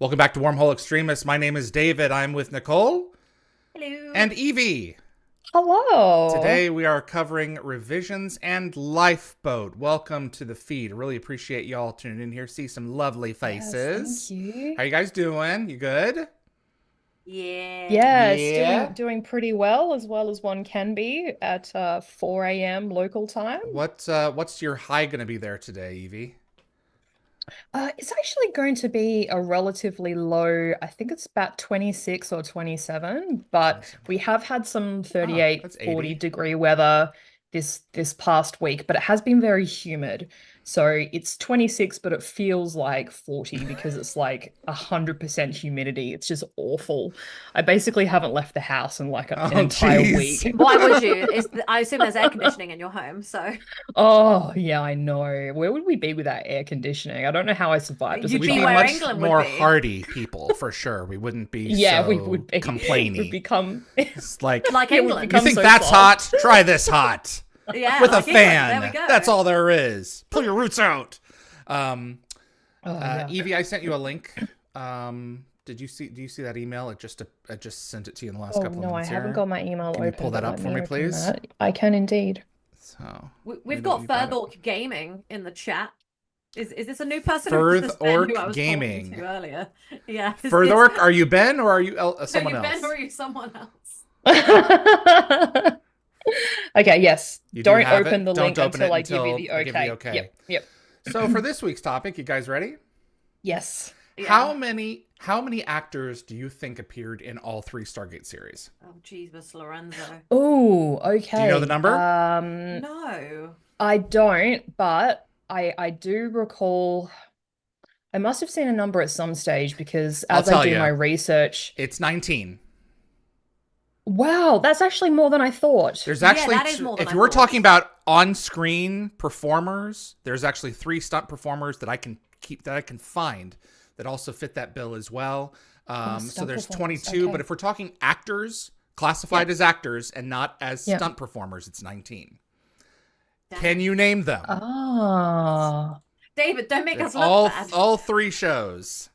Welcome back to Wormhole Extremists. My name is David. I'm with Nicole. Hello. And Yvie. Hello. Today we are covering Revisions and Lifeboat. Welcome to the feed. Really appreciate y'all tuning in here. See some lovely faces. Yes, thank you. How you guys doing? You good? Yeah. Yes, doing pretty well as one can be at 4 a.m. local time. What's your high going to be there today, Yvie? It's actually going to be a relatively low, I think it's about 26 or 27, but we have had some 38, that's 40 80. degree weather this past week, but it has been very humid. So it's 26, but it feels like 40 because it's like 100% humidity. It's just awful. I basically haven't left the house in like an entire week. Why would you? I assume there's air conditioning in your home, so. Oh, yeah, I know. Where would we be without air conditioning? I don't know how I survived as a You'd be We'd be where child. much England would more be. hardy people, for sure. We wouldn't be Yeah, so we would be. complainy. We'd become It's like, Like Yeah, we'd England. you become think so that's soft. hot? Try this hot. Yeah, With like a England. fan. There we go. That's all there is. Pull your roots out. yeah. Yvie, I sent you a link. Do you see that email? I just sent it to you in the last couple of No, I minutes haven't here. got my email Can open. you pull that but up let for me, open please? that. I can indeed. So We've got Furthork Gaming in the chat. Is this a new person? Furth or is this Ben Orc who I was talking Gaming. to earlier? Yeah. Furthork, are you Ben or are you someone Are you else? Ben or are you someone else? Okay, yes. You do Don't have open it? the Don't link open until it I give you the until I give you the okay. okay. Yep. So for this week's topic, you guys ready? Yes. Yeah. How many actors do you think appeared in all three Stargate series? Oh, Jesus, Lorenzo. Oh, okay. Do you know the number? No. I don't, but I do recall I must have seen a number at some stage because as I'll I tell do you. my research, It's 19. wow, that's actually more than I thought. There's Yeah, actually, that is more than if I you were thought. talking about on-screen performers, there's actually 3 stunt performers that I can find that also fit that bill as well. So stunt there's performers, 22, okay. but if we're talking actors classified as actors and not as stunt performers, it's 19. Damn. Can you name them? Ah. David, don't make us all look bad. all 3 shows.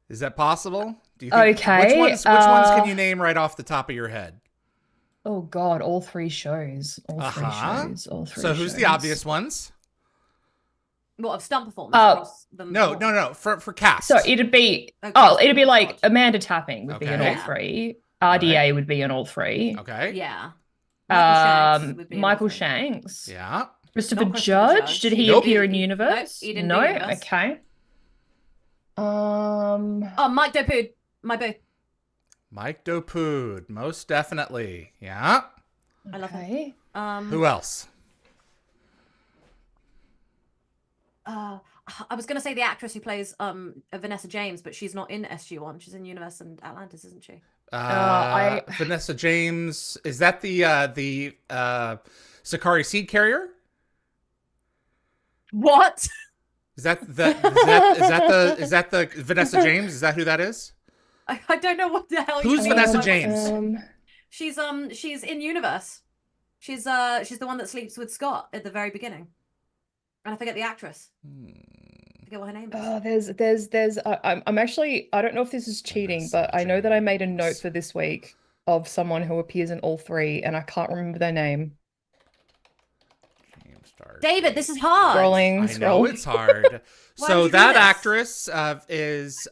Is that possible? Do you think, Okay, Which ones can you name right off the top of your head? Oh God, all 3 shows. All 3 Uh-huh. shows. All 3 So who's the shows. obvious ones? What, of stunt performance across them? No. For cast. So it'd be Okay. it'd be like Amanda Tapping would be in all Okay. 3. All RDA right. would be in all 3. Okay. Yeah. Michael Shanks. Yeah. Christopher Not Christopher Judge. Judge. Did he Nope. appear in Universe? Nope, he didn't No. do Universe. Okay. Oh, Mike Dopood. My boo. Mike Dopood, most definitely. Yeah. I love him. Okay. Who else? I was going to say the actress who plays Vanessa James, but she's not in SG-1. She's in Universe and Atlantis, isn't she? Vanessa James. Is that the Sakari seed carrier? What? Is that the Vanessa James? Is that who that is? I don't know what the hell. Who's you mean. Vanessa James? She's in Universe. She's the one that sleeps with Scott at the very beginning. And I forget the actress. I forget what her name is. There's I'm actually, I don't know if this is cheating, but I know that I made a note for this week of someone who appears in all 3 and I can't remember their name. David, this is hard. I know it's hard. Why So would you do that this? actress is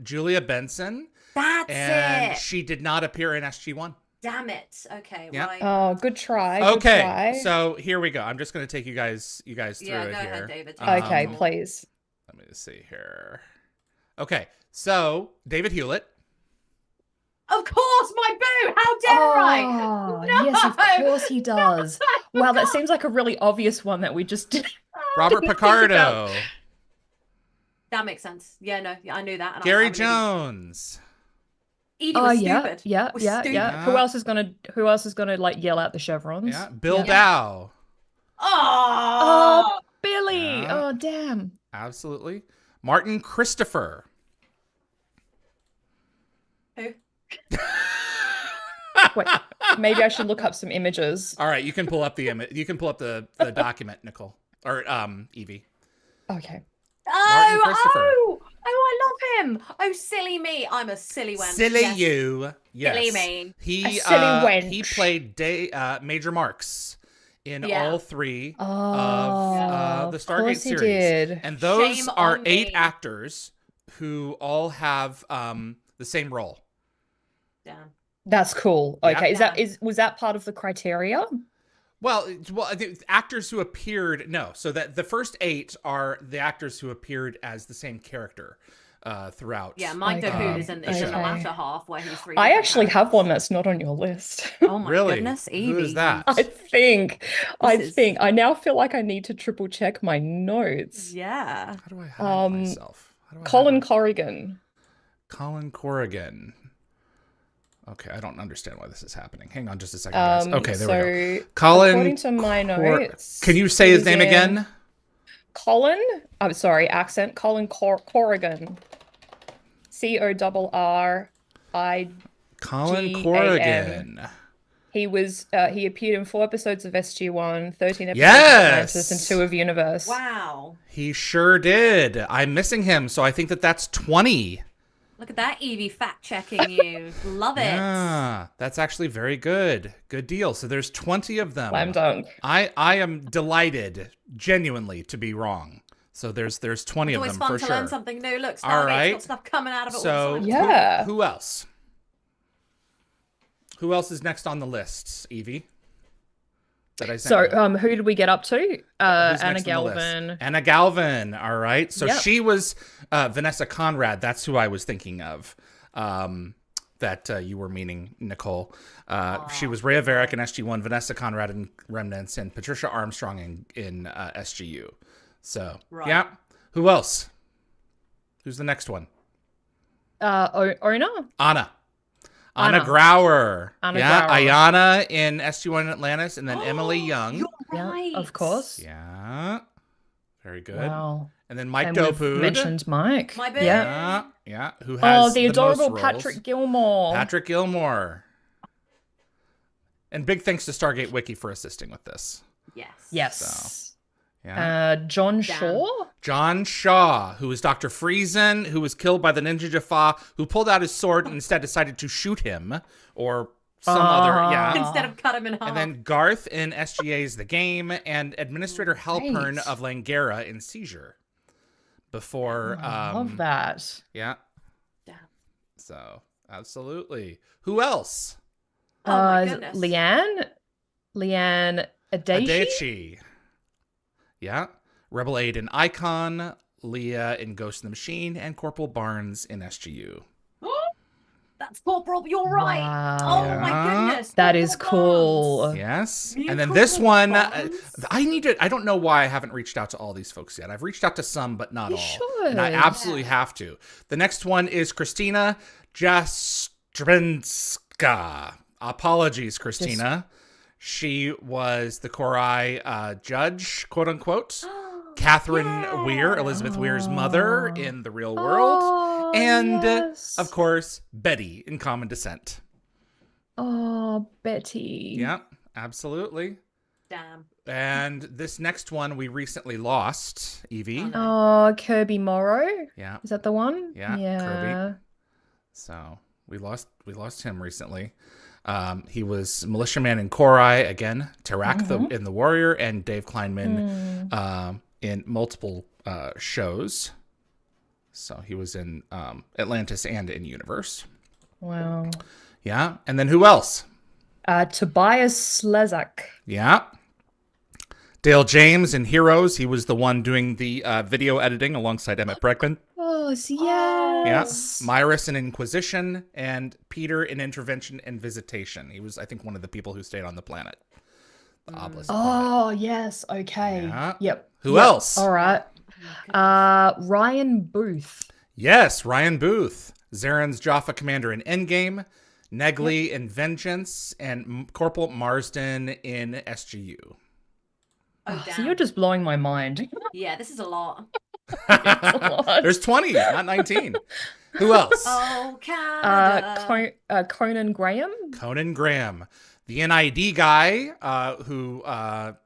Julia Benson. That's And it. she did not appear in SG-1. Damn it. Okay, Yeah. right. Oh, good try. Okay, Good try. so here we go. I'm just going to take you guys through Yeah, it go here. ahead, David. Okay, Um, please. Let me see here. Okay, so David Hewlett. Of course, my boo. How dare I? Oh, No! yes, of course he does. Wow, that seems like a really obvious one that we just did. Robert Think Picardo. about- That makes sense. Yeah, no, yeah, I knew that. And Gary I Jones. Edie was yeah, stupid. yeah, Was yeah, stupid. yeah. Who else is gonna like yell out the chevrons? Yeah, Bill Yeah. Dow. Oh, Billy. Yeah. Oh, damn. Absolutely. Martin Christopher. who? Wait, maybe I should look up some images. All right, you can pull up the image. You can pull up the document, Nicole or Yvie. Okay. Martin Christopher. I love him. Oh, silly me. I'm a silly wench. Silly Yes. you. Yes. Silly me. He, A silly wench. he played Major Marks in Yeah. all three Oh, of the of Stargate course he series. did. And those Shame are on 8 me. actors who all have the same role. Damn. That's cool. Yeah. Okay, was that part of the criteria? Well, the actors who appeared, no. So that the first 8 are the actors who appeared as the same character throughout. Yeah, Mike Okay. Doku is in the Okay. latter half where he's 3 I different actually have characters. one that's not on your list. Oh my Really? goodness, Evie. Who is that? I now feel like I need to triple check my notes. Yeah. How do I hide myself? How do I Colin hide Corrigan. Colin Corrigan. Okay, I don't understand why this is happening. Hang on just a second, guys. Okay, there we go. Colin. According to my notes, Can you say he his was name in again? Colin. I'm sorry, accent. Colin Corrigan. Corri. Colin G-A-N. Corrigan. He appeared in 4 episodes of SG-1, 13 episodes Yes! of Atlantis, and 2 of Universe. Wow. He sure did. I'm missing him, so I think that's 20. Look at that, Evie, fact-checking you. Love it. Yeah, that's actually very good. Good deal. So there's 20 of them. Slam dunk. I am delighted, genuinely, to be wrong. So there's 20 It's of always them fun for to sure. learn something new. Look, All Stargate's right. got stuff coming out of it all So the time. Yeah. who else? Who else is next on the list, Evie? That I sent So, you? who did we get up to? Who's Anna next on the list? Galvin. Anna Galvin. All right. So Yep. she was Vanessa Conrad. That's who I was thinking of. That you were meaning, Nicole. She was Rhea Varick in SG-1, Vanessa Conrad in Remnants, and Patricia Armstrong in SGU. So, Right. yeah. Who else? Who's the next one? Ona? Anna Anna. Grauer. Anna yeah, Grauer. Ayana in SG-1 Atlantis, and then Emily Young. You're Yeah, right. of course. Yeah. Very good. Wow. And then Mike And we've Dopu. mentioned Mike. My Yeah. boo. Yeah. Who Oh, has the most adorable roles. Patrick Gilmore. Patrick Gilmore. And big thanks to Stargate Wiki for assisting with this. Yes. Yes. Yeah. John Damn. Shaw. John Shaw, who was Dr. Friesen, who was killed by the Ninja Jaffa, who pulled out his sword and instead decided to shoot him, or some other, yeah. Instead of cut him in half. And then Garth in SGA's The Game, and Administrator Halpern Great. of Langara in Seizure. Before, I love that. yeah. Damn. So, absolutely. Who else? Oh my goodness. Leanne Adachi. Adachi. Yeah. Rebel 8 in Icon, Leah in Ghost in the Machine, and Corporal Barnes in SGU. That's Corporal. You're right. Wow. Oh my Yeah. goodness. That is Corporal Barnes. cool. Yes. Me And then and this Corporal one, Barnes? I don't know why I haven't reached out to all these folks yet. I've reached out to some, but not You all. And I should. absolutely have to. The next one is Christina Jastrzębska. Apologies, Christina. She was the Korai judge, quote unquote. Catherine Weir, Elizabeth Weir's mother in the real world. Oh, And, yes. of course, Betty in Common Descent. Oh, Betty. Yeah, absolutely. Damn. And this next one we recently lost, Evie. Oh, no. Oh, Kirby Morrow. Yeah. Is that the one? Yeah, Yeah. Kirby. So we lost him recently. He was Militiaman in Korai again, Tarak in The Warrior, and Dave Kleinman in multiple shows. So he was in Atlantis and in Universe. Wow. Yeah. And then who else? Tobias Slezak. Yeah. Dale James in Heroes. He was the one doing the video editing alongside Emmett Bregman. Oh, yes. Yeah. Myris in Inquisition, and Peter in Intervention and Visitation. He was, I think, one of the people who stayed on the planet. The obelisk planet. Oh, yes. Okay. Yeah. Yep. Who Yep. else? All right. Ryan Booth. Yes, Ryan Booth. Zaren's Jaffa commander in Endgame, Negley in Vengeance, and Corporal Marsden in SGU. Oh, So damn. you're just blowing my mind. Yeah, this is a lot. There's 20, not 19. Who else? Oh, Canada. Conan Graham. Conan Graham, the NID guy who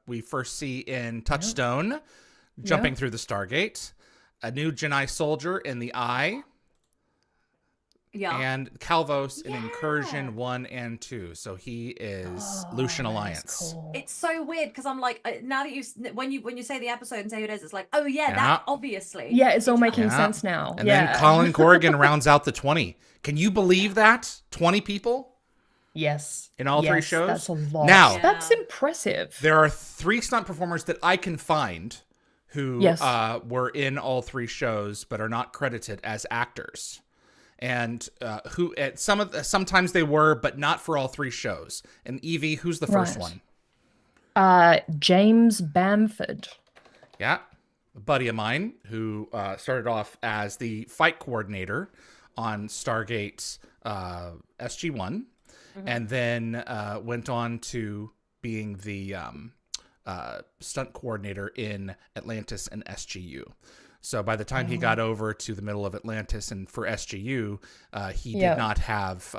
we first see in Touchstone, jumping through the Stargate. A new Jedi soldier in the Eye, Yeah. and Calvos in Incursion 1 and 2. So he is Lucian that is Alliance. cool. It's so weird because I'm like, now that when you say the episode and say who it is, it's like, oh yeah, Yeah. that obviously. Yeah, it's all It- making Yeah. sense now. And yeah. then Colin Corrigan rounds out the 20. Can you believe that? 20 people Yes. in all 3 Yes, shows? That's a lot. Now, That's Yeah. impressive. there are 3 stunt performers that I can find who Yes. were in all 3 shows but are not credited as actors. And who at sometimes they were, but not for all 3 shows. And Yvie, who's the first Right. one? James Bamford. Yeah, a buddy of mine who started off as the fight coordinator on Stargate's SG-1, and then went on to being the stunt coordinator in Atlantis and SGU. So by the time he got over to the middle of Atlantis and for SGU, he did not have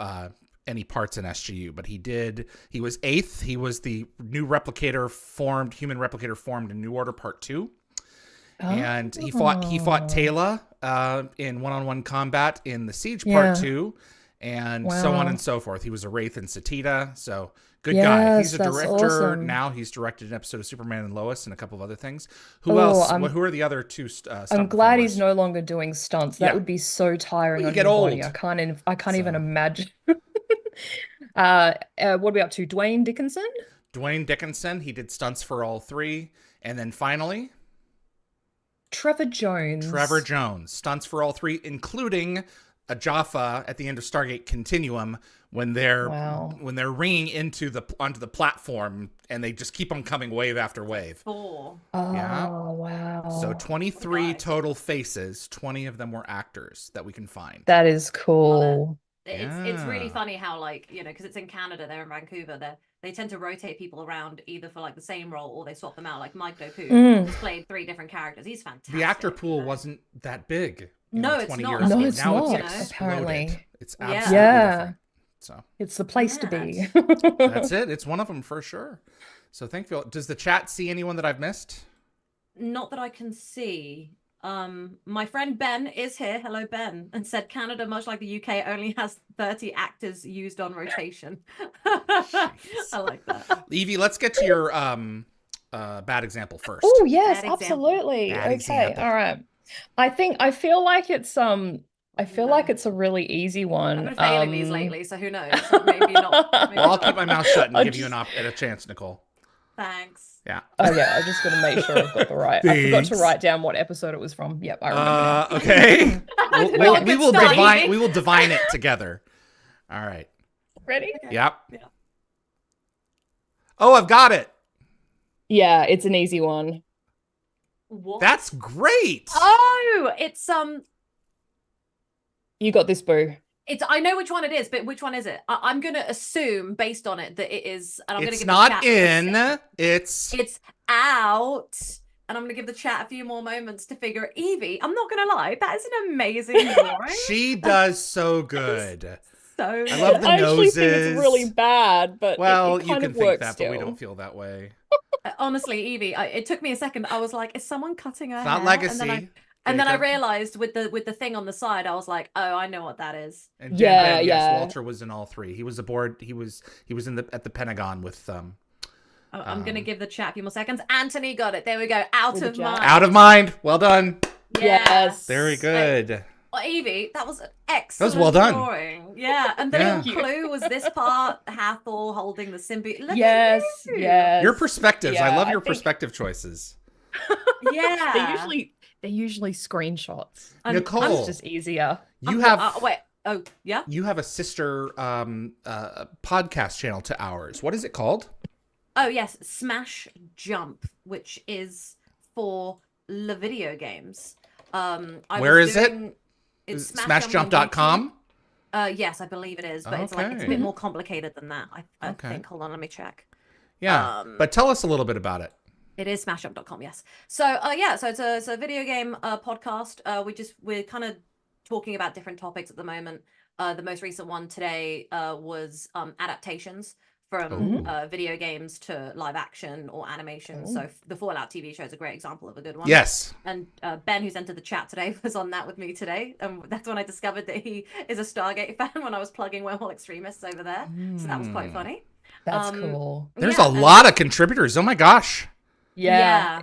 any parts in SGU, but he did. He was 8th. He was the new human replicator formed in New Order Part 2. And he fought Taylor in one-on-one combat in the Siege Part 2, and so on and so forth. He was a Wraith in Satita, so good guy. He's a that's director awesome. now. He's directed an episode of Superman and Lois and a couple of other things. Who else? Who are the other 2 stunt I'm glad performers? he's no longer doing stunts. That Yeah. would be so tiring Well, you on get your body. old. I can't even So. imagine. What are we up to? Dwayne Dickinson? Dwayne Dickinson. He did stunts for all 3, and then finally Trevor Jones. Trevor Jones, stunts for all 3, including a Jaffa at the end of Stargate Continuum when they're ringing onto the platform, and they just keep on coming wave after wave. 4. Oh, Yeah. wow. So 23 Nice. total faces, 20 of them were actors that we can find. That is cool. It's really Yeah. funny how, like, because it's in Canada, they're in Vancouver, they tend to rotate people around either for like the same role or they swap them out. Like Mike Dopu has played 3 different characters. He's fantastic. The actor pool wasn't that big. No, it's 20 not. years That's No, ago. it's Now not, exploded. apparently. It's Yeah. absolutely Yeah. different. So It's the place to be. that's it. It's one of them for sure. So thank you. Does the chat see anyone that I've missed? Not that I can see. My friend Ben is here. Hello, Ben, and said Canada, much like the UK, only has 30 actors used on rotation. I like that. Yvie, let's get to your bad example first. Oh, yes, Bad example. absolutely. Bad Okay, example. all right. I feel like it's a really easy one. I've been failing these lately, so who knows? Maybe not. Maybe Well, I'll not. keep my mouth shut and I'll give you just- a chance, Nicole. Thanks. Yeah. Oh yeah, I just gotta make sure I've got the right. I forgot to Thanks. write down what episode it was from. Yep, I remember now. Okay. Well, we good will start, divine. Yvie. We will divine it together. All right. Ready? Yep. Yeah. Oh, I've got it. Yeah, it's an easy one. What? That's great. Oh, it's You got this, Boo. I know which one it is, but which one is it? I'm gonna assume based on it that it is, and I'm gonna It's give not the chat in. It's It's out, and I'm gonna give the chat a few more moments to figure it. Yvie, I'm not gonna lie, that is an amazing drawing. she does so good. So I love the I actually think noses. it's really bad, but Well, it you kind can of think works that, still. but we don't feel that way. honestly, Yvie, it took me a second. I was like, is someone cutting her It's hair? not legacy. And then I Jacob. realized with the thing on the side, I was like, oh, I know what that is. And Jen Yeah, Ben, yes, yeah. Walter was in all 3. He was aboard. He was in at the Pentagon with I'm gonna give the chat a few more seconds. Anthony got it. There we go. Out With the of jab. mind. Out of Mind. Well done. Yes. Very good. Well, Yvie, that was an excellent well done. drawing. Yeah, and the Yeah. little clue was this part, Hathor holding the symbiote. Look at Yes, you. yes. Your perspectives. I Yeah, love I your think- perspective choices. Yeah. They're usually screenshots. Nicole. It's just easier. You have wait. Oh, yeah. you have a sister podcast channel to ours. What is it called? Oh, yes. Smash Jump, which is for the video games. Where is it? It's Smash Jump on Smashjump.com? YouTube. Yes, I believe it is, but it's a Okay. bit more complicated than that. I Okay. think. Hold on, let me check. Yeah. But tell us a little bit about it. It is smashjump.com, yes. So yeah, so it's a video game podcast. We're kind of talking about different topics at the moment. The most recent one today was adaptations from Ooh. video games to live action or animation. So the Fallout TV show is a great example of a good one. Yes. And Ben, who's entered the chat today, was on that with me today. And that's when I discovered that he is a Stargate fan when I was plugging Wormhole Extremists over there. So that was quite funny. That's cool. There's a lot of contributors. Oh my gosh. Yeah.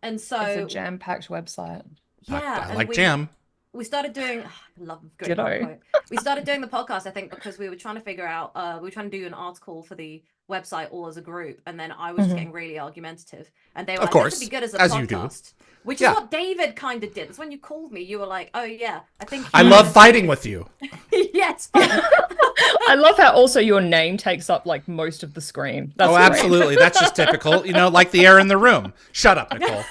And so It's a jam-packed website. yeah, I and like jam. we started doing I love great Ditto. quote. We started doing the podcast, I think, because we were trying to figure out we were trying to do an article for the website all as a group, and then I was just getting really argumentative, and they were Of like, course, this would be good as a as you do. podcast, which Yeah. is what David kind of did. That's when you called me, you were like, oh yeah, I think I love fighting with you. yes. I love how also your name takes up like most of the screen. That's Oh, great. absolutely. That's just typical. You know, like the air in the room. Shut up, Nicole.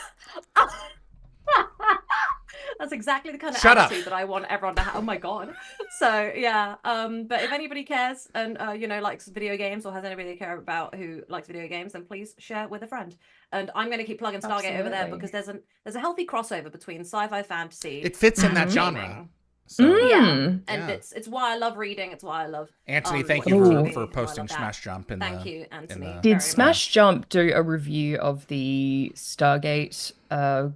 That's exactly the kind of Shut up. attitude that I want everyone to have. Oh my god. So yeah. But if anybody cares and likes video games or has anybody they care about who likes video games, then please share with a friend. And I'm going to keep plugging Stargate over there Absolutely. because there's a healthy crossover between sci-fi fantasy. It fits in that and genre. gaming. So, Yeah, and Yeah. it's why I love reading. It's why I love. Anthony, thank watching you TV, for it's why I posting love that. Smash Jump. Thank you, Anthony. the- Did very Smash Jump do a review of the Stargate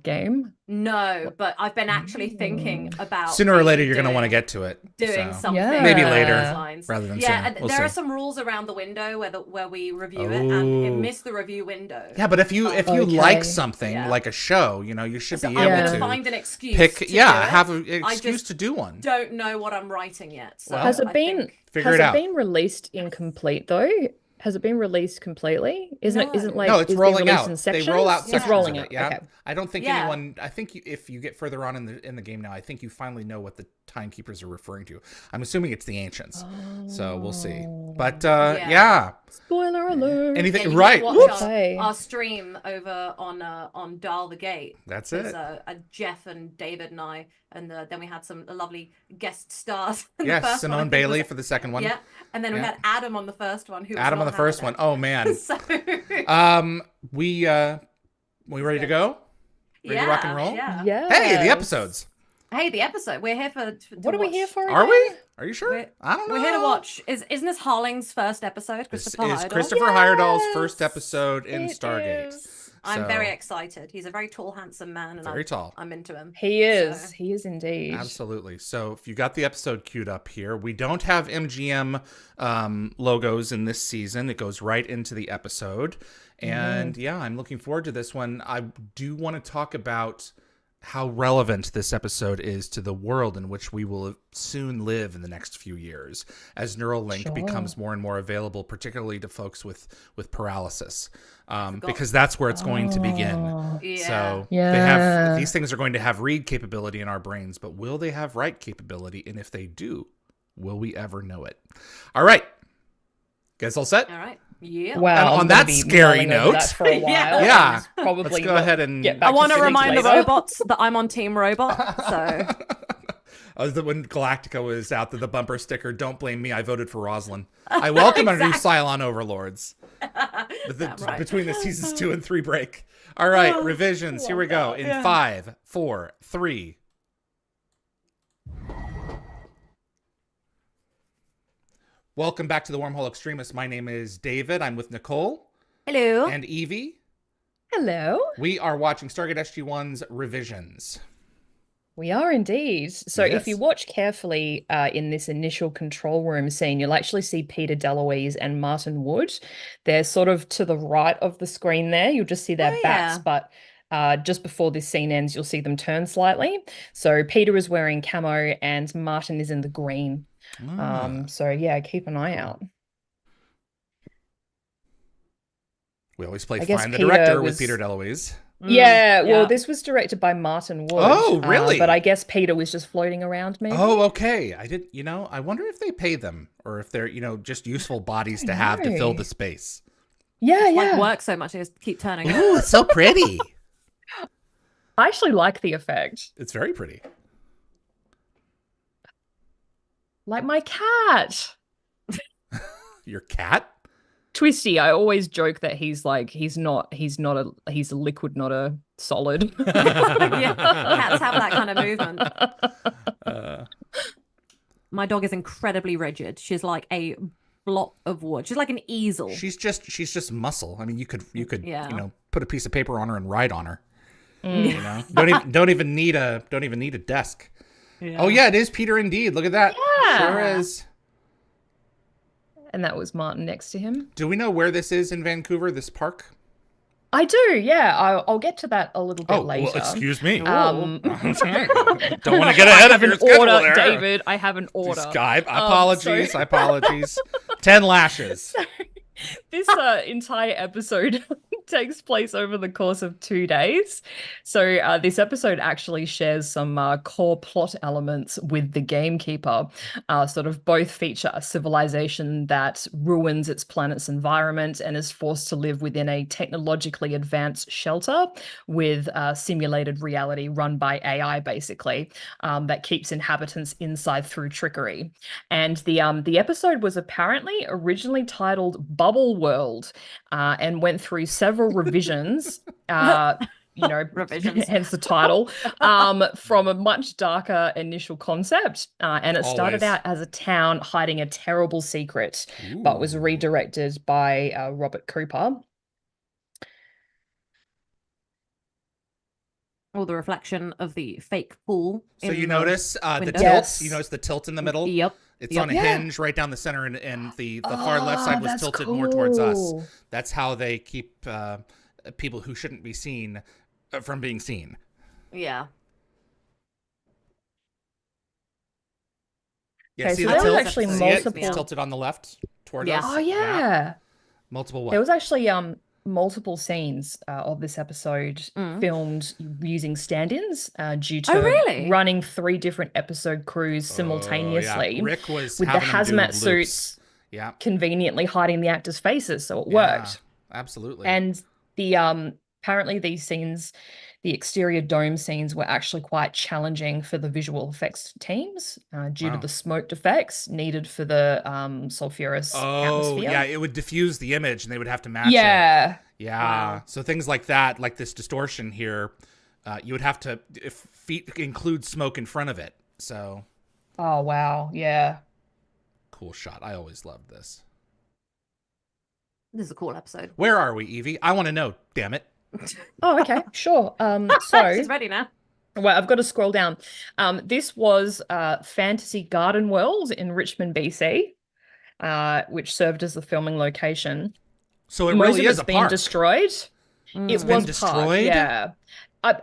game? No, but I've been actually thinking about Sooner or later, you're going to doing- want to get to it. doing so. something Yeah. Maybe along later, those lines. rather than yeah, sooner. and We'll there are see. some rules around the window where we review it, and it Oh. missed the review window. Yeah, but if you Okay. like something Yeah. like a show, you should So be I'm able gonna to find an excuse. pick. to Yeah, do it. have an I excuse just to do one. Don't know what I'm writing yet. So Well, Has it I been think- Figure has it it out. been released incomplete though? Has it been released completely? Isn't like No, it's is it rolling released out. in They sections? roll out It's sections rolling of out. it. Yeah, Okay. I don't think Yeah. anyone. I think if you get further on in the game now, I think you finally know what the timekeepers are referring to. I'm assuming it's the ancients. So we'll see. But yeah. Spoiler alert. Anything Yeah, you right? can watch Hey. our stream over on Dial the Gate. That's There's, it. Jeff and David and I, and then we had some lovely guest stars. in the Yes, first one. I Simone think Bailey was- for the second one. Yeah, and then we Yeah. had Adam on the first one. Who was Adam on not the first having one. it. Oh man. So We ready to go? Ready to rock and roll? Yeah. Yeah. Hey, the episodes. Hey, the episode. We're here to What are we watch. here for? Are again? we? Are you sure? We're- I don't know. We're here to watch. Isn't this Holling's first episode? This Christopher is Heyerdahl? Christopher Heyerdahl's first episode in It Stargate. is. I'm So- very excited. He's a very tall, handsome man, and Very tall. I'm into him. He is. So- He is indeed. Absolutely. So if you got the episode queued up here, we don't have MGM logos in this season. It goes right into the episode. And yeah, I'm looking forward to this one. I do want to talk about how relevant this episode is to the world in which we will soon live in the next few years as Neuralink Sure. becomes more and more available, particularly to folks with paralysis, because that's where it's going to begin. Oh. Yeah. So Yeah. these things are going to have read capability in our brains, but will they have write capability? And if they do, will we ever know it? All right. Guys all set? All right. Yeah. Wow. And I'm on gonna that be scary mulling over note- that for a while. Yeah. Yeah. and Probably Let's go not ahead and get back I want to physics remind the later. robots that I'm on Team Robot. So when Galactica was out, the bumper sticker, "Don't blame me, I voted for Rosalind." I welcome our new Cylon overlords. Damn right. Between the seasons 2 and 3 break. All right, revisions. Here we go. In 5, 4, 3. Welcome back to the Wormhole Extremists. My name is David. I'm with Nicole hello. and Yvie. Hello. We are watching Stargate SG-1's revisions. We are indeed. So if Yes. you watch carefully in this initial control room scene, you'll actually see Peter DeLuise and Martin Wood. They're sort of to the right of the screen there. You'll just see their Oh, backs, yeah. but just before this scene ends, you'll see them turn slightly. So Peter is wearing camo and Martin is in the green. So yeah, keep an eye out. We always play I guess Find the Peter Director with was- Peter DeLuise. Yeah, well, yeah. this was directed by Martin Wood. Oh, really? But I guess Peter was just floating around, maybe. Oh, okay. I wonder if they pay them or if they're, just useful bodies to have to fill know. the space. Yeah, Like yeah. work so much, I just keep turning. Ooh, it's so pretty. I actually like the effect. It's very pretty. Like my cat. Your cat? Twisty, I always joke that he's a liquid, not a solid. Yeah, cats have that kind of movement. Uh, My dog is incredibly rigid. She's like a block of wood. She's like an easel. She's just muscle. I mean, you could Yeah. put a piece of paper on her and write on her. Mm. Don't even need a desk. Yeah. Oh yeah, it is Peter indeed. Look at that. Yeah. Sure is. And that was Martin next to him. Do we know where this is in Vancouver? This park? I do, yeah. I'll get to that a little bit later. Well, excuse me. Um, Don't want to get ahead of your schedule order, there. David. I have an order. Skype. Apologies. 10 lashes. This entire episode takes place over the course of 2 days. So this episode actually shares some core plot elements with the Gamekeeper. Sort of both feature a civilization that ruins its planet's environment and is forced to live within a technologically advanced shelter with simulated reality run by AI, basically, that keeps inhabitants inside through trickery. And the episode was apparently originally titled Bubble World, and went through several revisions. Revisions. Hence the title, from a much darker initial concept. And it started out as a town hiding a terrible secret, but was redirected by Robert Cooper. Or the reflection of the fake pool. So you notice the window. tilt. Yes. You notice the tilt in the middle. Yep. It's on a hinge right down the center, and the far left side was that's tilted more towards us. cool. That's how they keep people who shouldn't be seen from being seen. Yeah. Yeah, Okay, see so the there was tilt? actually See it? multiple- It's tilted on the left toward Yeah. us. Oh yeah. Multiple what? There was actually multiple scenes of this episode filmed using stand-ins due to really? running 3 different episode crews simultaneously. Yeah. Rick was with the having them do hazmat loops. suits Yeah, conveniently hiding the actors' faces, so it worked. Absolutely. And the apparently these scenes, the exterior dome scenes, were actually quite challenging for the visual effects teams due to the smoke effects needed for the sulfurous atmosphere. Yeah, it would diffuse the image, and they would have to match it. Yeah. Yeah. So things like that, like this distortion here, you would have to include smoke in front of it. So. Oh wow. Yeah. Cool shot. I always loved this. This is a cool episode. Where are we, Yvie? I want to know. Damn it. Oh, okay. Sure. So She's ready now. well, I've got to scroll down. This was Fantasy Garden World in Richmond, BC, which served as the filming location. So it Most really of is it's a been park. destroyed. It's It been was destroyed? Park, yeah.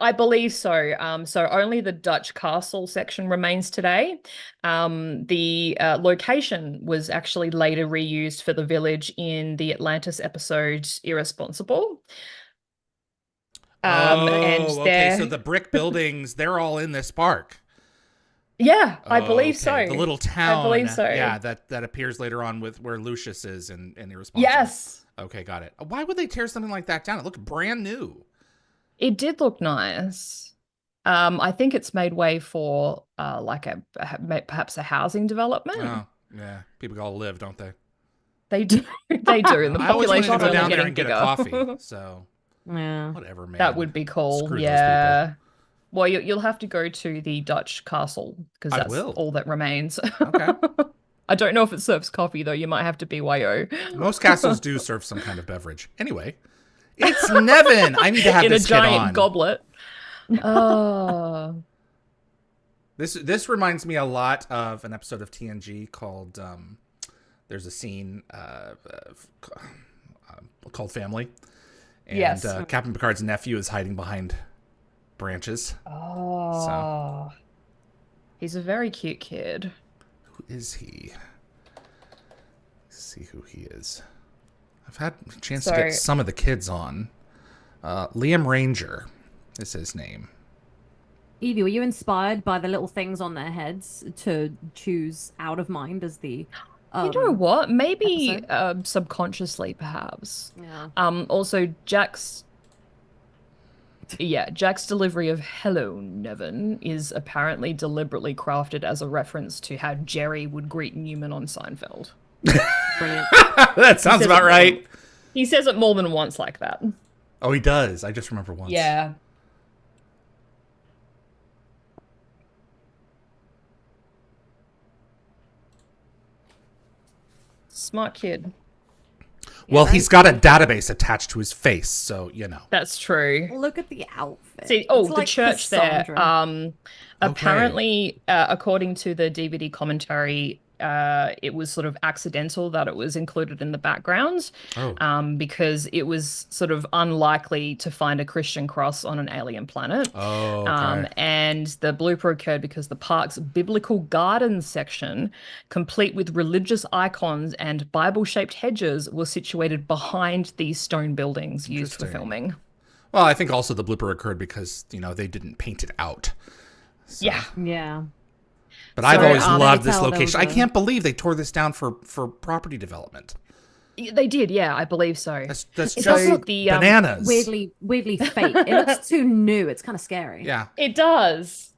I believe so. So only the Dutch castle section remains today. The location was actually later reused for the village in the Atlantis episode Irresponsible. Okay. So the brick buildings, they're all in this park. Yeah, I believe Okay. so. The little town. I believe so. Yeah, that appears later on with where Lucius is in Irresponsible. Yes. Okay, got it. Why would they tear something like that down? It looked brand new. It did look nice. I think it's made way for like perhaps a housing development. Oh, yeah. People all live, don't they? They do. They do. And the I always wanted population to go down there getting and get bigger. a coffee. So Yeah. whatever, man. That would be cool. Screw those Yeah. Well, you'll have to go to the Dutch castle because I that's will. all that remains. Okay. I don't know if it serves coffee though. You might have to BYO. Most castles do serve some kind of beverage. Anyway, it's Nevin. I need to have In a this kid giant on. goblet. Oh. This reminds me a lot of an episode of TNG called there's a scene called Family. And Yes. Captain Picard's nephew is hiding behind branches. Oh. He's a very cute kid. Who is he? Let's see who he is. I've had a chance to get some of the kids on. Liam Ranger is his name. Yvie, were you inspired by the little things on their heads to choose Out of Mind as the You know what? Maybe episode? subconsciously, perhaps. Yeah. Also, Jack's delivery of "Hello, Nevin" is apparently deliberately crafted as a reference to how Jerry would greet Newman on Seinfeld. Brilliant. That sounds about right. He says it more than once like that. Oh, he does. I just remember once. Yeah. Smart kid. Well, Yeah, he's got a database attached to his face, so you know. That's true. Look at the outfit. See, It's the like church there. Cassandra. Apparently, according to the DVD commentary, it was sort of accidental that it was included in the background, Oh. because it was sort of unlikely to find a Christian cross on an alien planet. Oh, okay. And the blooper occurred because the park's biblical gardens section, complete with religious icons and Bible-shaped hedges, was situated behind these stone buildings used for Interesting. filming. Well, I think also the blooper occurred because, they didn't paint it out. So. Yeah. Yeah. But I've always they loved this tell there location. was I a- can't believe they tore this down for property development. They did, yeah, I believe so. That's It just does look bananas. weirdly fake. It looks too new. It's kind of scary. Yeah. It does.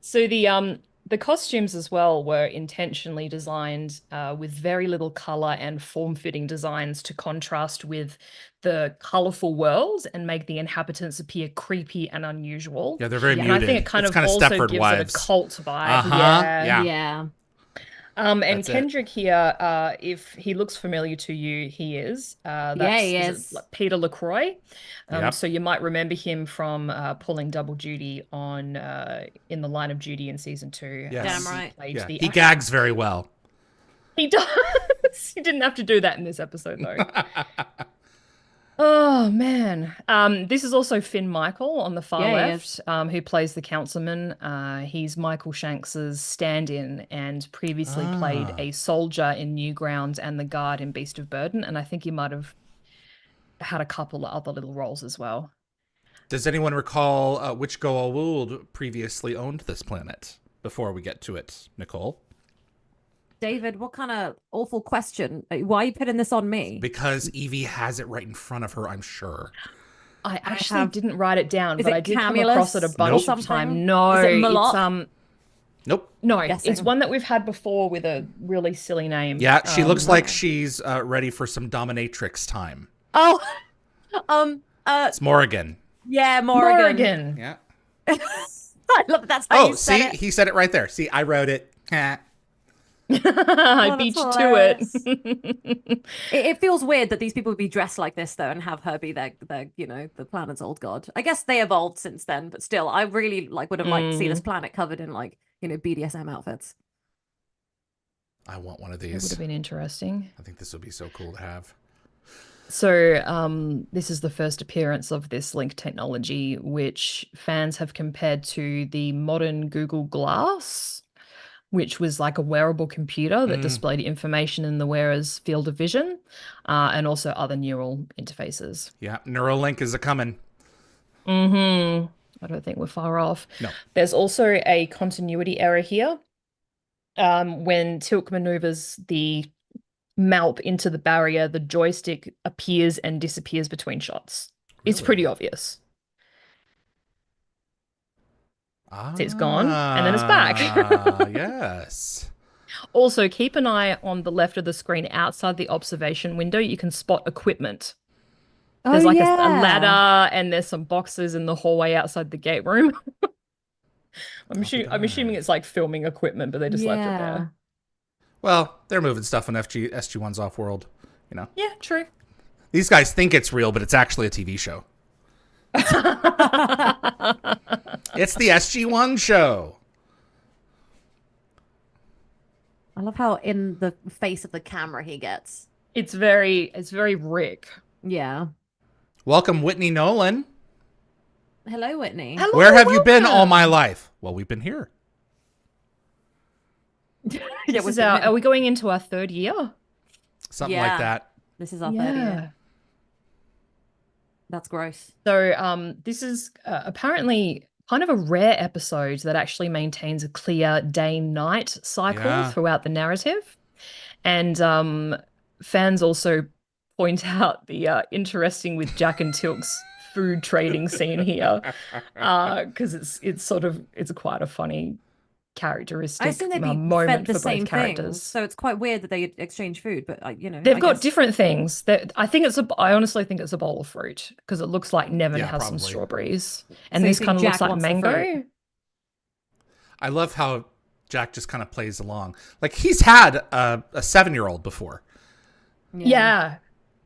So the costumes as well were intentionally designed with very little color and form-fitting designs to contrast with the colorful worlds and make the inhabitants appear creepy and unusual. Yeah, they're very And muted. I think it kind It's of also Stepford gives Wives. it a cult vibe. Uh-huh. Yeah. Yeah. And That's it. Kendrick here, if he looks familiar to you, he is. He is is. it like Peter LaCroix. Yep. So you might remember him from pulling double duty on in the Line of Duty in season 2. Yes. Damn He right. played Yeah. the He gags very well. He does. He didn't have to do that in this episode, though. Oh man. This is also Finn Michael on the far Yeah, he left, who plays the councilman. He's Michael Shanks's stand-in and previously played a soldier in Newgrounds and the guard in Beast of Burden, and I think he might have had a couple of other little roles as well. Does anyone recall which Goa'uld previously owned this planet before we get to it, Nicole? David, what kind of awful question? Why are you putting this on me? Because Yvie has it right in front of her, I'm sure. I actually didn't write it down, Is but it I did come Camulus across it a or bunch of something? time. No, Is it it's Malok? Nope. no, Guessing. it's one that we've had before with a really silly name. Yeah, she looks like she's ready for some dominatrix time. Oh, It's Morrigan. yeah, Morrigan. Morrigan. Yeah. I love that. That's how Oh, you said see? it. He said it right there. See, I wrote it. Heh. I Oh, beat you that's to hilarious. it. It feels weird that these people would be dressed like this though, and have her be their the planet's old god. I guess they evolved since then, but still, I really would have liked to see this planet covered in BDSM outfits. I want one of It would these. have been interesting. I think this would be so cool to have. So, this is the first appearance of this link technology, which fans have compared to the modern Google Glass, which was like a wearable computer that displayed information in the wearer's field of vision, and also other neural interfaces. Yeah, Neuralink is a coming. I don't think we're far off. No. There's also a continuity error here. When Tilk maneuvers the Malp into the barrier, the joystick appears and disappears between shots. It's pretty obvious. So it's gone, and then it's back. Yes. Also, keep an eye on the left of the screen outside the observation window. You can spot equipment. There's a ladder, and there's some boxes in the hallway outside the gate room. I'm assuming it's like filming equipment, but they just left it there. Well, they're moving stuff on SG-1's Off-World, Yeah, true. These guys think it's real, but it's actually a TV show. It's the SG-1 show. I love how in the face of the camera he gets. It's very Rick. Yeah. Welcome, Whitney Nolan. Hello, Whitney. Hello, Where have you been all welcome. my life? Well, we've been here. Yeah, This is are we going into our third year? Something like Yeah. that. This is our third year. That's gross. So this is apparently kind of a rare episode that actually maintains a clear day-night cycle Yeah. throughout the narrative. And fans also point out the interesting with Jack and Tilk's food trading scene here, because it's quite a funny characteristic I assume they'd be moment fed the for same both characters. things, so it's quite weird that they exchange food. But They've I got guess- different things. I honestly think it's a bowl of fruit because it looks like Nevin Yeah, has some probably. strawberries, and So you this think kind of looks Jack like wants the mango. fruit? I love how Jack just kind of plays along. Like, he's had a 7-year-old before. Yeah.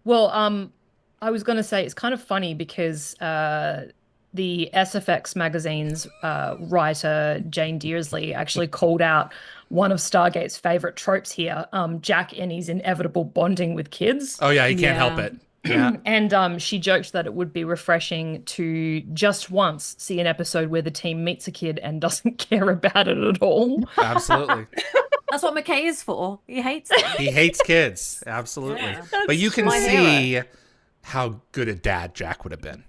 Well, I was going to say it's kind of funny because the SFX magazine's writer Jane Dearsley actually called out one of Stargate's favorite tropes here, Jack and his inevitable bonding with kids. Oh yeah, he can't help Yeah. it. Yeah, And she joked that it would be refreshing to just once see an episode where the team meets a kid and doesn't care about it at all. absolutely. That's what McKay is for. He hates them. He hates kids. Absolutely. Yeah. But you can My see how good a dad Jack would have been.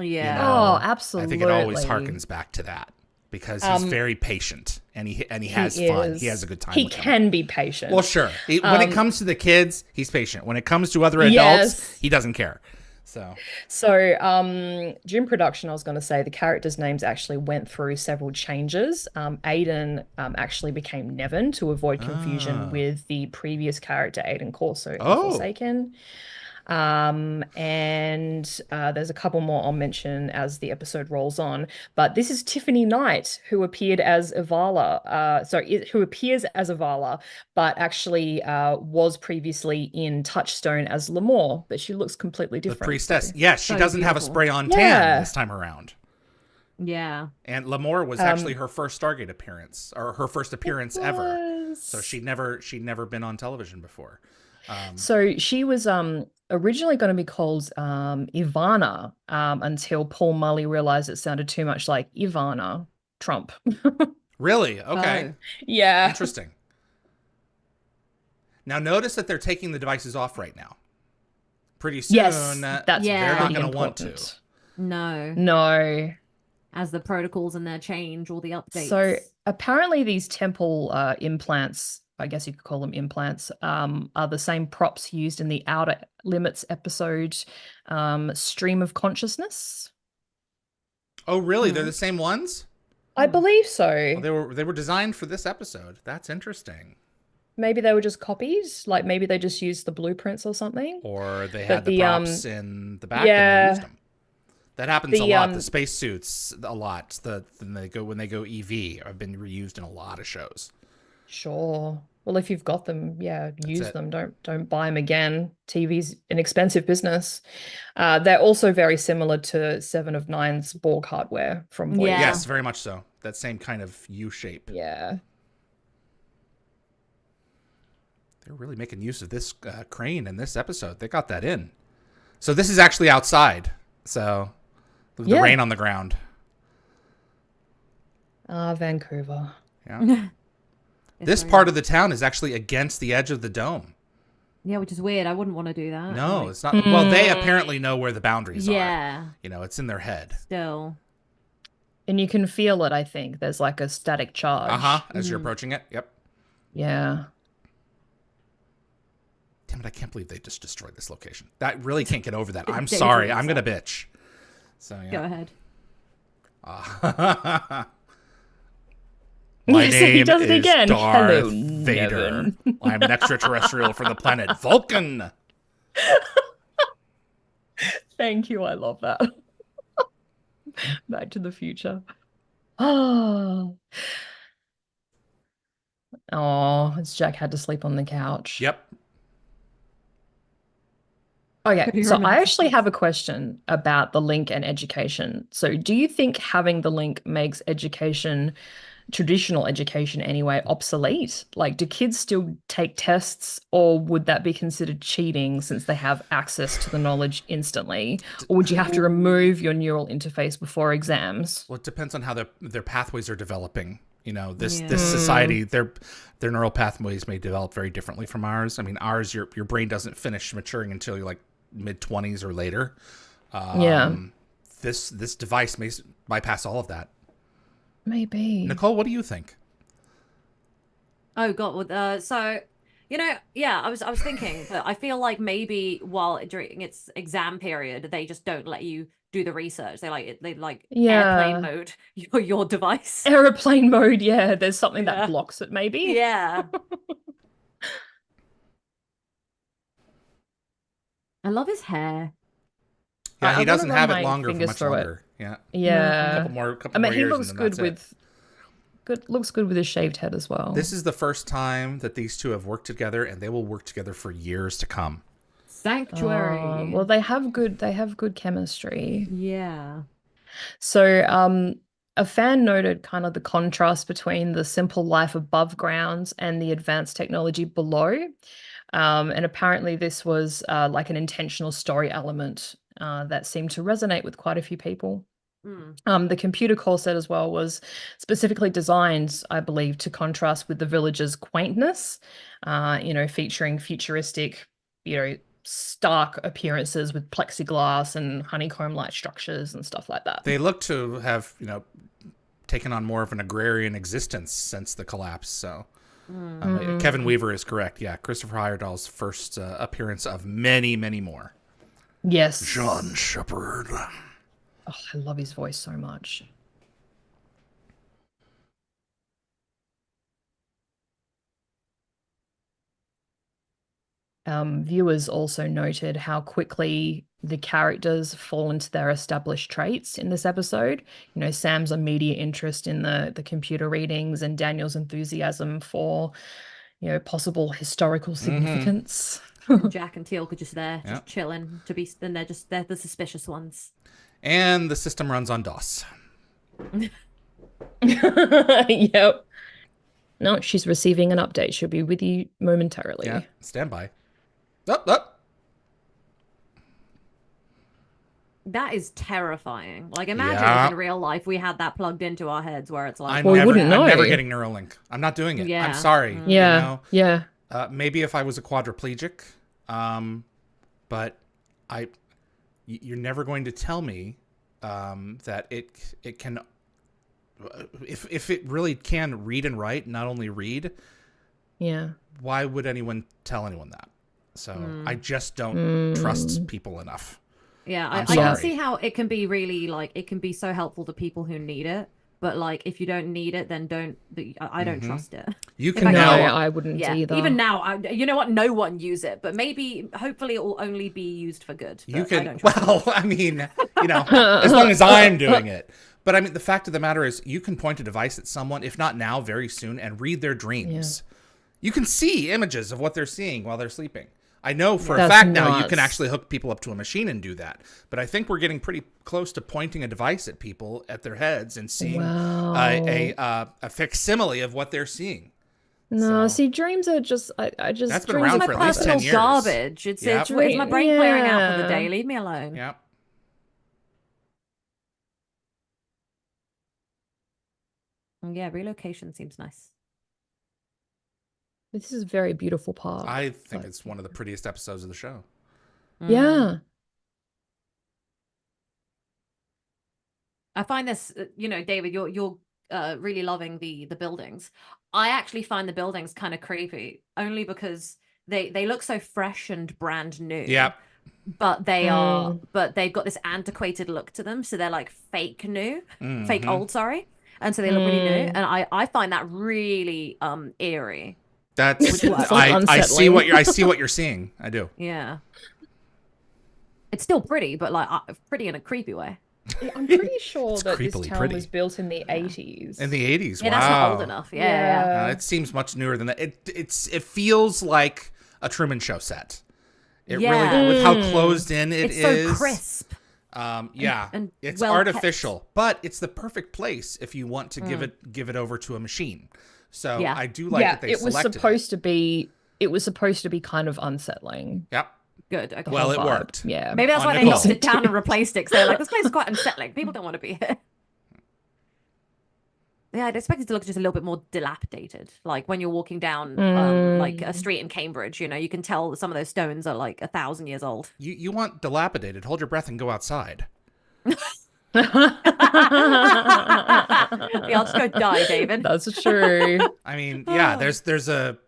Yeah. Oh, I think it always absolutely. harkens back to that because he's very patient and he has He fun. is. He has a good time He with them. can be patient. Well, sure. When it comes to the kids, he's patient. When it comes to other adults, Yes. he doesn't care. So, During production, I was going to say the characters' names actually went through several changes. Aiden actually became Nevin to avoid confusion with the previous character, Aiden Corso in Oh. Forsaken. And there's a couple more I'll mention as the episode rolls on. But this is Tiffany Knight, who appeared as Ivala. Who appears as Ivala, but actually was previously in Touchstone as Lemore, but she looks completely the different. priestess. Yes, she So doesn't have a beautiful. spray-on Yeah. tan this time around. Yeah. And Lamore was actually her first Stargate appearance, or her first appearance ever. Was. So she'd never been on television before. So she was originally going to be called Ivana until Paul Mully realized it sounded too much like Ivana Trump. Really? Okay. Oh. Yeah. Interesting. Now notice that they're taking the devices off right now. Pretty soon, Yes, that's Yeah. they're not pretty going to want to. important. No. No. As the protocols and their change, all the updates. So apparently these temple implants, I guess you could call them implants, are the same props used in the Outer Limits episode, Stream of Consciousness. Oh, really? They're the same ones? I believe so. Well, they were designed for this episode. That's interesting. Maybe they were just copies, like maybe they just used the blueprints or something. Or they But had the the, props in the back yeah. and they used them. That happens a The, lot. The spacesuits, a lot. When they go EV, have been reused in a lot of shows. Sure. Well, if you've got them, yeah, use it. them. Don't buy them again. TV's an expensive business. They're also very similar to Seven of Nine's Borg hardware from Voyager. Yeah. Yes, very much so. That same kind of U shape. Yeah. They're really making use of this crane in this episode. They got that in. So this is actually outside. So look at the Yeah. rain on the ground. Vancouver. Yeah. This part of the town is actually against the edge of the dome. Yeah, which is weird. I wouldn't want to do that. No, Like, it's not. Well, they apparently know where the boundaries are. yeah. You know, it's in their head. Still. And you can feel it, I think. There's like a static charge. As you're approaching it. Yep. Yeah. Damn it, I can't believe they just destroyed this location. That really can't get over that. I'm Dangerous. sorry. I'm going to bitch. So, yeah. Go ahead. My So he name does it is again. Darth Hello, Vader. Nevin. I'm an extraterrestrial from the planet Vulcan. Thank you. I love that. Back to the Future. Oh. Oh, it's Jack had to sleep on the couch. Yep. Okay, Pretty so I romantic. actually have a question about the link and education. So do you think having the link makes education, traditional education anyway, obsolete? Like, do kids still take tests, or would that be considered cheating since they have access to the knowledge instantly? Or would you have to remove your neural interface before exams? Well, it depends on how their pathways are developing. You know, this Yeah. society, their neural pathways may develop very differently from ours. I mean, ours, your brain doesn't finish maturing until you're like mid-20s or later. Yeah. This device may bypass all of that. Maybe. Nicole, what do you think? Oh God. Well, so yeah, I was thinking that I feel like maybe while during its exam period, they just don't let you do the research. They like Yeah. airplane mode your device. Aeroplane mode, yeah, there's something Yeah. that blocks it, maybe. Yeah. I love his hair. Yeah, I he wanna doesn't run have my it longer for fingers much through it. longer. Yeah. Yeah. Couple more I mean, he years looks and then good that's it. with looks good with his shaved head as well. This is the first time that these two have worked together, and they will work together for years to come. Sanctuary. Well, they have good chemistry. Yeah. So, a fan noted kind of the contrast between the simple life above ground and the advanced technology below. And apparently this was like an intentional story element that seemed to resonate with quite a few people. The computer core set as well was specifically designed, I believe, to contrast with the village's quaintness, featuring futuristic, stark appearances with plexiglass and honeycomb-like structures and stuff like that. They look to have, taken on more of an agrarian existence since the collapse. So Kevin Weaver is correct. Yeah, Christopher Heyerdahl's first appearance of many, many more. Yes. John Shepard. Oh, I love his voice so much. Viewers also noted how quickly the characters fall into their established traits in this episode. Sam's immediate interest in the computer readings and Daniel's enthusiasm for, possible historical significance. Jack and Teal'c are just there, just chilling and they're the suspicious ones. And the system runs on DOS. Yep. No, she's receiving an update. She'll be with you momentarily. Yeah, stand by. Up. That is terrifying. Like, imagine if in real life we had that plugged into our heads where it's like... we wouldn't know. I'm never getting Neuralink. I'm not doing it. Yeah. I'm sorry. Yeah, yeah. Maybe if I was a quadriplegic, but you're never going to tell me that it can... If it really can read and write, not only read, why would anyone tell anyone that? So I just don't trust people enough. Yeah, I can see how it can be really, like, it can be so helpful to people who need it. But, like, if you don't need it, then I don't trust it. You can I wouldn't either. Even now, you know what? No one use it. But maybe, hopefully, it will only be used for good. You can, I mean, as long as I'm doing it. But I mean, the fact of the matter is you can point a device at someone, if not now, very soon, and read their dreams. Yeah. You can see images of what they're seeing while they're sleeping. I know for a fact now you can actually hook people up to a machine and do that. But I think we're getting pretty close to pointing a device at people, at their heads, and seeing a facsimile of what they're seeing. No, see, dreams are just, I just... That's been around for at least 10 years. Garbage. It's my brain clearing out for the day. Leave me alone. Yep. Yeah, relocation seems nice. This is a very beautiful part. I think it's one of the prettiest episodes of the show. Yeah. I find this, David, you're really loving the buildings. I actually find the buildings kind of creepy, only because they look so fresh and brand new. Yeah. But they've got this antiquated look to them, so they're like fake new, fake old, sorry. And so they look really new, and I find that really eerie. That's I see what you're seeing. I do. Yeah. It's still pretty, but like pretty in a creepy way. Yeah, I'm pretty sure that this town was built in the 80s. In the 80s, wow. Yeah, that's not old enough. Yeah. It seems much newer than that. It feels like a Truman Show set. It really, with how closed in it's is. So crisp. And it's artificial, but it's the perfect place if you want to give it over to a machine. So I do like that they selected it. It was supposed to be kind of unsettling. Yep. Good. Okay. Well, it worked. Yeah. Maybe that's why they knocked it down and replaced it. So they're like, this place is quite unsettling. People don't want to be here. Yeah, I'd expect it to look just a little bit more dilapidated. Like when you're walking down like a street in Cambridge, you can tell that some of those stones are like 1,000 years old. You want dilapidated? Hold your breath and go outside. Yeah, I'll just go die, David. That's true. I mean, yeah, there's a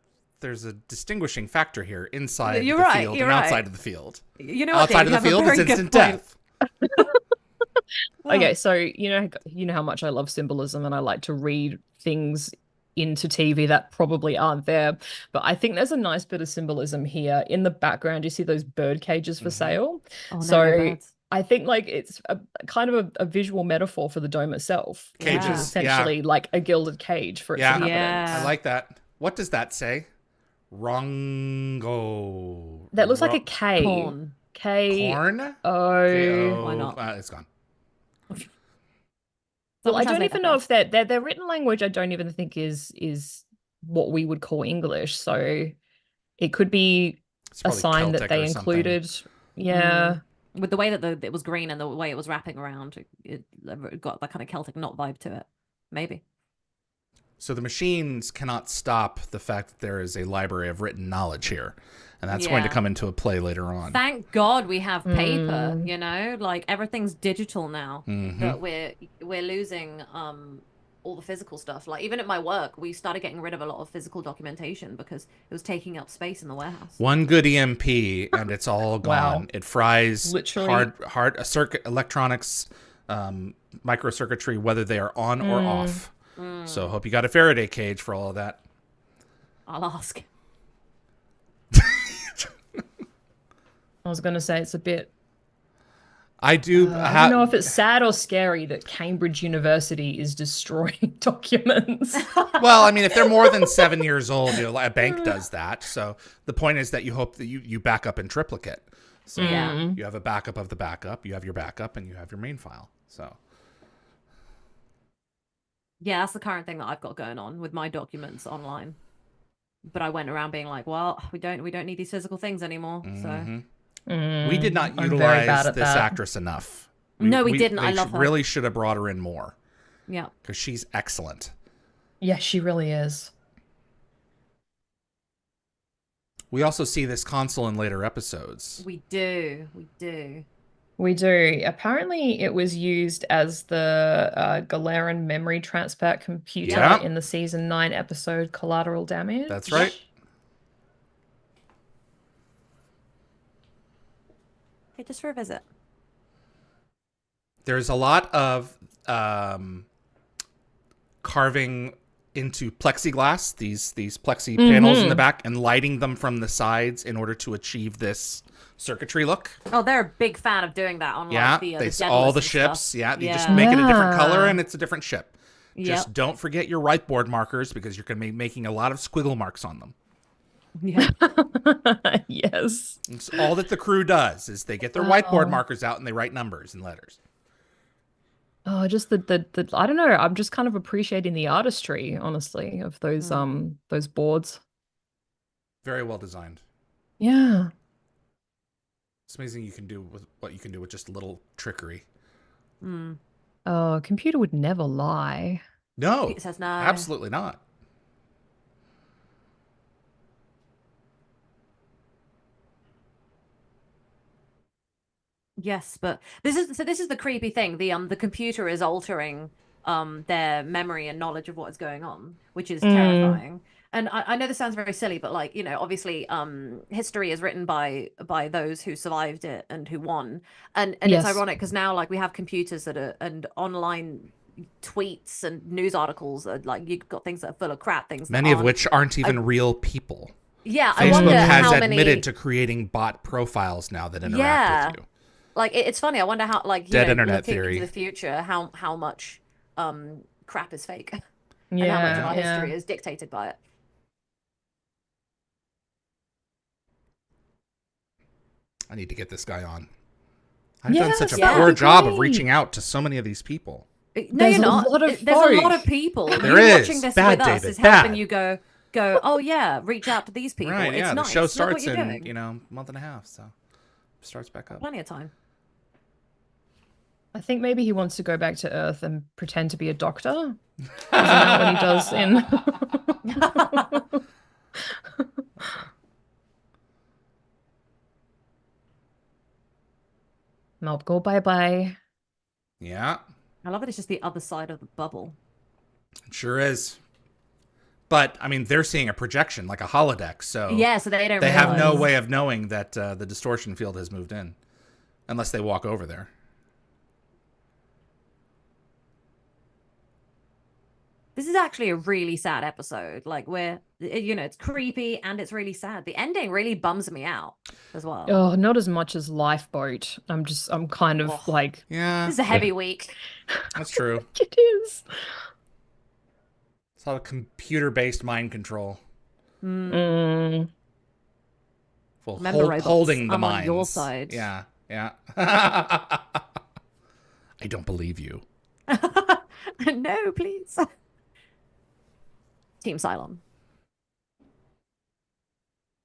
distinguishing factor here inside the field and outside of the field. You know what, outside Dave, of the field is instant death. Okay, so you know how much I love symbolism, and I like to read things into TV that probably aren't there. But I think there's a nice bit of symbolism here. In the background, you see those bird cages for sale. Oh, so I think like it's a kind of a visual metaphor for the dome itself. Cages, which is essentially like a gilded cage for its inhabitants. I like that. What does that say? Rongo. That looks like a K. Corn. Corn? O. K-O. Why not? It's gone. Well, I Someone don't translate even that know for us. if their written language, I don't even think is what we would call English. So it could be It's a probably sign that Celtic they or something. included. Yeah. With the way that it was green and the way it was wrapping around, it got that kind of Celtic knot vibe to it. Maybe. So the machines cannot stop the fact that there is a library of written knowledge here. And that's going to Yeah. come into a play later on. Thank God we have paper, Mm. you know? Like everything's digital now. Mhm. That we're losing all the physical stuff. Like even at my work, we started getting rid of a lot of physical documentation because it was taking up space in the warehouse. One good EMP and it's all gone. Wow. It fries Literally. hard circuit electronics, microcircuitry, whether they are on or off. So hope you got a Faraday cage for all of that. I'll ask. I was going to say it's a bit. I do. I don't know if it's sad or scary that Cambridge University is destroying documents. Well, I mean, if they're more than 7 years old, you know, a bank does that. So the point is that you hope that you back up in triplicate. So Yeah. you have a backup of the backup, you have your backup, and you have your main file. So Yeah, that's the current thing that I've got going on with my documents online. But I went around being like, well, we don't need these physical things anymore. So we did not I'm very bad utilize at this that. actress enough. No, we didn't. I love her. Really should have brought her in more yeah. because she's excellent. Yeah, she really is. We also see this console in later episodes. We do. We do. We do. Apparently, it was used as the Galeran memory transfer computer Yeah. in the season 9 episode Collateral Damage. That's right. Okay, just for a visit. There's a lot of carving into plexiglass, these plexi panels in the back, and lighting them from the sides in order to achieve this circuitry look. Oh, they're a big fan of doing that on Yeah, like the they Deadlifts all the and ships. stuff. Yeah, you just make it a different color and it's a different ship. Just Yep. don't forget your whiteboard markers because you're going to be making a lot of squiggle marks on them. Yeah. Yes. It's all that the crew does is they get their whiteboard markers out and they write numbers and letters. Oh, just the I don't know. I'm just kind of appreciating the artistry, honestly, of those boards. Very well designed. Yeah. It's amazing you can do with what you can do with just a little trickery. Oh, a computer would never lie. No, It says no. absolutely not. Yes, but this is the creepy thing. The computer is altering their memory and knowledge of what is going on, which is terrifying. And I know this sounds very silly, but like, you know, obviously history is written by those who survived it and who won. And Yes. it's ironic because now like we have computers that are and online tweets and news articles are like you've got things that are full of crap, things that Many of aren't. which aren't even real people. Yeah, I Facebook wonder has how admitted many to creating bot profiles now that interact Yeah. with you. like it's funny. I wonder how like you Dead know, internet looking theory. into the future how much crap is fake and how much of Yeah, our yeah. history is dictated by it. I need to get this guy on. I've done such a Yes, poor that'd be job of great. reaching out to so many of these people. No, There's you're a not. lot of There's a lot folk. of people. There You is. watching this Bad, with us David, is helping bad. you go, oh yeah, reach out to these people. Right, It's yeah. The nice. show Look what starts you're in, doing. a month and a half, so starts back up. Plenty of time. I think maybe he wants to go back to Earth and pretend to be a doctor. Isn't that what he does in? Nope, go bye-bye. Yeah, I love that it's just the other side of the bubble. it sure is. But, I mean, they're seeing a projection, like a holodeck, so Yeah, so they don't they have no realize. way of knowing that the distortion field has moved in. Unless they walk over there. This is actually a really sad episode. Like where you know, it's creepy and it's really sad. The ending really bums me out as well. Oh, not as much as Lifeboat. I'm kind of Oh. like, Yeah, This is a heavy week. that's true. it is. It's a lot of computer-based mind control. Mm. Well, Remember, robots, holding the I'm on minds. your side. Yeah, yeah. I don't believe you. No, please. Team Cylon.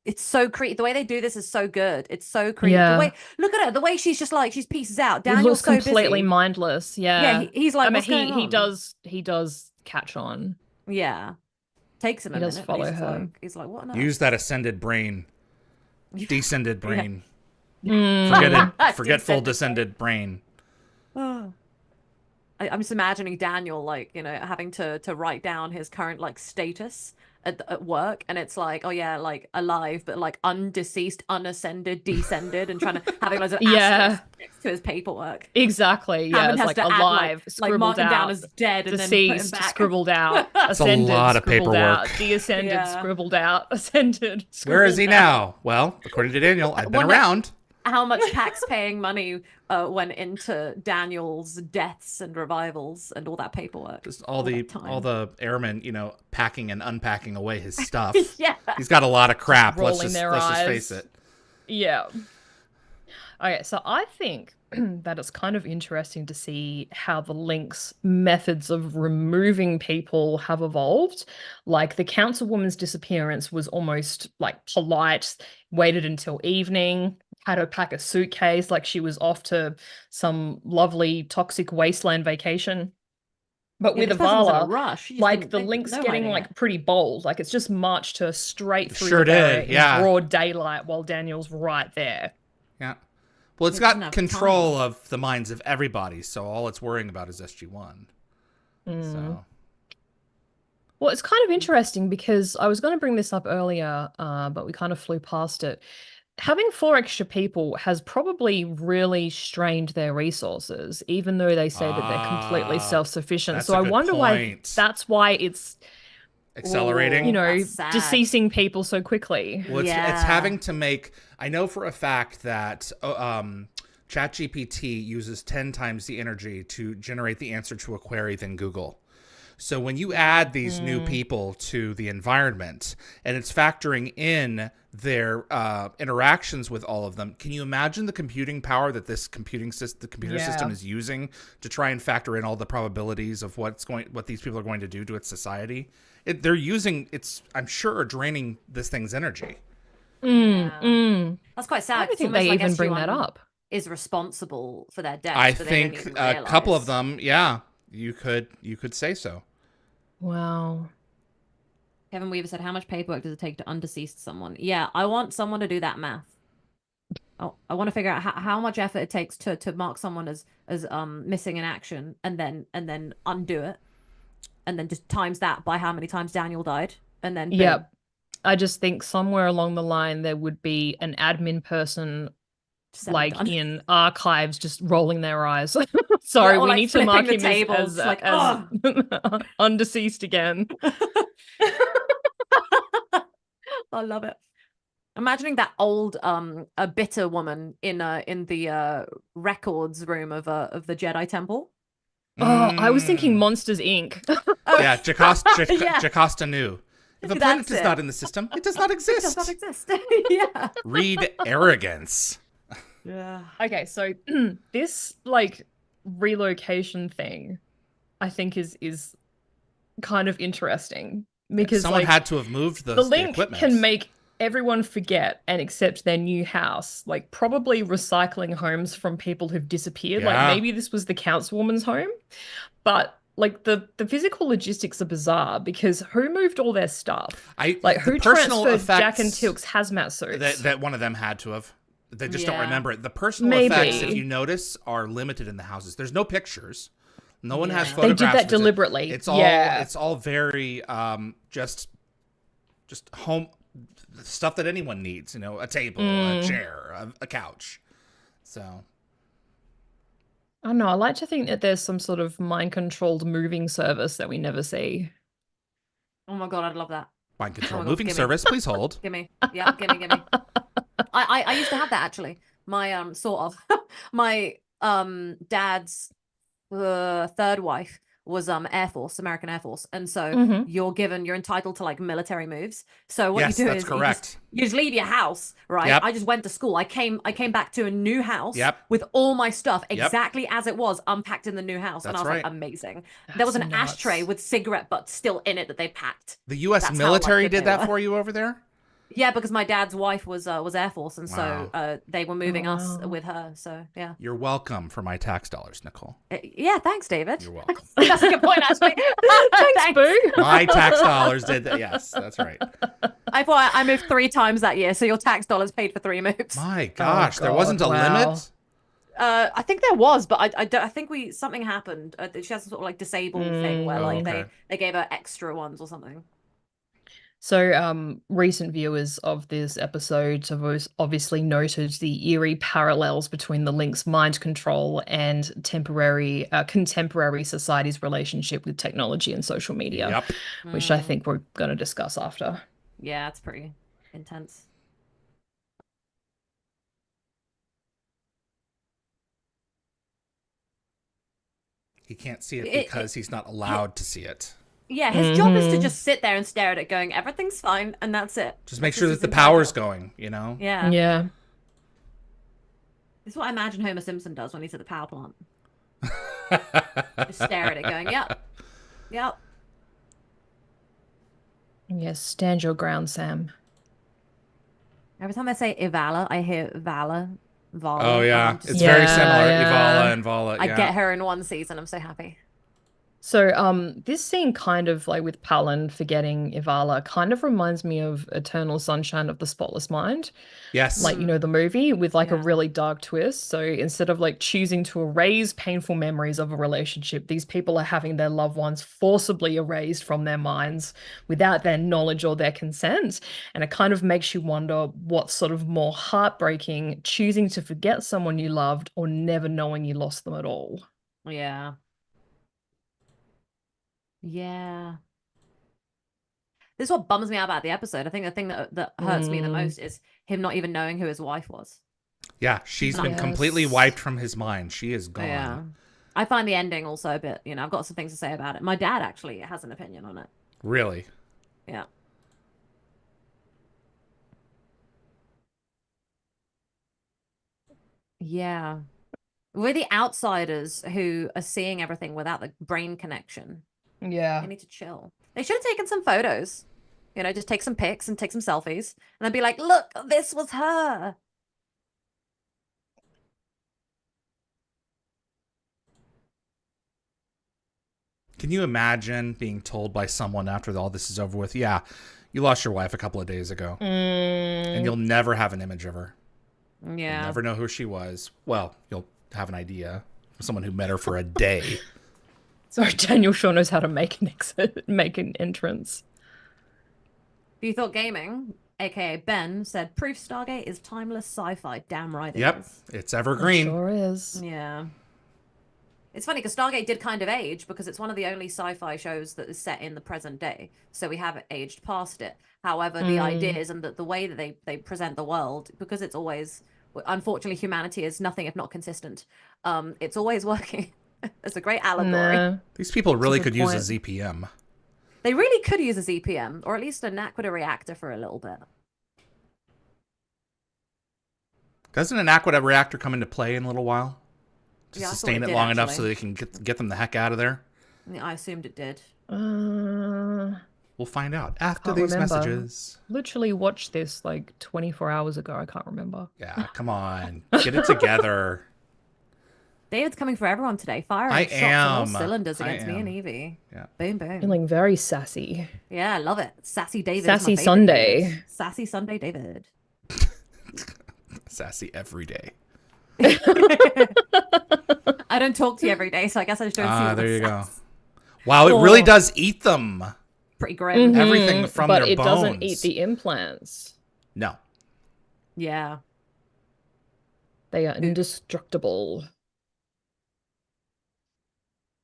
It's so creepy. The way they do this is so good. It's so creepy. The Yeah. way, look at her. The way she's just like, she's pieces out. It Daniel's looks so completely busy. mindless. Yeah, Yeah. he's like, I mean, what's going on? he does catch on. Yeah. Takes him He a does minute, but follow he's just her. like, he's like, what on earth? Use that ascended brain. Descended brain. Mm. Forgetful descended brain. Oh. I'm just imagining Daniel, like, you know, having to write down his current like status at work, and it's like, oh yeah, like alive, but like undeceased, unascended, descended, and trying to having loads of asterisks next to his paperwork. Exactly. Yeah, Hammond it's has like to add, alive, like scribbled mark him out, down as dead, and then put him deceased, back. scribbled out, That's a ascended, lot of scribbled out, paperwork. de-ascended, Yeah. scribbled out, ascended, scribbled Where is he out. now? Well, according to Daniel, I've been around. How much tax-paying money went into Daniel's deaths and revivals and all that paperwork? Just all the airmen, you know, packing and unpacking away his stuff. Yeah. He's got a lot of crap. Let's Rolling just their let's just eyes. face it. Yeah. Okay, so I think that it's kind of interesting to see how the Link's methods of removing people have evolved. Like the councilwoman's disappearance was almost like polite, waited until evening, had her pack a suitcase like she was off to some lovely toxic wasteland vacation. But with this person's in a Avala, rush. She just like didn't the think- Link's no getting idea. like pretty bold. Like it's just marched her straight through Sure the barrier did, in yeah. broad daylight while Daniel's right there. Yeah. Well, it's It doesn't got have control time. of the minds of everybody, so all it's worrying about is SG-1. So Well, it's kind of interesting because I was going to bring this up earlier, but we kind of flew past it. Having 4 extra people has probably really strained their resources, even though they say that they're completely self-sufficient. that's So a I good wonder why point. that's why it's, accelerating. you know, That's sad. deceasing people so quickly. Well, it's Yeah. having to make. I know for a fact that ChatGPT uses 10 times the energy to generate the answer to a query than Google. So when you add these new people to the environment and it's factoring in their interactions with all of them, can you imagine the computing power that this computer system is using to try and factor in all the probabilities of what these people are going to do to its society? I'm sure, draining this thing's energy. That's quite sad. I don't It's think almost they like even bring SG-1 that up. is responsible for their deaths. I but they don't think even a couple of realize. them, yeah, you could say so. Wow. Kevin Weaver said, "How much paperwork does it take to undeceased someone?" Yeah, I want someone to do that math. Oh, I want to figure out how much effort it takes to mark someone as missing in action and then undo it, and then just times that by how many times Daniel died, and then boom. Yep. I just think somewhere along the line there would be an admin person Just have it like done. in archives just rolling their eyes. Sorry, or we like need to mark flipping him the tables, as like, undeceased again. I love it. Imagining that old a bitter woman in the records room of the Jedi Temple. Oh, I was thinking Monsters Inc. Yeah, Jocasta, Yeah. Jocasta knew. If a That's planet is it. not in the system, it does not exist. It does not exist. Yeah. Read arrogance. Yeah. Okay, so this like relocation thing I think is kind of interesting because Someone like had to have moved the the Link equipment. can make everyone forget and accept their new house, like probably recycling homes from people who've disappeared. Yeah. Like maybe this was the councilwoman's home, but like the physical logistics are bizarre because who moved all their stuff? Like who transferred Jack and Tilk's hazmat suits? that one of them had to have. They just don't Yeah. remember it. The personal effects, if you notice, are limited in the houses. There's no pictures. No one has They photographs. did that of it. deliberately. It's all Yeah. it's all very just home stuff that anyone needs, you know, a table, a chair, a couch. So I don't know. I like to think that there's some sort of mind-controlled moving service that we never see. Oh my god, I'd love that. mind control Oh my God, moving gimme. service, please hold. Gimme. Yeah, gimme. I used to have that actually. My sort of my dad's third wife was Air Force, American Air Force, and so Mhm. you're entitled to like military moves. So what Yes, you do that's is correct. you just leave your house, right? Yep. I just went to school. I came back to a new house Yep. with all my stuff Yep. exactly as it was, unpacked in the new house, and I That's was right. like, amazing. There was an That's ashtray nuts. with cigarette butts still in it that they packed. The U.S. That's how, like, military good did they that were. for you over there? Yeah, because my dad's wife was Air Force, and Wow. so they were moving us wow. with her. So yeah, You're welcome for my tax dollars, Nicole. yeah. Thanks, David. You're welcome. That's a good point, actually. Thanks, Boo. My tax dollars did that. Yes, that's right. I thought I moved 3 times that year, so your tax dollars paid for 3 moves. My gosh, there God, wasn't a wow. limit? I think there was, but I think something happened. She has a sort of like disabled thing where like okay. they gave her extra ones or something. So, recent viewers of this episode have obviously noted the eerie parallels between the Link's mind control and contemporary society's relationship with technology and social media, Yep. which I think we're going to discuss after. Yeah, it's pretty intense. He can't see it because he's not allowed to see it. Yeah, his job is to just sit there and stare at it going, everything's fine, and that's it. Just make That's sure his that the entire power's job. going, you know? Yeah. Yeah. This is what I imagine Homer Simpson does when he's at the power plant. Just stare at it going, yep. Yep. Yes, stand your ground, Sam. Every time I say Ivala, I hear Vala. Vala. Oh, yeah. I'm just- It's very Yeah, similar. yeah. Ivala and Vala. I Yeah. get her in one season. I'm so happy. So, this scene kind of like with Palin forgetting Ivala kind of reminds me of Eternal Sunshine of the Spotless Mind. Yes. Like, you know, the movie with like a Yeah. really dark twist. So instead of like choosing to erase painful memories of a relationship, these people are having their loved ones forcibly erased from their minds without their knowledge or their consent. And it kind of makes you wonder what's sort of more heartbreaking, choosing to forget someone you loved or never knowing you lost them at all. Yeah. Yeah. This is what bums me out about the episode. I think the thing that hurts me the most is him not even knowing who his wife was. Yeah, she's been Yes. completely wiped from his mind. She is gone. Yeah. I find the ending also a bit, I've got some things to say about it. My dad actually has an opinion on it. Really? Yeah. Yeah. We're the outsiders who are seeing everything without the brain connection. Yeah. They need to chill. They should have taken some photos. Just take some pics and take some selfies. And then be like, look, this was her. Can you imagine being told by someone after all this is over with, yeah, you lost your wife a couple of days ago, and you'll never have an image of her. Yeah. You'll never know who she was. Well, you'll have an idea. Someone who met her for a day. Sorry, Daniel Shaw knows how to make an exit, make an entrance. You Thought Gaming, aka Ben, said proof Stargate is timeless sci-fi. Damn right it Yep, is. it's evergreen. Sure is. Yeah. It's funny because Stargate did kind of age because it's one of the only sci-fi shows that is set in the present day. So we haven't aged past it. However, the ideas and the way that they present the world, because it's always, unfortunately, humanity is nothing if not consistent. It's always working. It's a great allegory. Nah. These people really That's a could good use a point. ZPM. They really could use a ZPM or at least an Aquila reactor for a little bit. Doesn't an aqua reactor come into play in a little while? To Yeah, I thought sustain it it did, long enough so actually. they can get them the heck out of there? Yeah, I assumed it did. We'll find out after Can't these remember. messages. Literally watched this like 24 hours ago. I can't remember. Yeah, come on. Get it together. David's coming for everyone today. Firing I shots on all am. cylinders I against me am. and Evie. Yeah. Boom, boom. Feeling very sassy. Yeah, I love it. Sassy David. is my Sassy favorite Sunday. David. Sassy Sunday David. Sassy every day. I don't talk to you every day, so I guess I just don't see all There the you go. sass. Wow, it really does eat them. Pretty grim. Everything from but their it doesn't bones. eat the implants. No. Yeah. They are indestructible.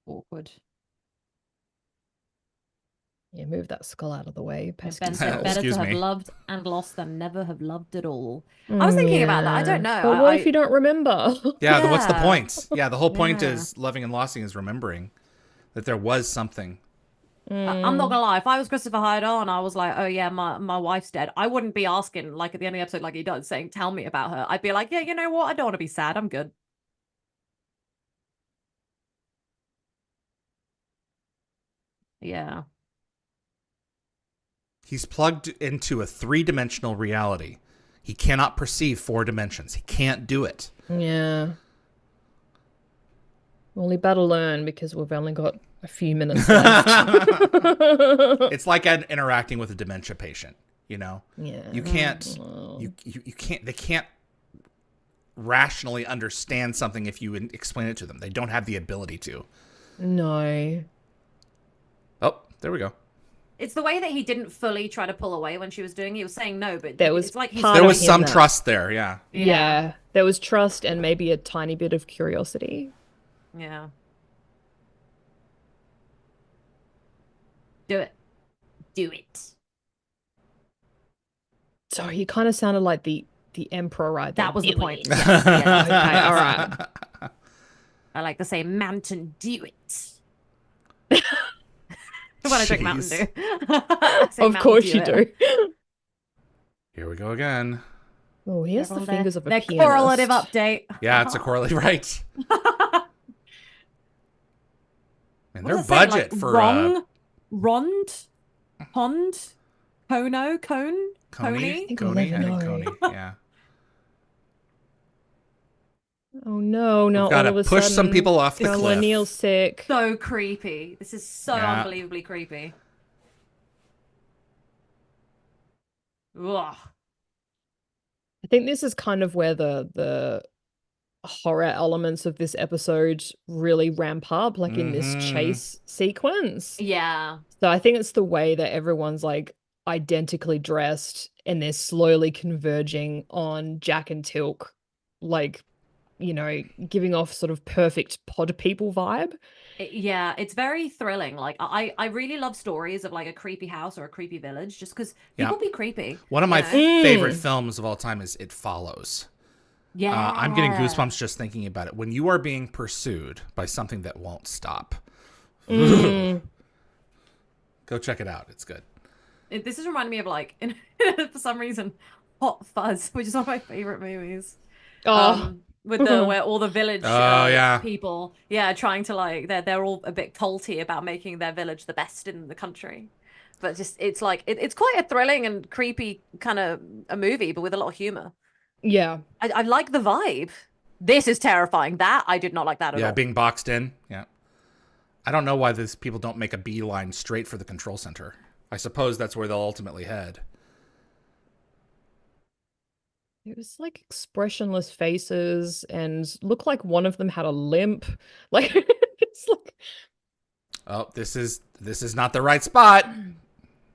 Awkward. Yeah, move that skull out of the way. And pesky Ben said skull. better Excuse to have me. loved and lost than never have loved at all. I was thinking about that. I don't know. But what if you don't remember? Yeah, what's the Yeah. point? Yeah, the whole point Yeah. is loving and losing is remembering. that there was something. I'm not gonna lie. If I was Christopher Hyder and I was like, "Oh yeah, my wife's dead," I wouldn't be asking like at the end of the episode, like he does, saying, "Tell me about her." I'd be like, "Yeah, you know what? I don't want to be sad. I'm good." Yeah. He's plugged into a 3-dimensional reality. He cannot perceive 4 dimensions. He can't do it. Yeah. Well, he better learn because we've only got a few minutes left. It's like interacting with a dementia patient, you know? Yeah. You can't you can't they can't rationally understand something if you explain it to them. They don't have the ability to. No. Oh, there we go. It's the way that he didn't fully try to pull away when she was doing it. He was saying no, but There was it's like he's part There of was him some that- trust there, yeah. Yeah. There was trust and maybe a tiny bit of curiosity. Yeah. Do it. Do it. So he kind of sounded like the emperor right there. That was the Billy. point. Yes, yes. Okay, all right. I like to say, Mountain, do it. When I drink Mountain Jeez. Dew. I say, Of "Mountain course Dew you it." do. Here we go again. Oh, he has the Everyone there. fingers of a Their pianist. correlative update. Yeah, it's a correlate, right? And What their does it say? budget Like, for Rond, Pond, Kono, Cone, Coney, Coney. Coney, I think 11. Coney, yeah. Oh no, no! We've gotta all of a push some sudden, people off the Colonel cliff. O'Neill's sick. So creepy. This is so Yeah. unbelievably creepy. Ugh. I think this is kind of where the horror elements of this episode really ramp up, like in this Mhm. chase sequence. Yeah. So I think it's the way that everyone's like identically dressed and they're slowly converging on Jack and Tilk, like, you know, giving off sort of perfect pod people vibe. Yeah, it's very thrilling. Like I really love stories of like a creepy house or a creepy village just because Yeah. people be creepy. One of my you know? favorite films of all time is It Follows. Yeah. I'm getting goosebumps just thinking about it. When you are being pursued by something that won't stop, go check it out. It's good. This is reminding me of like, for some reason, Hot Fuzz, which is one of my favorite movies. Oh, With the where all the village yeah. people, trying to like they're all a bit culty about making their village the best in the country. But just it's like it's quite a thrilling and creepy kind of a movie, but with a lot of humor. yeah. I like the vibe. This is terrifying. That I did not like that at Yeah, all. being boxed in. Yeah. I don't know why these people don't make a beeline straight for the control center. I suppose that's where they'll ultimately head. It was like expressionless faces and looked like one of them had a limp. Like it's like Oh, this is not the right spot.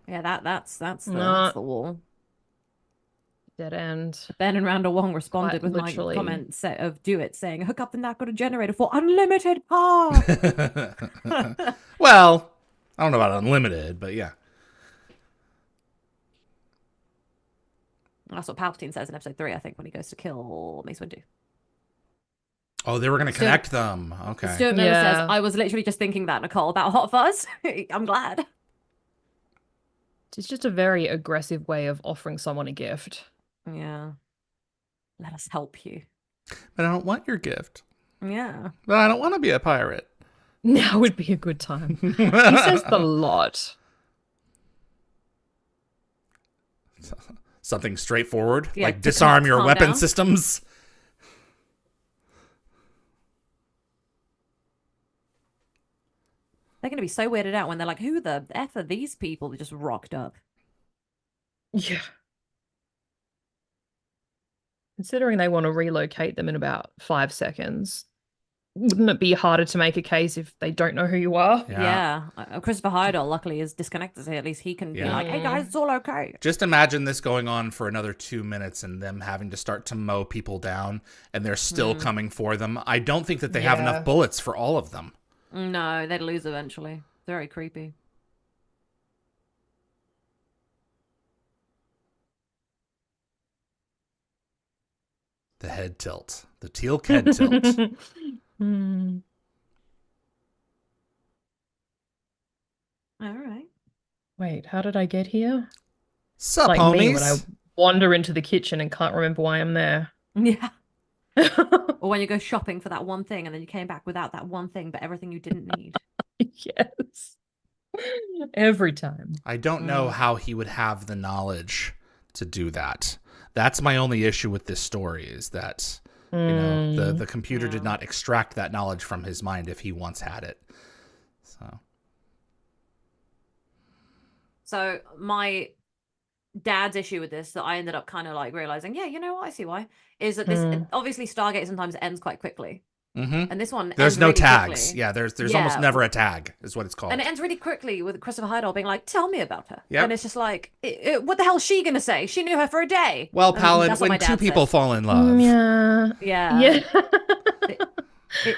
Yeah, that's Nah. that's the wall. dead end. Ben and Randall Wong responded Quite with literally. my comment set of "Do it," saying "Hook up the Nakoda generator for unlimited power." Well, I don't know about unlimited, but yeah. That's what Palpatine says in episode 3, I think, when he goes to kill Mace Windu. Oh, they were going to connect them. Okay. Stuart Miller Yeah. says, "I was literally just thinking that, Nicole, about Hot Fuzz." I'm glad. It's just a very aggressive way of offering someone a gift. Yeah. Let us help you. But I don't want your gift. Yeah. But I don't want to be a pirate. Now would be a good time. He says the lot. Something straightforward, Yeah, like to disarm your calm weapon down. systems. They're going to be so weirded out when they're like, who the F are these people that just rocked up? Yeah. Considering they want to relocate them in about 5 seconds, wouldn't it be harder to make a case if they don't know who you are? Yeah. Christopher Hyder, luckily, is disconnected, so at least he can be Yeah. like, hey guys, it's all okay. Just imagine this going on for another 2 minutes and them having to start to mow people down and they're still coming for them. I don't think that they have Yeah. enough bullets for all of them. No, they'd lose eventually. Very creepy. The head tilt. The teal head tilt. Hmm. All right. Wait, how did I get here? Sup, Like homies? me when I wander into the kitchen and can't remember why I'm there. Yeah. Or when you go shopping for that one thing and then you came back without that one thing, but everything you didn't need. Yes. Every time. I don't know how he would have the knowledge to do that. That's my only issue with this story, is that you know the computer did not extract that knowledge from his mind if he once had it. So my dad's issue with this, that I ended up kind of like realizing, yeah, you know what, I see why, is that this obviously Stargate sometimes ends quite quickly. And this one there's ends no really tags. quickly. Yeah, there's almost never a tag, is what it's called. And it ends really quickly with Christopher Heyerdahl being like, tell me about her. Yep. And it's just like, what the hell is she going to say? She knew her for a day. Well, And Palin, that's what my when dad two people said. fall in love. Yeah. Yeah. Yeah.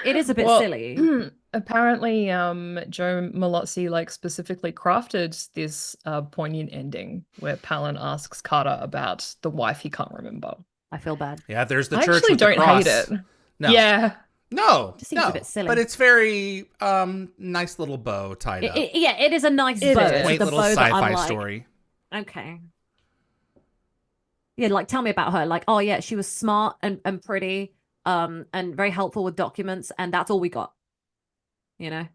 It is a bit silly. Apparently, Joe Malozzi like specifically crafted this poignant ending where Palin asks Carter about the wife he can't remember. I feel bad. Yeah, there's the I church actually with the don't cross. hate it. No. Yeah. No, Just seems a bit silly. but it's very nice little bow tied up. It is a nice bow. It is. It's Quaint the little bow that I'm sci-fi like, story. okay. Yeah, like tell me about her. Like, oh yeah, she was smart and pretty, and very helpful with documents, and that's all we got. You know?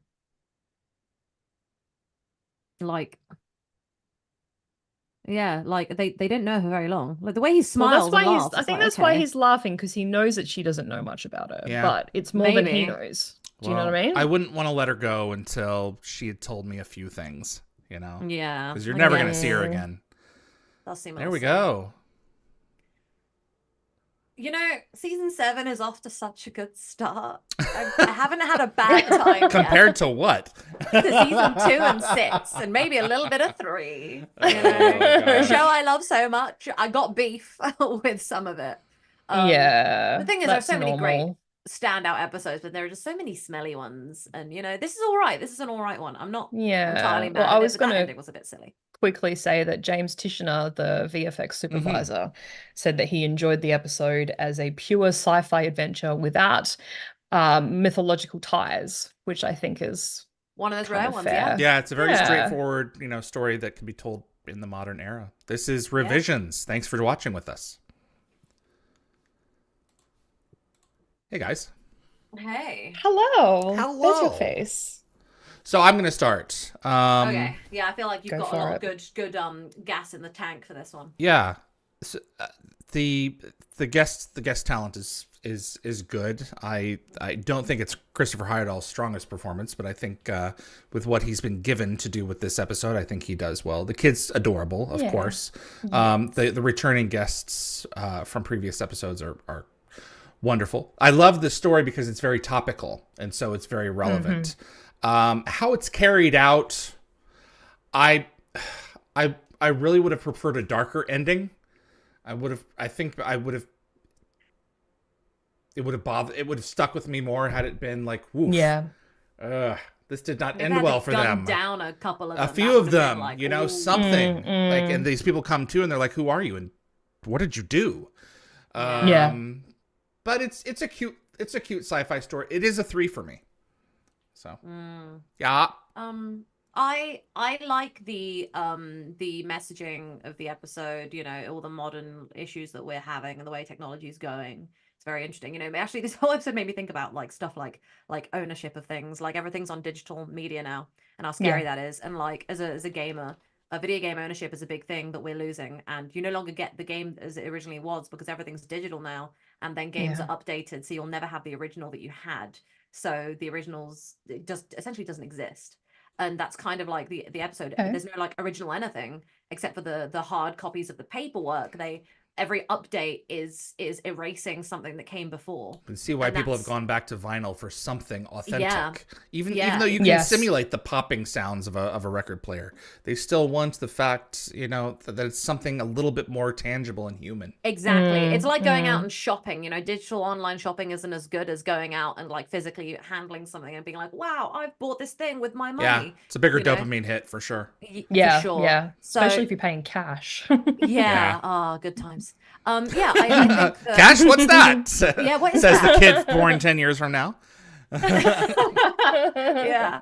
Like, yeah, like they didn't know her very long. Like the way he smiles Well, that's why and laughs, I it's think like, that's why okay. he's laughing, because he knows that she doesn't know much about her. Yeah. But it's more than he Maybe. knows. Do you know what I mean? I wouldn't want to let her go until she had told me a few things, you know? Yeah. Because you're I never guess. going to see her again. Does seem There we awesome. go. You know, season 7 is off to such a good start. I haven't had a bad time yet. Compared to what? To season 2 and 6, and maybe a little bit of 3. You know? Oh, A gosh. show I love so much. I got beef with some of it. Yeah. The thing is, there's that's so many great normal. standout episodes, but there are just so many smelly ones. And you know, this is all right. This is an all right one. I'm not Yeah. entirely mad. Well, I at it, was but that gonna ending was a bit silly. quickly say that James Tishner, the VFX supervisor, said that he enjoyed the episode as a pure sci-fi adventure without mythological ties, which I think is One of those kind rare of ones, fair. yeah. Yeah, it's a very Yeah. straightforward, story that can be told in the modern era. This is Revisions. Thanks for watching with us. Hey, guys. Hey. hello. Hello. There's your face. So I'm going to start. Okay. Yeah, I feel like you've Go got a for lot it. of good gas in the tank for this one. Yeah. So, the guest talent is good. I don't think it's Christopher Heyerdahl's strongest performance, but I think with what he's been given to do with this episode, I think he does well. The kid's adorable, of Yeah. course. The returning guests from previous episodes are wonderful. I love the story because it's very topical, and so it's very relevant. How it's carried out, I really would have preferred a darker ending. It would have stuck with me more had it been like, woof. Yeah. This did not They've end had well to for gun them. down a couple of A them. few That of would've been them, like, you know, ooh. something like, and these people come to and they're like, who are you? And what did you do? Yeah. But it's a cute sci-fi story. It is a 3 for me. So yeah. I like the messaging of the episode, you know, all the modern issues that we're having and the way technology is going. It's very interesting. You know, actually this whole episode made me think about like stuff like ownership of things. Like everything's on digital media now and how scary that is. And like as a gamer, a video game ownership is a big thing that we're losing, and you no longer get the game as it originally was because everything's digital now, and then games are updated, so you'll never have the original that you had. So the originals, it just essentially doesn't exist. And that's kind of like the episode. Okay. There's no like original anything except for the hard copies of the paperwork. Every update is erasing something that came before. You can see why And people have that's- gone back to vinyl for something authentic. Yeah. Even Yeah. though you can Yes. simulate the popping sounds of a record player, they still want the fact, you know, that it's something a little bit more tangible and human. Exactly. It's like going out and shopping. You know, digital online shopping isn't as good as going out and like physically handling something and being like, wow, I've bought this thing with my money. Yeah, it's a bigger you know? dopamine hit for sure. Yeah. For sure. Yeah. So, Especially if you're paying cash. yeah. Oh, good times. Yeah, I think that, Cash, what's that? Yeah, what is Says that? the kid born 10 years from now. Yeah.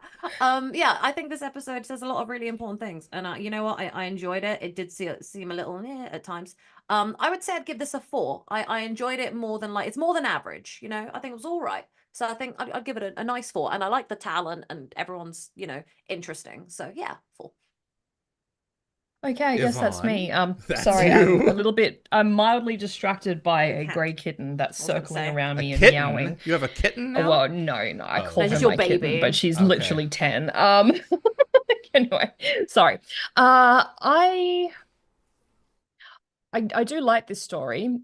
Yeah, I think this episode says a lot of really important things. And you know what? I enjoyed it. It did seem a little at times. I would say I'd give this a 4. I enjoyed it more than it's more than average, you know. I think it was all right. So I think I'd give it a nice 4. And I like the talent and everyone's, interesting. So yeah, 4. Okay, I guess that's me. That's Sorry, you. I'm mildly distracted by a Cat. grey kitten that's I was gonna circling say. around A me and kitten? meowing. You have a kitten now? Well, no, I Oh. call This her is your my kitten, baby. but she's Okay. literally 10. Anyway, sorry. I do like this story.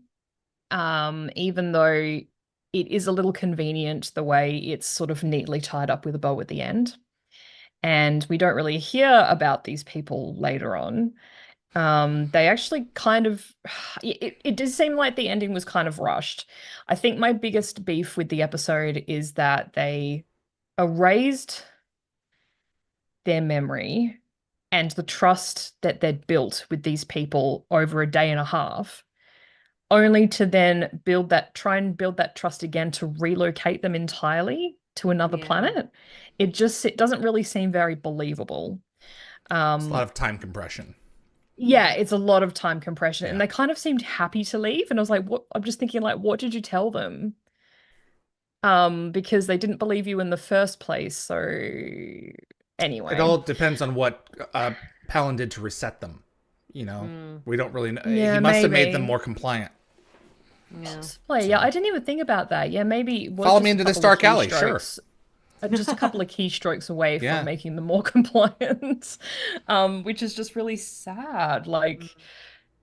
Even though it is a little convenient the way it's sort of neatly tied up with a bow at the end. And we don't really hear about these people later on. They actually kind of it does seem like the ending was kind of rushed. I think my biggest beef with the episode is that they erased their memory and the trust that they'd built with these people over a day and a half, only to then try and build that trust again to relocate them entirely to another Yeah. planet. It doesn't really seem very believable. It's a lot of time compression. Yeah, it's a lot of time compression. And Yeah. they kind of seemed happy to leave. And I was like, what? I'm just thinking, like, what did you tell them? Because they didn't believe you in the first place. So anyway. It all depends on what Palin did to reset them. You know, we don't really know. Yeah, He must have made them maybe. more compliant. Yeah. Possibly. Yeah, I didn't even think about that. Yeah, maybe it was Follow just me a into this couple of dark alley, sure. keystrokes. Just a couple of keystrokes away Yeah. from making them more compliant, which is just really sad. Like,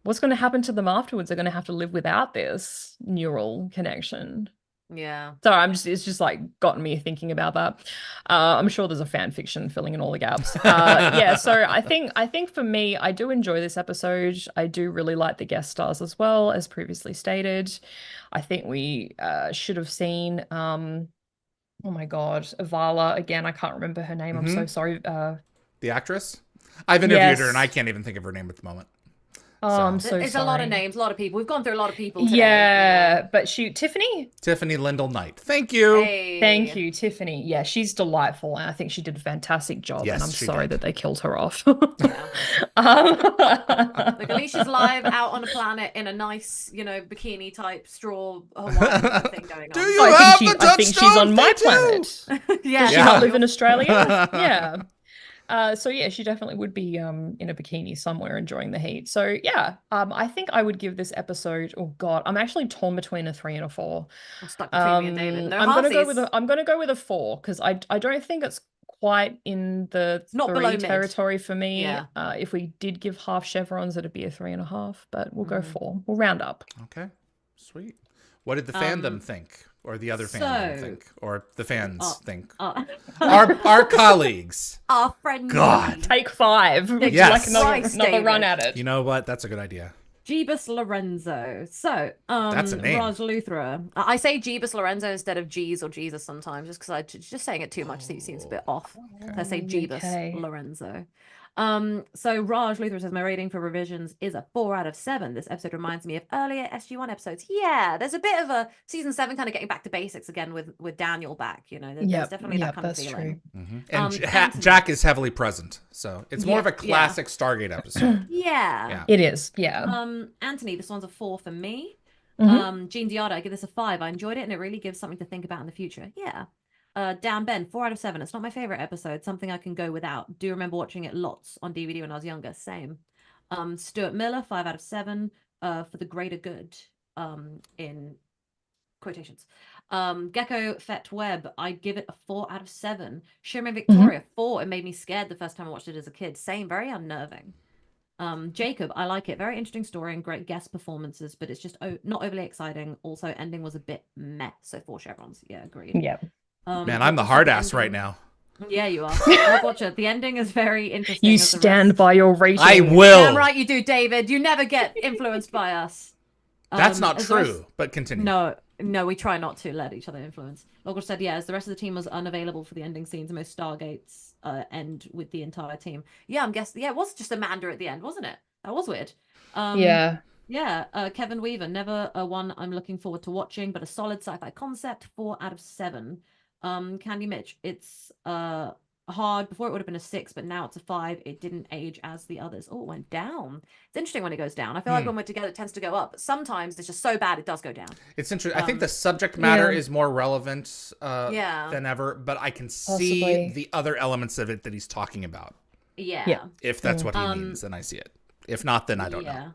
what's going to happen to them afterwards? They're going to have to live without this neural connection. Yeah. So it's just like gotten me thinking about that. I'm sure there's a fan fiction filling in all the gaps. Yeah, so I think for me, I do enjoy this episode. I do really like the guest stars as well, as previously stated. I think we should have seen oh my God, Avala again. I can't remember her name. I'm so sorry. The actress? I've interviewed her and I Yes. can't even think of her name at the moment. Oh, I'm so It's sorry. a lot of names, a lot of people. We've gone through a lot of people today. Yeah, but Tiffany? Tiffany Lindell Knight. Thank you. Hey. Thank you, Tiffany. Yeah, she's delightful, and I think she did a fantastic job. Yes, and I'm she sorry did. that they killed her off. Like Alicia's live out on a planet in a nice, bikini type straw Hawaiian thing going on. Do you I have think the I think she's touchstone on my tattoo? planet. Yeah. Does she Yeah. not live in Australia? Yeah. So yeah, she definitely would be in a bikini somewhere enjoying the heat. So yeah, I think I would give this episode. Oh God, I'm actually torn between a 3 and a 4. I'm stuck between me and David. No I'm gonna go with halfsies. I'm gonna go with a 4 because I don't think it's quite in the not 3 below mid. territory for me. Yeah. If we did give half chevrons, it'd be a 3.5. But we'll go 4. We'll round up. Okay, sweet. What did the fandom think? Or the other fandom think? Or the fans think? Our colleagues. Our friend. God. Take 5. Would you Yes. like Christ, another run David. at it? You know what? That's a good idea. Jeebus Lorenzo. So, That's a name. Raj Luthra. I say Jeebus Lorenzo instead of Jeez or Jesus sometimes, just because just saying it too much seems a bit off. So I say Jeebus Okay. Lorenzo. So Raj Luthra says my rating for revisions is a 4 out of 7. This episode reminds me of earlier SG-1 episodes. Yeah, there's a bit of a season 7 kind of getting back to basics again with Daniel back. There's definitely that kind of that's feeling. true. And Anthony. Jack is heavily present. So it's more of a Yeah. classic Stargate episode. Yeah. Yeah. It is, yeah. Anthony, this one's a 4 for me. Mhm. Jean Diada, I give this a 5. I enjoyed it and it really gives something to think about in the future. Yeah. Dan Ben, 4 out of 7. It's not my favorite episode. Something I can go without. Do remember watching it lots on DVD when I was younger. Same. Stuart Miller, 5 out of 7. For the greater good. In quotations. Gecko Fett Webb, I give it a 4 out of 7. Shimmer Victoria, 4. It made me scared the first time I watched it as a kid. Same, very unnerving. Jacob, I like it. Very interesting story and great guest performances, but it's just not overly exciting. Also, ending was a bit meh. So 4 chevrons. Yeah, agreed. Yeah. Man, I'm the hard ass right now. Yeah, you are. Watch it. The ending is very interesting. You as the stand rest. by your rating. I will. Damn right you do, David. You never get influenced by us. That's not as the rest- true, but continue. No, we try not to let each other influence. Logos said, yeah, as the rest of the team was unavailable for the ending scenes, most Stargates end with the entire team. Yeah, I'm guessing. Yeah, it was just Amanda at the end, wasn't it? That was weird. Yeah. Yeah, Kevin Weaver, never one I'm looking forward to watching, but a solid sci-fi concept, 4 out of 7. Candy Mitch, it's hard. Before it would have been a 6, but now it's a 5. It didn't age as the others. Oh, it went down. It's interesting when it goes down. I feel like when we're together, it tends to go up. But sometimes it's just so bad it does go down. It's interesting. I think the subject matter is more relevant than ever, but I can see the other elements of it that he's talking about. Yeah. If that's what he means, then I see it. If not, then I don't know.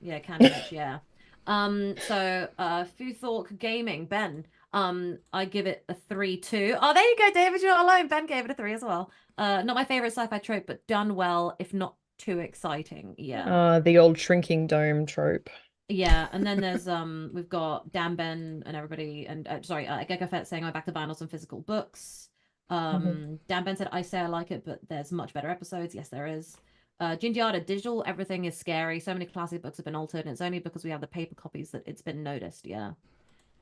Yeah, Candy Mitch, yeah. So Futhork Gaming, Ben. I give it a 3 too. Oh, there you go, David. You're not alone. Ben gave it a 3 as well. Not my favorite sci-fi trope, but done well, if not too exciting. Yeah. The old shrinking dome trope. Yeah, and then there's we've got Dan, Ben, and everybody, and Gecko Fett saying I'm back to vinyls and physical books. Dan Ben said I say I like it, but there's much better episodes. Yes, there is. Jinjiada, digital everything is scary. So many classic books have been altered, and it's only because we have the paper copies that it's been noticed. Yeah.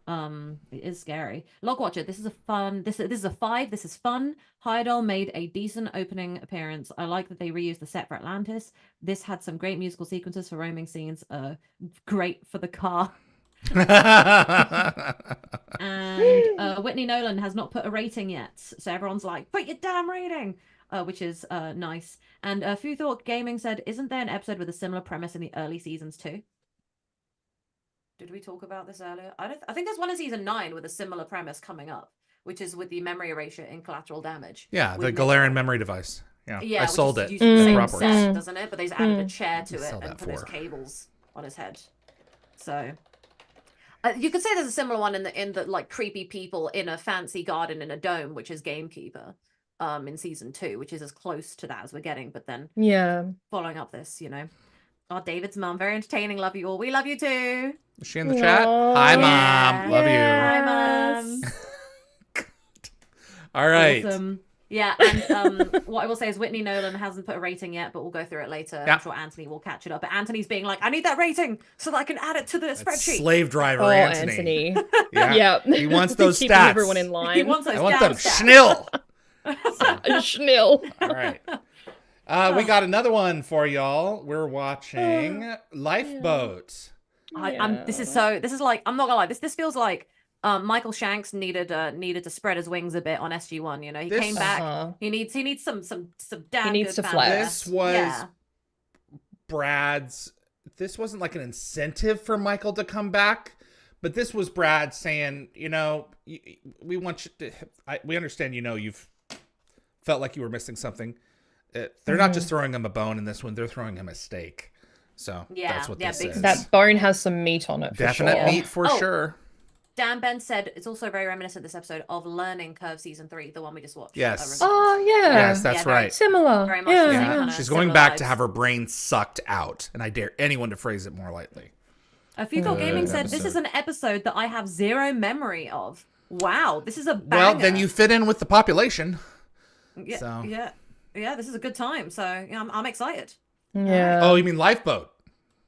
It is scary. Logwatcher, this is a fun. This is a 5. This is fun. Hyadol made a decent opening appearance. I like that they reused the set for Atlantis. This had some great musical sequences for roaming scenes. Great for the car. And Whitney Nolan has not put a rating yet, so everyone's like, put your damn rating. Which is nice. And Futhork Gaming said, isn't there an episode with a similar premise in the early seasons too? Did we talk about this earlier? I think there's one in season 9 with a similar premise coming up, which is with the memory erasure in Collateral Damage. Yeah, the Galarian memory device. Yeah, I sold it. Using the same set, doesn't it? But they've added a chair to it and put his cables on his head. So you could say there's a similar one in the like creepy people in a fancy garden in a dome, which is Gamekeeper, in season 2, which is as close to that as we're getting. But then following up this, Oh, David's mum, very entertaining. Love you all. We love you too. Is she in the chat? Hi, Mom. Love you. Hi, Mom. All right. Awesome. Yeah, and what I will say is Whitney Nolan hasn't put a rating yet, but we'll go through it later. I'm sure Anthony will catch it up. But Anthony's being like, I need that rating so that I can add it to the spreadsheet. Slave driver Anthony. Yeah. He wants those Keeping stats. Everyone in line. He wants those I want them stats. schnil. Schnil. All right. We got another one for y'all. We're watching Lifeboat. This is like, I'm not gonna lie, this feels like Michael Shanks needed to spread his wings a bit on SG-1. He came back. He needs some damn. He needs good to flex. This was Brad's. This wasn't like an incentive for Michael to come back, but this was Brad saying, we want you to. We understand. You've felt like you were missing something. They're not just throwing him a bone in this one; they're throwing him a steak. So that's what this is. That bone has some meat on it. Definite meat for sure. Dan Ben said it's also very reminiscent this episode of Learning Curve season 3, the one we just watched. Yes. Oh yeah. Yes, that's right. Similar. Very much. She's going back to have her brain sucked out, and I dare anyone to phrase it more lightly. Futhork Gaming said this is an episode that I have zero memory of. Wow, this is a banger. Well, then you fit in with the population. Yeah, so. yeah. This is a good time. So I'm excited. Yeah. Oh, you mean Lifeboat?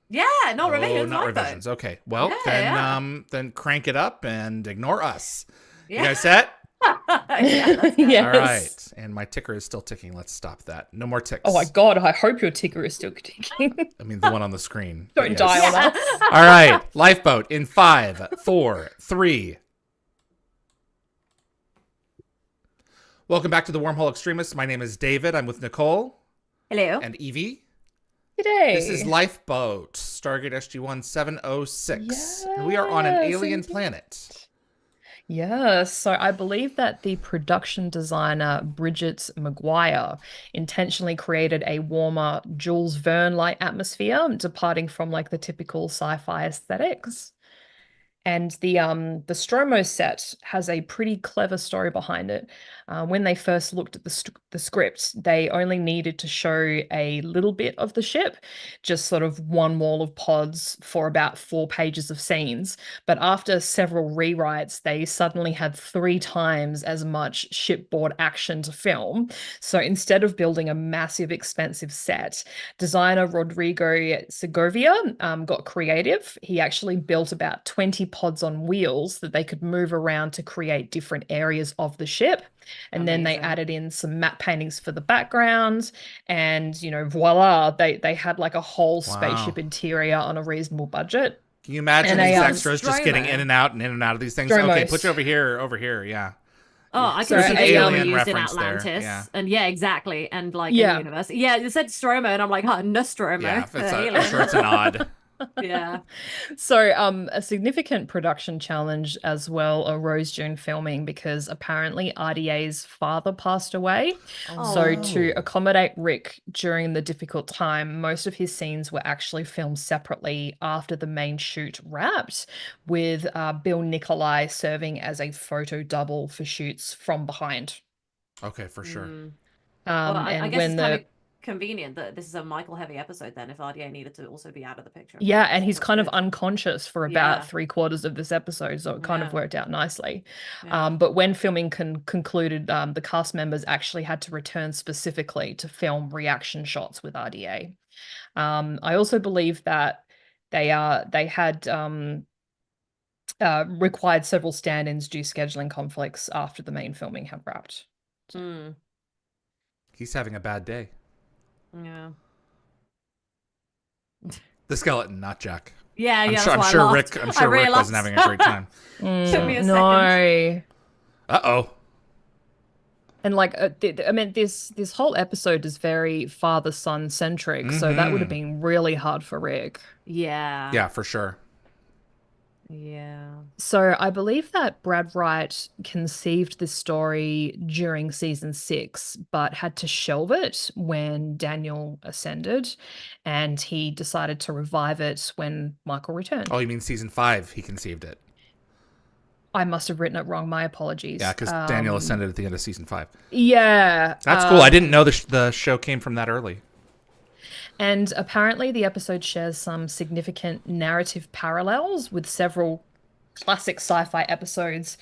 Yeah, not revisions. Not Lifeboat. revisions. Okay. Well, then crank it up and ignore us. Yeah. You guys set? Yes. All right. And my ticker is still ticking. Let's stop that. No more ticks. Oh my god, I hope your ticker is still ticking. I mean, the one on the screen. Don't die on us. All right. Lifeboat in 5, 4, 3. Welcome back to the Wormhole Extremists. My name is David. I'm with Nicole. Hello. And Yvie. G'day. This is Lifeboat, Stargate SG-1 706. And we are on an alien planet. Yes, so I believe that the production designer Bridget McGuire intentionally created a warmer Jules Verne-like atmosphere, departing from like the typical sci-fi aesthetics. And the Stromo set has a pretty clever story behind it. When they first looked at the script, they only needed to show a little bit of the ship, just sort of one wall of pods for about 4 pages of scenes. But after several rewrites, they suddenly had 3 times as much shipboard action to film. So instead of building a massive, expensive set, designer Rodrigo Segovia got creative. He actually built about 20 pods on wheels that they could move around to create different areas of the ship. And then they added in some matte paintings for the background, and voila, they had like a whole spaceship interior on a reasonable budget. Can you imagine these extras just getting in and out of these things? Stromos. Okay, put you over here, yeah. Oh, I So can see an they were alien used in reference there, Atlantis, yeah. and exactly, and like Yeah. in the universe. Yeah, you said Stromo, and I'm like, Nostromo. Yeah, if it's alien. I'm sure it's a nod. Yeah. So, a significant production challenge as well arose during filming because apparently RDA's father passed away. So, to no. accommodate Rick during the difficult time, most of his scenes were actually filmed separately after the main shoot wrapped, with Bill Nicolai serving as a photo double for shoots from behind. Okay, for sure. Well, I And guess when it's kind of the convenient that this is a Michael heavy episode then, if RDA needed to also be out of the picture. Yeah, and he's That's kind of good. unconscious for Yeah. about 3/4 of this episode, so it kind of Yeah. worked out nicely. Yeah. But when filming concluded, the cast members actually had to return specifically to film reaction shots with RDA. I also believe that they had required several stand-ins due scheduling conflicts after the main filming had wrapped. Mm. He's having a bad day. Yeah. The skeleton, not Jack. Yeah, I'm yeah. sure. That's I'm why I sure laughed. Rick. I'm I sure Rick realized. wasn't having a great time. Took me a second. No. Uh-oh. And like, I mean, this whole episode is very father-son centric, so that would have been really hard for Rick. Yeah. Yeah, for sure. Yeah. So I believe that Brad Wright conceived this story during season 6, but had to shelve it when Daniel ascended, and he decided to revive it when Michael returned. Oh, you mean season 5? He conceived it. I must have written it wrong. My apologies. Yeah, because Daniel ascended at the end of season 5. Yeah. That's cool. I didn't know the show came from that early. And apparently, the episode shares some significant narrative parallels with several classic sci-fi episodes: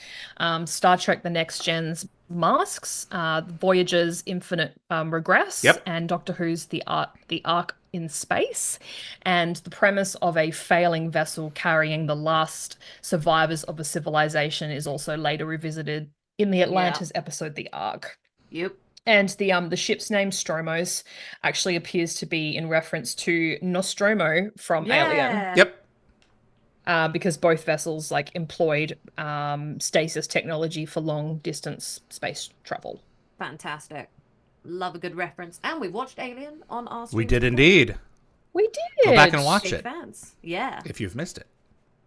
Star Trek: The Next Gen's Masks, Voyager's Infinite Regress, Yep. and Doctor Who's The Ark in Space. And the premise of a failing vessel carrying the last survivors of a civilization is also later revisited in the Atlantis episode The Ark. Yep. And the ship's name Stromos actually appears to be in reference to Nostromo from Alien, Yep. because both vessels like employed stasis technology for long distance space travel. Fantastic. Love a good reference. And we watched Alien on our stream. We did indeed. We did. Go back and watch Big it fans. Yeah. if you've missed it.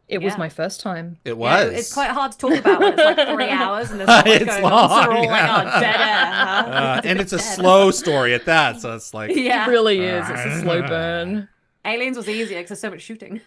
It was Yeah. my first time. It Yeah, was. it's quite hard to talk about when it's like 3 hours and there's not much It's going on. So we're all long, like, yeah. oh, dead air. Huh? And it's a slow story at that, so it's like. Yeah. It really is. It's a slow burn. Aliens was easier because there's so much shooting.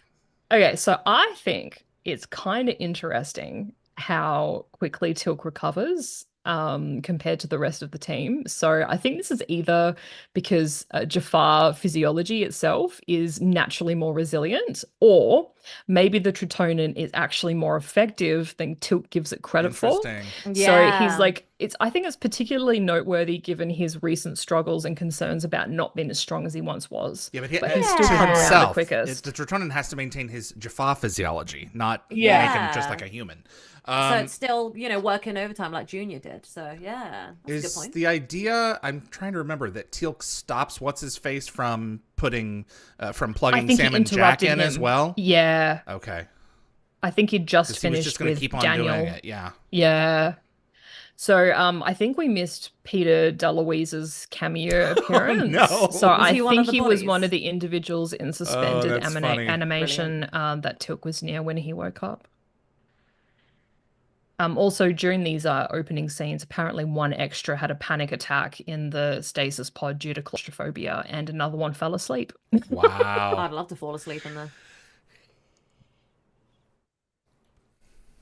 Okay, so I think it's kind of interesting how quickly Tilk recovers compared to the rest of the team. So I think this is either because Jafar physiology itself is naturally more resilient, or maybe the Tritonin is actually more effective than Tilk gives it credit for. Interesting. So he's like, I think it's particularly noteworthy given his recent struggles and concerns about not being as strong as he once was. Yeah, but, he's still to come around the himself, quickest. the Tritonin has to maintain his Jaffa physiology, not Yeah. make him just like a human. So it's still, working overtime like Junior did. So yeah, that's a good Is point. the idea? I'm trying to remember that Teal'c stops what's his face from plugging I Sam think he and Jack interrupted in as him. well. Yeah, Okay, I think he'd just 'cause he was finished just going to with keep on Daniel. doing it. Yeah. Yeah. So I think we missed Peter DeLuise's cameo appearance. no. So I he one of think the he was one bodies? of the individuals in suspended that's funny. animation that Tilk was near when he woke up. Also, during these opening scenes, apparently one extra had a panic attack in the stasis pod due to claustrophobia, and another one fell asleep. Wow. I'd love to fall asleep in there.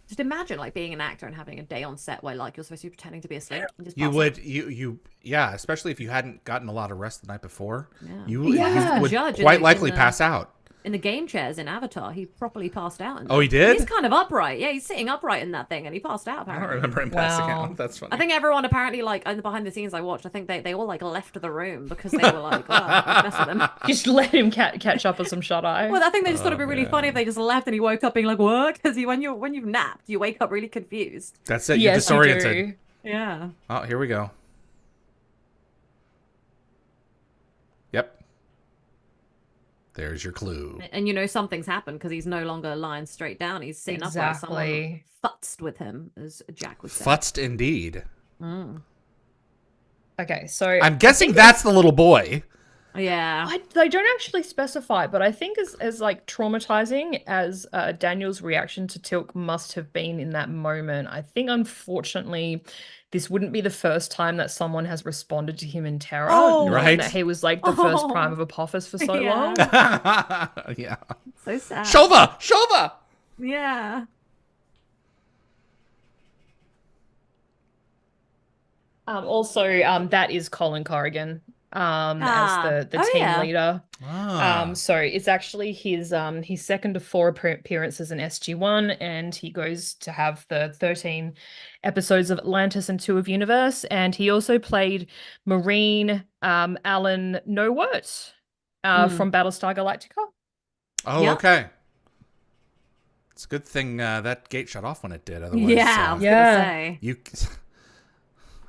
Just imagine like being an actor and having a day on set where like you're supposed to be pretending to be asleep. And just You pass would out. yeah, especially if you hadn't gotten a lot of rest the night before. Yeah. You Yeah. would Judge in quite the- likely in the- pass out. In the game chairs in Avatar, he properly passed out. Oh, he did? He's kind of upright. Yeah, he's sitting upright in that thing, and he passed out. I Apparently. don't remember him passing Wow. out. That's funny. I think everyone apparently like in the behind the scenes I watched. I think they all like left the room because they were like, oh, mess with him. Just let him catch up with some shut eye. Well, I think they just thought it'd be really man. funny if they just left and he woke up being like, what? Because when you've napped, you wake up really confused. That's it. Yes, You're you disoriented. do. Yeah. Oh, here we go. Yep. There's your clue. And you know something's happened because he's no longer lying straight down. He's sitting upright. Someone Exactly. futzed with him, as Jack would say. Futzed indeed. Mm. Okay, so I'm guessing that's the little boy. Yeah. they don't actually specify, but I think as like traumatizing as Daniel's reaction to Tilk must have been in that moment, I think unfortunately this wouldn't be the first time that someone has responded to him in terror. Oh. knowing Right. that he was like the first prime of Apophis for so Yeah. long. Yeah. So sad. Shova! Yeah. Also, that is Colin Corrigan as the Oh, team yeah. leader. Ah. So it's actually his second of 4 appearances in SG-1, and he goes to have the 13 episodes of Atlantis and 2 of Universe, and he also played Marine Alan Nowert from Battlestar Galactica. Oh, Yeah. okay. It's a good thing that gate shut off when it did. Otherwise, Yeah, I was Yeah. gonna say.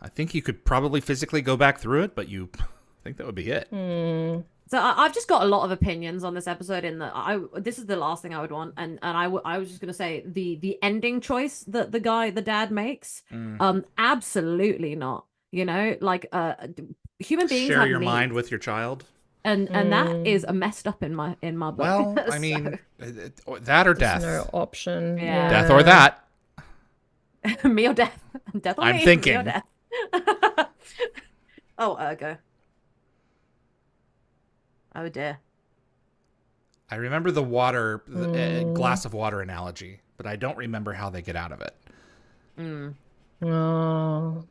I think you could probably physically go back through it, but I think that would be it. So I've just got a lot of opinions on this episode. In that this is the last thing I would want, and I was just gonna say the ending choice that the dad makes, absolutely not. You know, like human beings Share have your needs, mind with your child. and that is a messed up in my book. Well, I So, mean, that or death. There's no option. Yeah. Death or that. me or death, death or I'm me, thinking. me or death. Oh, Ergo. Oh dear. I remember the water, glass of water analogy, but I don't remember how they get out of it. Oh.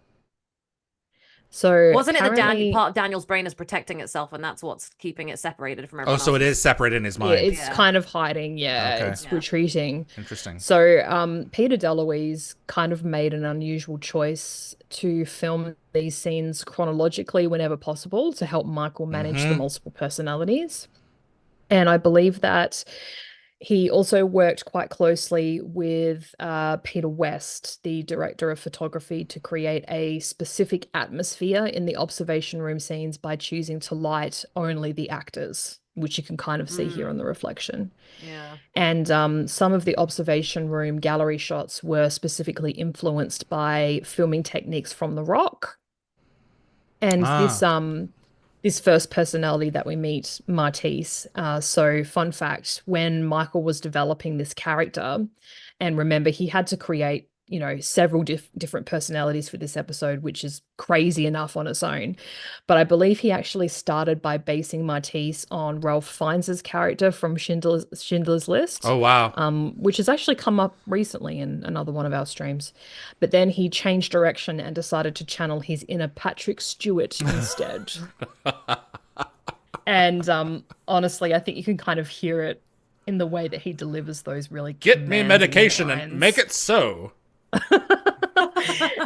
So Wasn't it that apparently- part of Daniel's brain is protecting itself, and that's what's keeping it separated from everyone Oh, so it else? is separate in his Yeah, mind. it's kind of hiding. Yeah, Okay. it's Yeah. retreating. Interesting. So Peter DeLuise kind of made an unusual choice to film these scenes chronologically whenever possible to help Michael manage the multiple personalities. And I believe that he also worked quite closely with Peter West, the director of photography, to create a specific atmosphere in the observation room scenes by choosing to light only the actors, which you can kind of see here on the reflection. Yeah. And some of the observation room gallery shots were specifically influenced by filming techniques from The Rock. And this first personality that we meet, Martise. So fun fact, when Michael was developing this character, and remember he had to create, you know, several different personalities for this episode, which is crazy enough on its own. But I believe he actually started by basing Martise on Ralph Fiennes' character from Schindler's List. Oh, wow. Which has actually come up recently in another one of our streams. But then he changed direction and decided to channel his inner Patrick Stewart instead. And honestly, I think you can kind of hear it in the way that he delivers those really Get me commanding medication lines. and make it so.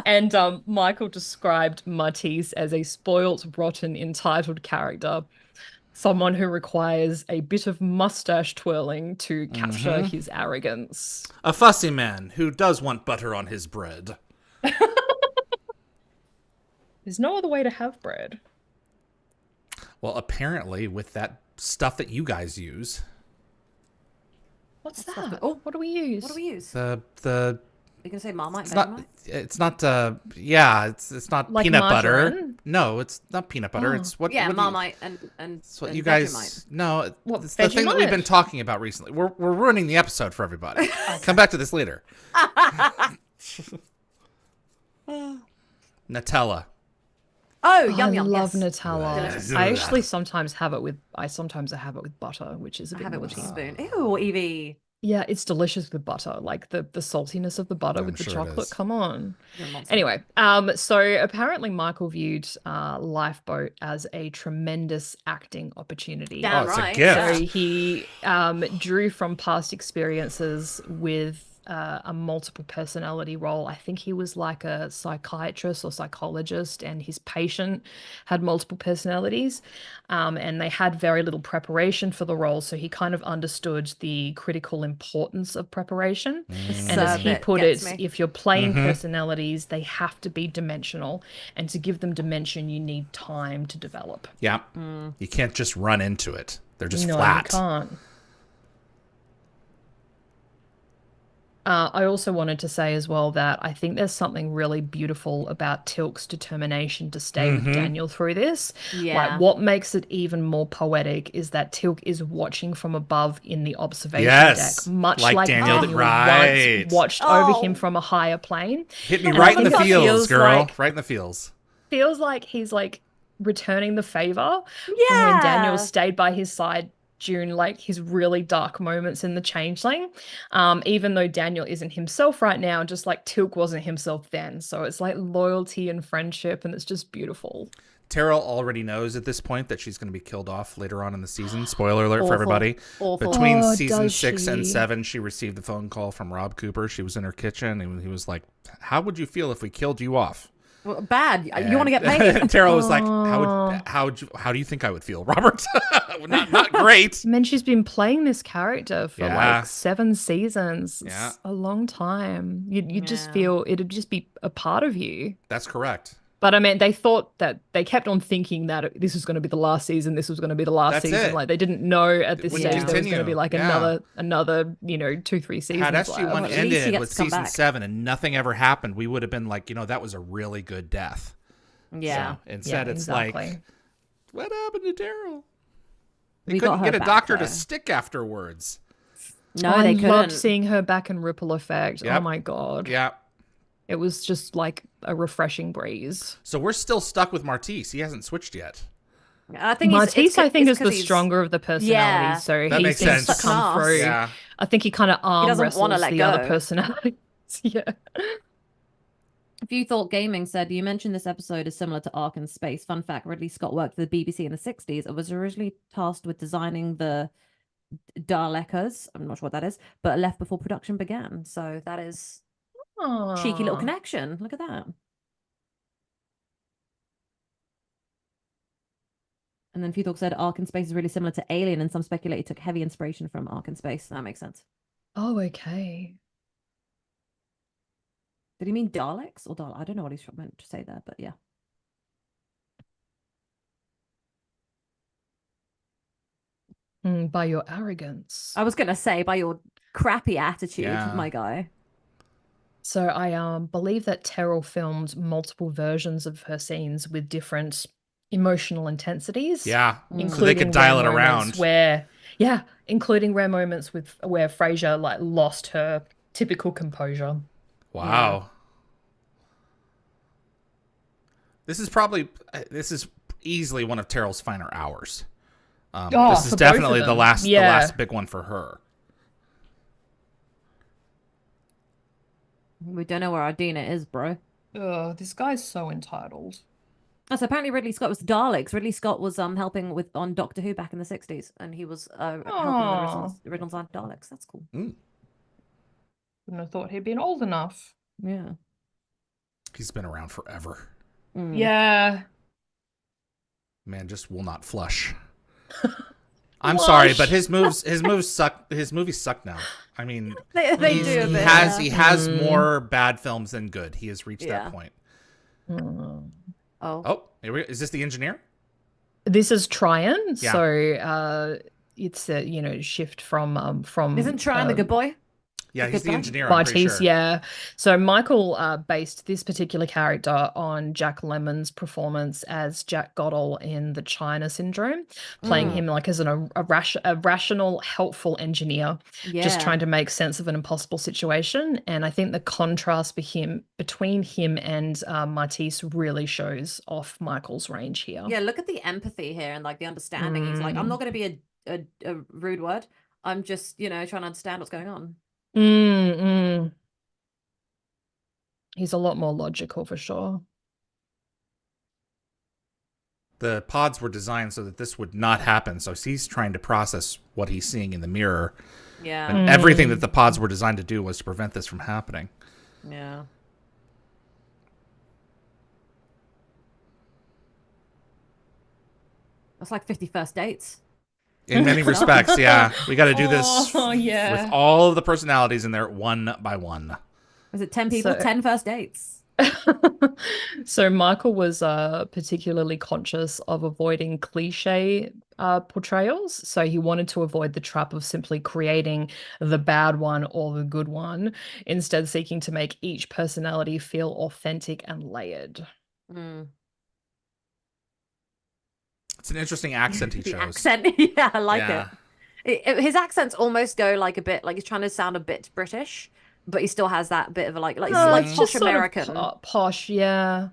And Michael described Matisse as a spoilt, rotten, entitled character, someone who requires a bit of mustache twirling to capture his arrogance. A fussy man who does want butter on his bread. There's no other way to have bread. Well, apparently with that stuff that you guys use. What's that? Oh, what do we use? What do we use? The You can say Marmite, it's not Vegemite? it's not yeah, it's not Like peanut butter. margarine? No, it's not peanut butter. Oh. It's what Yeah, what do you- Marmite and It's what and you guys Vegemite. no, What, it's the thing that we've been Vegemite? talking about recently. We're ruining the episode for everybody. Come back to this later. Nutella. Oh, Oh, yum I yum. love yes. Nutella. Delicious. I actually sometimes have it with butter, which is a I bit have it with a naughty. spoon. Ew, Evie. Yeah, it's delicious with butter. Like the saltiness of the butter I'm with the sure it chocolate. is. Come on. You're a monster. Anyway, so apparently Michael viewed Lifeboat as a tremendous acting opportunity. Damn Oh, it's a right. gift. So he drew from past experiences with a multiple personality role. I think he was like a psychiatrist or psychologist, and his patient had multiple personalities. And they had very little preparation for the role, so he kind of understood the critical importance of preparation. And as he Bit put gets it, me. if you're playing personalities, they have to be dimensional. And to give them dimension, you need time to develop. Yeah. You can't just run into it. They're just No, flat. you can't. I also wanted to say as well that I think there's something really beautiful about Tilk's determination to stay with Daniel through this. Like, Yeah. what makes it even more poetic is that Tilk is watching from above in the observation Yes, deck, much like like Daniel Daniel right. once watched over him Oh. from a higher plane. Hit me And I right in think the that feels, feels girl. like- Right in the feels. Feels like he's like returning the favor from when Daniel Yeah. stayed by his side during like his really dark moments in the Changeling. Even though Daniel isn't himself right now, just like Tilk wasn't himself then. So it's like loyalty and friendship, and it's just beautiful. Terrell already knows at this point that she's going to be killed off later on in the season. Spoiler alert for Awful. everybody. Awful. Between Oh, season does 6 and she? 7, she received the phone call from Rob Cooper. She was in her kitchen, and he was like, "How would you feel if we killed you off?" Well, bad. You want to get paid? And Terrell was like, Oh. how do you think I would feel, Robert?" not great. I mean, she's been playing this character for Yeah. like 7 seasons. It's Yeah. a long time. You just Yeah. feel it'd just be a part of you. That's correct. But I mean, they thought that they kept on thinking that this was going to be the last season. This was going to be the last That's season. it. Like they didn't know at this wouldn't stage there was going to continue. be like Yeah. another 2-3 seasons. Had left. SG-1 Well, at least he ended gets with to come season back. 7 and nothing ever happened, we would have been like, that was a really good death. Yeah. So instead, it's like, what happened to Daryl? They We got couldn't her get a back, doctor though. to stick afterwards. No, I they loved couldn't. seeing her back in Ripple Effect. Yep. Oh my God. Yeah. It was just like a refreshing breeze. So we're still stuck with Martise. He hasn't switched yet. I think Matisse, I think, is the 'cause he's- stronger of the personalities, Yeah. so That he makes seems sense. to come Sucking through. ass. Yeah. I think he kind of arm doesn't wrestles wanna let the other go. personalities. Yeah. If you thought gaming said you mentioned this episode is similar to Ark in Space. Fun fact: Ridley Scott worked for the BBC in the '60s and was originally tasked with designing the Daleks. I'm not sure what that is, but left before production began. So that is cheeky little Aw. connection. Look at that. And then Futhork said Ark in Space is really similar to Alien, and some speculate it took heavy inspiration from Ark in Space. That makes sense. Oh, okay. Did he mean Daleks or Dalek? I don't know what he's meant to say there, but yeah. By your arrogance. I was gonna say by your crappy attitude, Yeah. my guy. So I believe that Terrell filmed multiple versions of her scenes with different emotional intensities. Yeah. Mm. So they could dial it rare around. moments including rare moments with where Frasier like lost her typical composure. Wow. This is easily one of Terrell's finer hours. This is for both definitely of the them. last Yeah. big one for her. We don't know where Ardina is, bro. Oh, this guy's so entitled. Oh, so apparently Ridley Scott was Daleks. Ridley Scott was helping with on Doctor Who back in the '60s, and he was helping with the original design of Daleks. That's cool. Wouldn't have thought he'd been old enough. Yeah. He's been around forever. Mm. Yeah. Man, just will not flush. I'm sorry, but his moves suck. His movies suck now. I mean, They do a he bit. has Yeah. more bad films than good. He has reached Yeah. that point. Mm. Oh. Oh, is this the engineer? This is Tryon, Yeah. so it's a shift from Isn't Tryon the good boy? Yeah, he's the Good engineer. I'm pretty Bartiz, sure. yeah. So Michael based this particular character on Jack Lemmon's performance as Jack Goddell in The China Syndrome, playing him like as a rational, helpful engineer, just trying to make sense of an impossible situation. And I think the contrast between him and Matisse really shows off Michael's range here. Yeah, look at the empathy here and like the understanding. He's like, I'm not going to be a rude word. I'm just, trying to understand what's going on. He's a lot more logical for sure. The pods were designed so that this would not happen. So he's trying to process what he's seeing in the mirror. Yeah. And everything that the pods were designed to do was to prevent this from happening. Yeah. That's like 50 First Dates. In many respects, yeah. We got to do this yeah. with all of the personalities in there one by one. Was it 10 people? So- 10 first dates. So Michael was particularly conscious of avoiding cliche portrayals. So he wanted to avoid the trap of simply creating the bad one or the good one, instead seeking to make each personality feel authentic and layered. Mm. It's an interesting accent he The chose. accent, yeah, I like Yeah. it. His accents almost go like a bit like he's trying to sound a bit British, but he still has that bit of a like It's posh just sort of American. posh, yeah.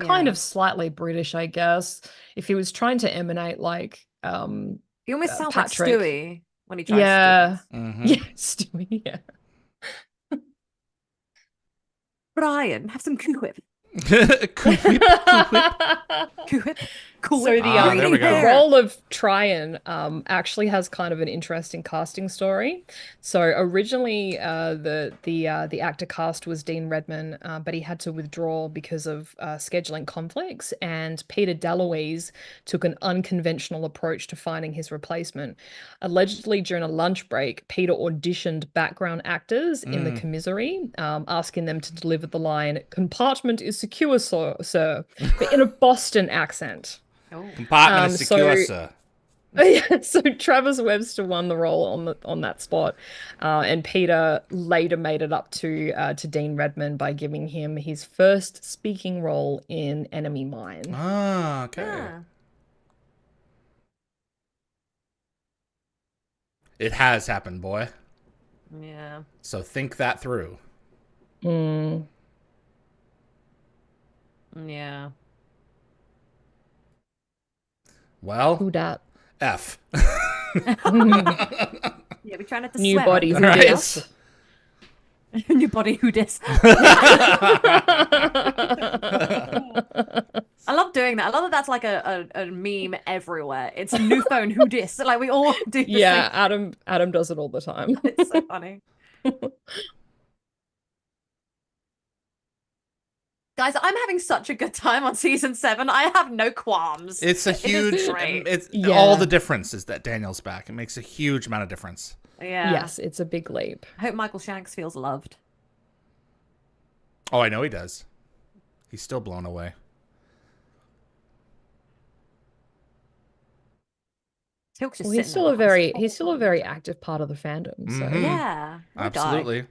Kind Yeah. of slightly British, I guess. If he was trying to emanate like He almost sounds Patrick. like Stewie when he tries Yeah. to do Mhm. Yeah, Stewie, yeah. this. Brian, have some Cool Whip. Cool whip, cool whip. Cool Whip. Cool So Whip. there we go. the role of Tryon actually has kind of an interesting casting story. So originally, the actor cast was Dean Redman, but he had to withdraw because of scheduling conflicts. And Peter DeLuise took an unconventional approach to finding his replacement. Allegedly, during a lunch break, Peter auditioned background actors in the commissary, asking them to deliver the line "Compartment is secure, sir," but in a Boston accent. Oh. Compartment is secure, so- sir. Yeah, so Travis Webster won the role on that spot, and Peter later made it up to Dean Redman by giving him his first speaking role in Enemy Mine. Ah, okay. Yeah. It has happened, boy. Yeah. So think that through. Mm. Yeah. Well, Who dat? F. Yeah, we're trying not to New swear. body, who Right. dis? New body, who dis? I love doing that. I love that that's like a meme everywhere. It's a new phone, who dis? Like we all do the Yeah, same. Adam does it all the time. It's so funny. Guys, I'm having such a good time on season 7. I have no qualms. It's a It is huge. great. It's Yeah. all the difference is that Daniel's back. It makes a huge amount of difference. Yeah. Yes, it's a big leap. I hope Michael Shanks feels loved. Oh, I know he does. He's still blown away. Tilk's just Well, he's sitting still there a like, very "I'm he's still a so very active part of the fandom. So Mhm. Yeah. no die. Absolutely.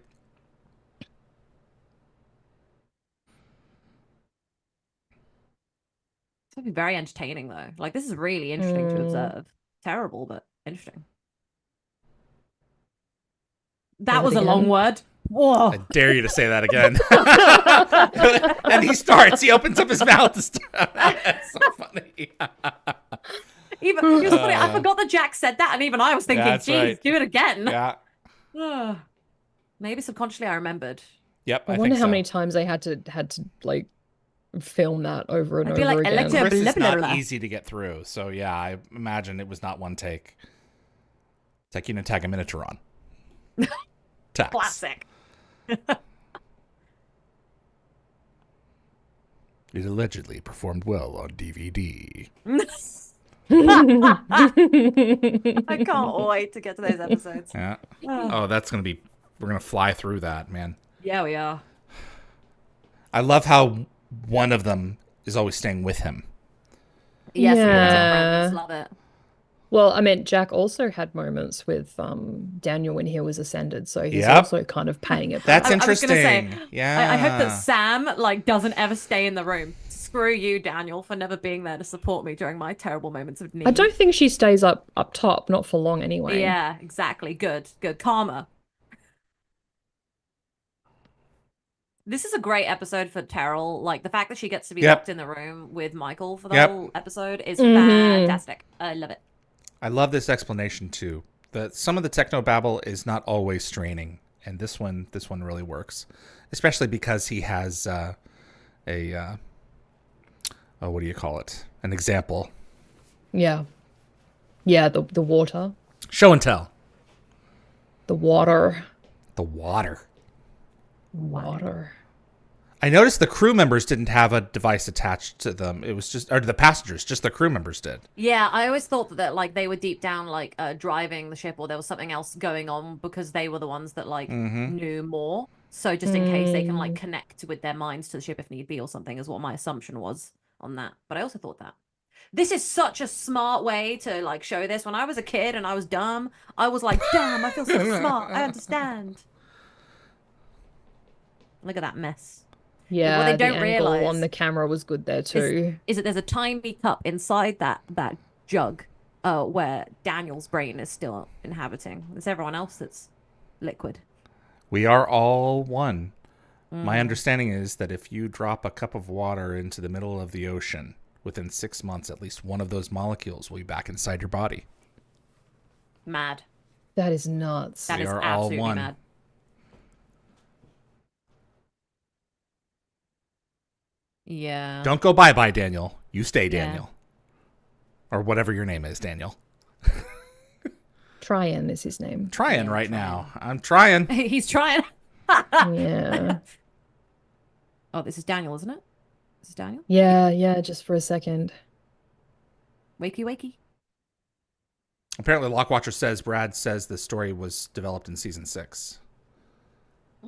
It's gonna be very entertaining though. Like this is really interesting to observe. Terrible, but interesting. That Say was it a long again. word. Whoa. I dare you to say that again. And he starts. He opens up his mouth to start. That's so funny. Even it was funny. I forgot that Jack said that, and even I was thinking, That's "Geez, right. do it again." Yeah. Ugh. Maybe subconsciously I remembered. Yep. I I wonder think how so. many times they had to like film that over and I'd be over like, again. Electra- Chris is blah, blah, not blah. easy to get through. So yeah, I imagine it was not one take. It's like, tag a miniature on. Tax. Classic. It allegedly performed well on DVD. I can't wait to get to those episodes. Yeah. Oh. Oh, we're gonna fly through that, man. Yeah, we are. I love how one of them is always staying with him. Yes, Yeah. love it. Well, I mean, Jack also had moments with Daniel when he was ascended, so he's Yep. also kind of paying it back. That's I was gonna interesting. say, Yeah. I hope that Sam doesn't ever stay in the room. Screw you, Daniel, for never being there to support me during my terrible moments of need. I don't think she stays up top, not for long anyway. Yeah, exactly. Good. Karma. This is a great episode for Terrell. Like the fact that she gets to be Yep. locked in the room with Michael for the Yep. whole episode is Mhm. fantastic. I love it. I love this explanation too. That some of the technobabble is not always straining, and this one really works, especially because he has what do you call it? An example. Yeah. Yeah, the water. Show and tell. The water. The water. Water. I noticed the crew members didn't have a device attached to them. It was or the passengers, just the crew members did. Yeah, I always thought that like they were deep down driving the ship, or there was something else going on because they were the ones that knew more. So just in case they can like connect with their minds to the ship if need be or something is what my assumption was on that. But I also thought that this is such a smart way to like show this. When I was a kid and I was dumb, I was like, damn, I feel so smart. I understand. Look at that mess. Yeah, what they the don't angle realize on the camera was good there too. is that there's a tiny cup inside that jug where Daniel's brain is still inhabiting. There's everyone else that's liquid. We are all one. My understanding is that if you drop a cup of water into the middle of the ocean, within 6 months, at least one of those molecules will be back inside your body. Mad. That is nuts. That We is are all absolutely one. mad. Yeah. Don't go bye-bye, Daniel. You stay, Yeah. Daniel. Or whatever your name is, Daniel. Tryon is his name. Trying Yeah, right trying. now. I'm trying. He's trying. Yeah. Oh, this is Daniel, isn't it? This is Daniel? Yeah, just for a second. Wakey, wakey. Apparently, Lockwatcher says Brad says the story was developed in season 6.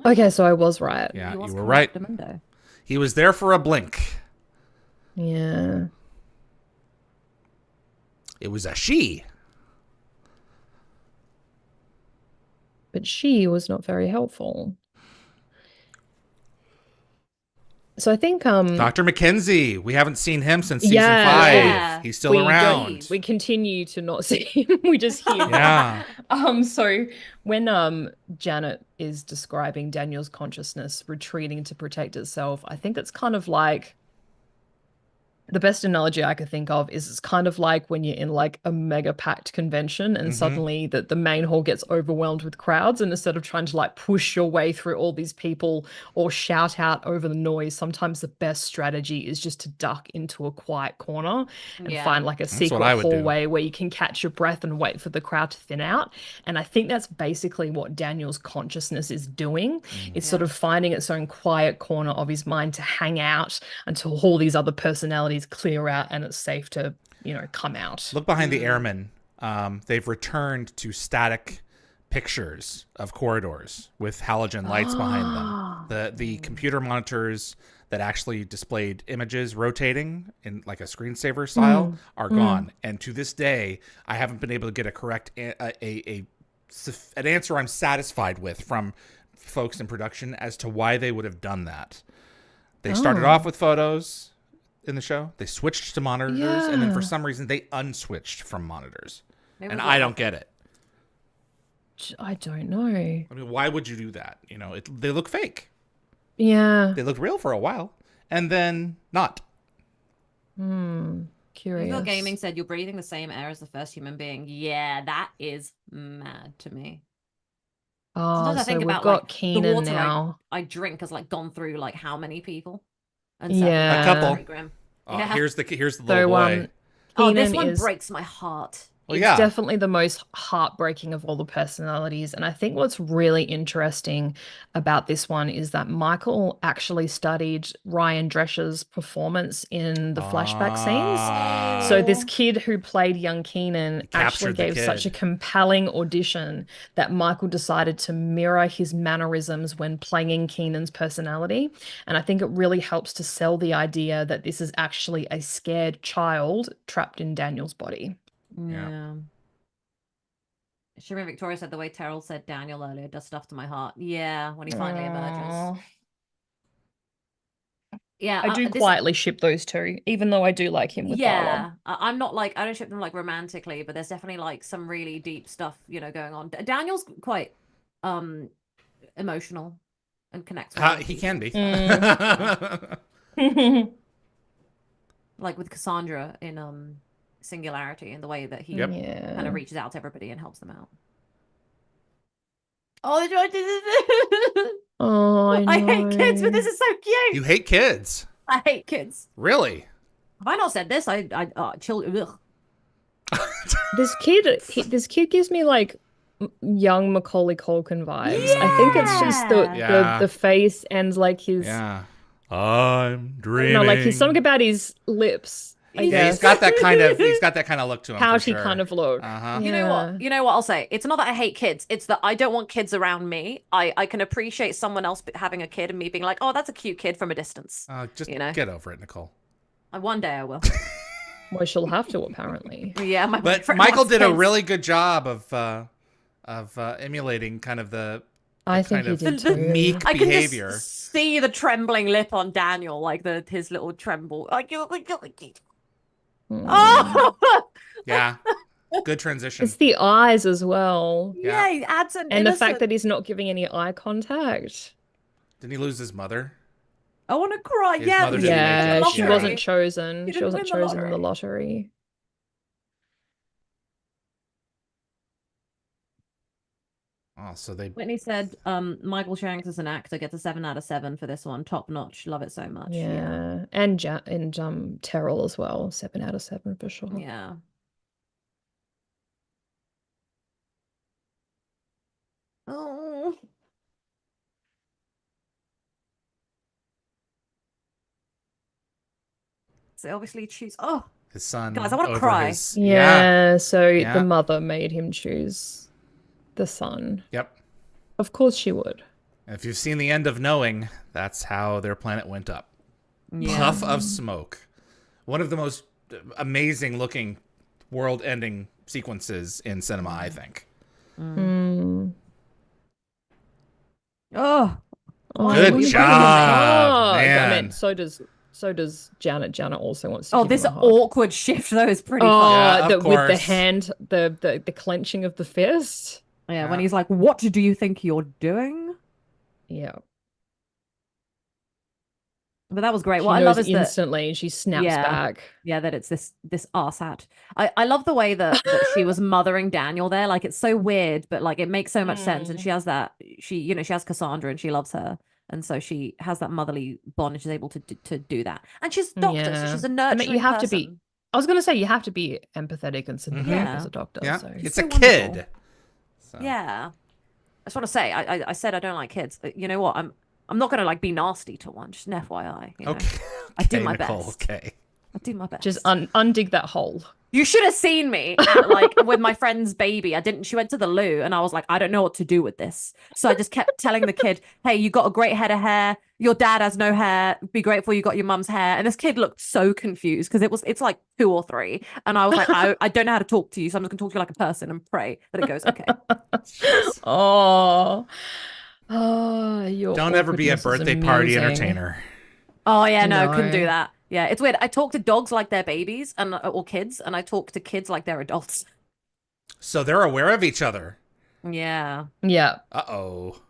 Okay, so I was right. Yeah, He was you were right. correct-amundo. He was there for a blink. Yeah. It was a she. But she was not very helpful. So I think Dr. Mackenzie. We haven't seen him since season Yeah, 5. yeah. He's still we around. we continue to not see him. We just hear him. Yeah. So when Janet is describing Daniel's consciousness retreating to protect itself, I think it's kind of like the best analogy I could think of is it's kind of like when you're in like a mega packed convention and suddenly the main hall gets overwhelmed with crowds, and instead of trying to like push your way through all these people or shout out over the noise, sometimes the best strategy is just to duck into a quiet corner and Yeah. find like a what secret I would do. hallway where you can catch your breath and wait for the crowd to thin out. And I think that's basically what Daniel's consciousness is doing. It's sort of finding its own quiet corner of his mind to hang out until all these other personalities clear out and it's safe to, come out. Look behind the airmen. They've returned to static pictures of corridors with halogen lights behind them. The computer monitors that actually displayed images rotating in like a screensaver style are gone. And to this day, I haven't been able to get a correct an answer I'm satisfied with from folks in production as to why they would have done that. They started off with photos in the show. They switched to monitors, and then for some reason they unswitched from monitors. Maybe And we'll I go don't with get it. I don't know. I mean, why would you do that? They look fake. Yeah. They looked real for a while, and then not. Curious. Evil Gaming said you're breathing the same air as the first human being. Yeah, that is mad to me. Oh, Sometimes I so think we've about got like the Keenan water now. I drink has like gone through like how many people? And Yeah. A couple. pretty grim. Oh, Yeah. here's the little So boy. Oh, this Keenan one is breaks my heart. Well, it's yeah. definitely the most heartbreaking of all the personalities. And I think what's really interesting about this one is that Michael actually studied Ryan Drescher's performance in the flashback scenes. So this kid who played young Keenan actually captured the gave such a kid. compelling audition that Michael decided to mirror his mannerisms when playing Keenan's personality. And I think it really helps to sell the idea that this is actually a scared child trapped in Daniel's body. Yeah. Shireen Victoria said the way Terrell said Daniel earlier does stuff to my heart. Yeah, when he finally emerges. Aw. Yeah, I do this- quietly ship those two, even though I do like him with yeah, Barlow. I'm not like I don't ship them like romantically, but there's definitely like some really deep stuff, going on. Daniel's quite emotional and connects with other He people. can be. Like with Cassandra in Singularity, and the way that he Yep. kind Yeah. of reaches out to everybody and helps them out. Oh, they tried to. Oh, I hate kids, but know. this is so cute. You hate kids. I hate kids. Really? Have I not said this? Children. This kid gives me like young Macaulay Culkin vibes. I think it's just Yeah. the face and like his Yeah. I'm I dreaming. don't know, like his something about his lips I He's- Yeah, guess. he's got that kind of look to him. Pouty for sure. kind of look. Uh-huh. You know what? You know what I'll say? It's not that I hate kids. It's that I don't want kids around me. I can appreciate someone else having a kid and me being like, oh, that's a cute kid from a distance. Just You know? get over it, Nicole. One day I will. Well, she'll have to, apparently. Yeah, my But boyfriend Michael wants did a kids. really good job of emulating kind of the I think kind he of did the- too. meek I can behavior. just see the trembling lip on Daniel, like his little tremble. Like, Mm. oh, Yeah, good transition. It's the eyes as well. yeah, he adds an And the innocent. fact that he's not giving any eye contact. Didn't he lose his mother? I want to cry. His Yeah, mother because didn't he make won it. the Yeah, she Yeah. wasn't lottery. chosen. He She didn't wasn't win the chosen in the lottery. lottery. Oh, so they Whitney said, Michael Shanks as an actor gets a 7 out of 7 for this one. Top notch. Love it so much. Yeah. And Terrell as well. 7 out of 7 for sure. Yeah. Oh. So obviously choose. Oh, his son. Guys, I wanna over cry. his- Yeah, so Yeah. the mother made him choose the son. Yep. Of course she would. If you've seen the end of Knowing, that's how their planet went up. yeah. Puff of smoke. One of the most amazing looking world-ending sequences in cinema, I think. Mm. Oh, Oh, Good well, you job, got him a hug. I man. mean, so does Janet. Janet also wants to oh, give this him a hug. awkward shift though is pretty Oh, funny. Yeah, of with the course. hand, the clenching of the fist. Yeah, when Yeah. he's like, "What do you think you're doing?" Yeah. But that was great. She What I knows love is that instantly and she snaps Yeah. back. yeah, that it's this arse hat. I love the way that she was mothering Daniel there. Like it's so weird, but like it makes so much sense. And she has that she has Cassandra and she loves her. And so she has that motherly bond and she's able to do that. And she's a doctor, so Yeah. she's a I nurturing mean, you have to be. person. I was gonna say you have to be empathetic and sympathetic Yeah. as a doctor. Yeah, So. it's so a kid. wonderful. So. Yeah. I just want to say, I said I don't like kids. You know what? I'm not gonna like be nasty to one, just an FYI. You know? Okay. I do Okay, my Nicole, best. Okay. I do my best. Just undig that hole. You should have seen me at, like with my friend's baby. I didn't. She went to the loo, and I was like, I don't know what to do with this. So I just kept telling the kid, "Hey, you got a great head of hair. Your dad has no hair. Be grateful you got your mum's hair." And this kid looked so confused because it's like 2 or 3, and I was like, I don't know how to talk to you, so I'm just gonna talk to you like a person and pray that it goes okay. Oh, your Don't ever be a awkwardness is birthday party amusing. entertainer. Oh yeah, no, couldn't do No. that. Yeah, it's weird. I talk to dogs like they're babies and or kids, and I talk to kids like they're adults. So they're aware of each other. Yeah. Yeah. Uh-oh.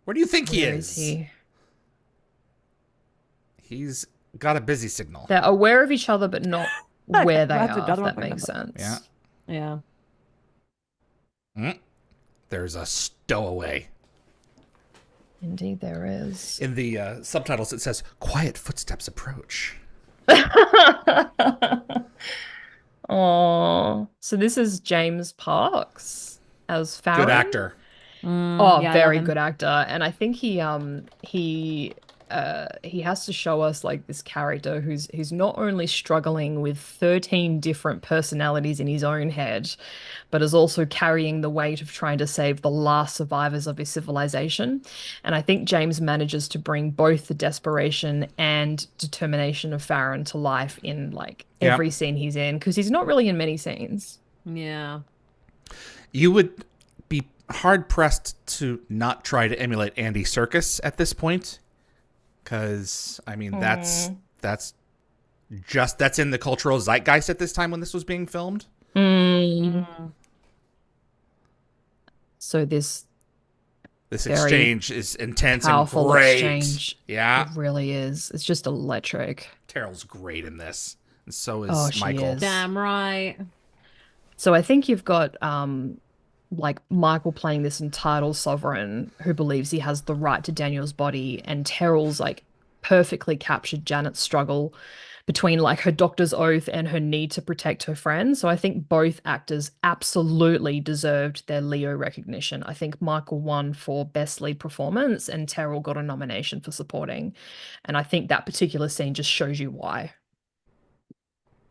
Where do you think he Where is? is he? He's got a busy signal. They're aware of each other, but not where they That's a are. good If one. that makes sense. Yeah. Yeah. There's a stowaway. Indeed, there is. In the subtitles, it says, "Quiet footsteps approach." Oh, so this is James Parks as Farron. Good actor. Oh, yeah, I very love him. good actor. And I think he has to show us like this character who's not only struggling with 13 different personalities in his own head, but is also carrying the weight of trying to save the last survivors of his civilization. And I think James manages to bring both the desperation and determination of Farron to life in like Yeah. every scene he's in, because he's not really in many scenes. Yeah. You would be hard pressed to not try to emulate Andy Serkis at this point, because I mean that's in the cultural zeitgeist at this time when this was being filmed. So this This Very exchange is intense and powerful great. exchange. Yeah, It really is. It's just electric. Terrell's great in this, and so is Oh, she Michael. is. Damn right. So I think you've got like Michael playing this entitled sovereign who believes he has the right to Daniel's body, and Terrell's like perfectly captured Janet's struggle between like her doctor's oath and her need to protect her friend. So I think both actors absolutely deserved their Leo recognition. I think Michael won for best lead performance and Terrell got a nomination for supporting. And I think that particular scene just shows you why.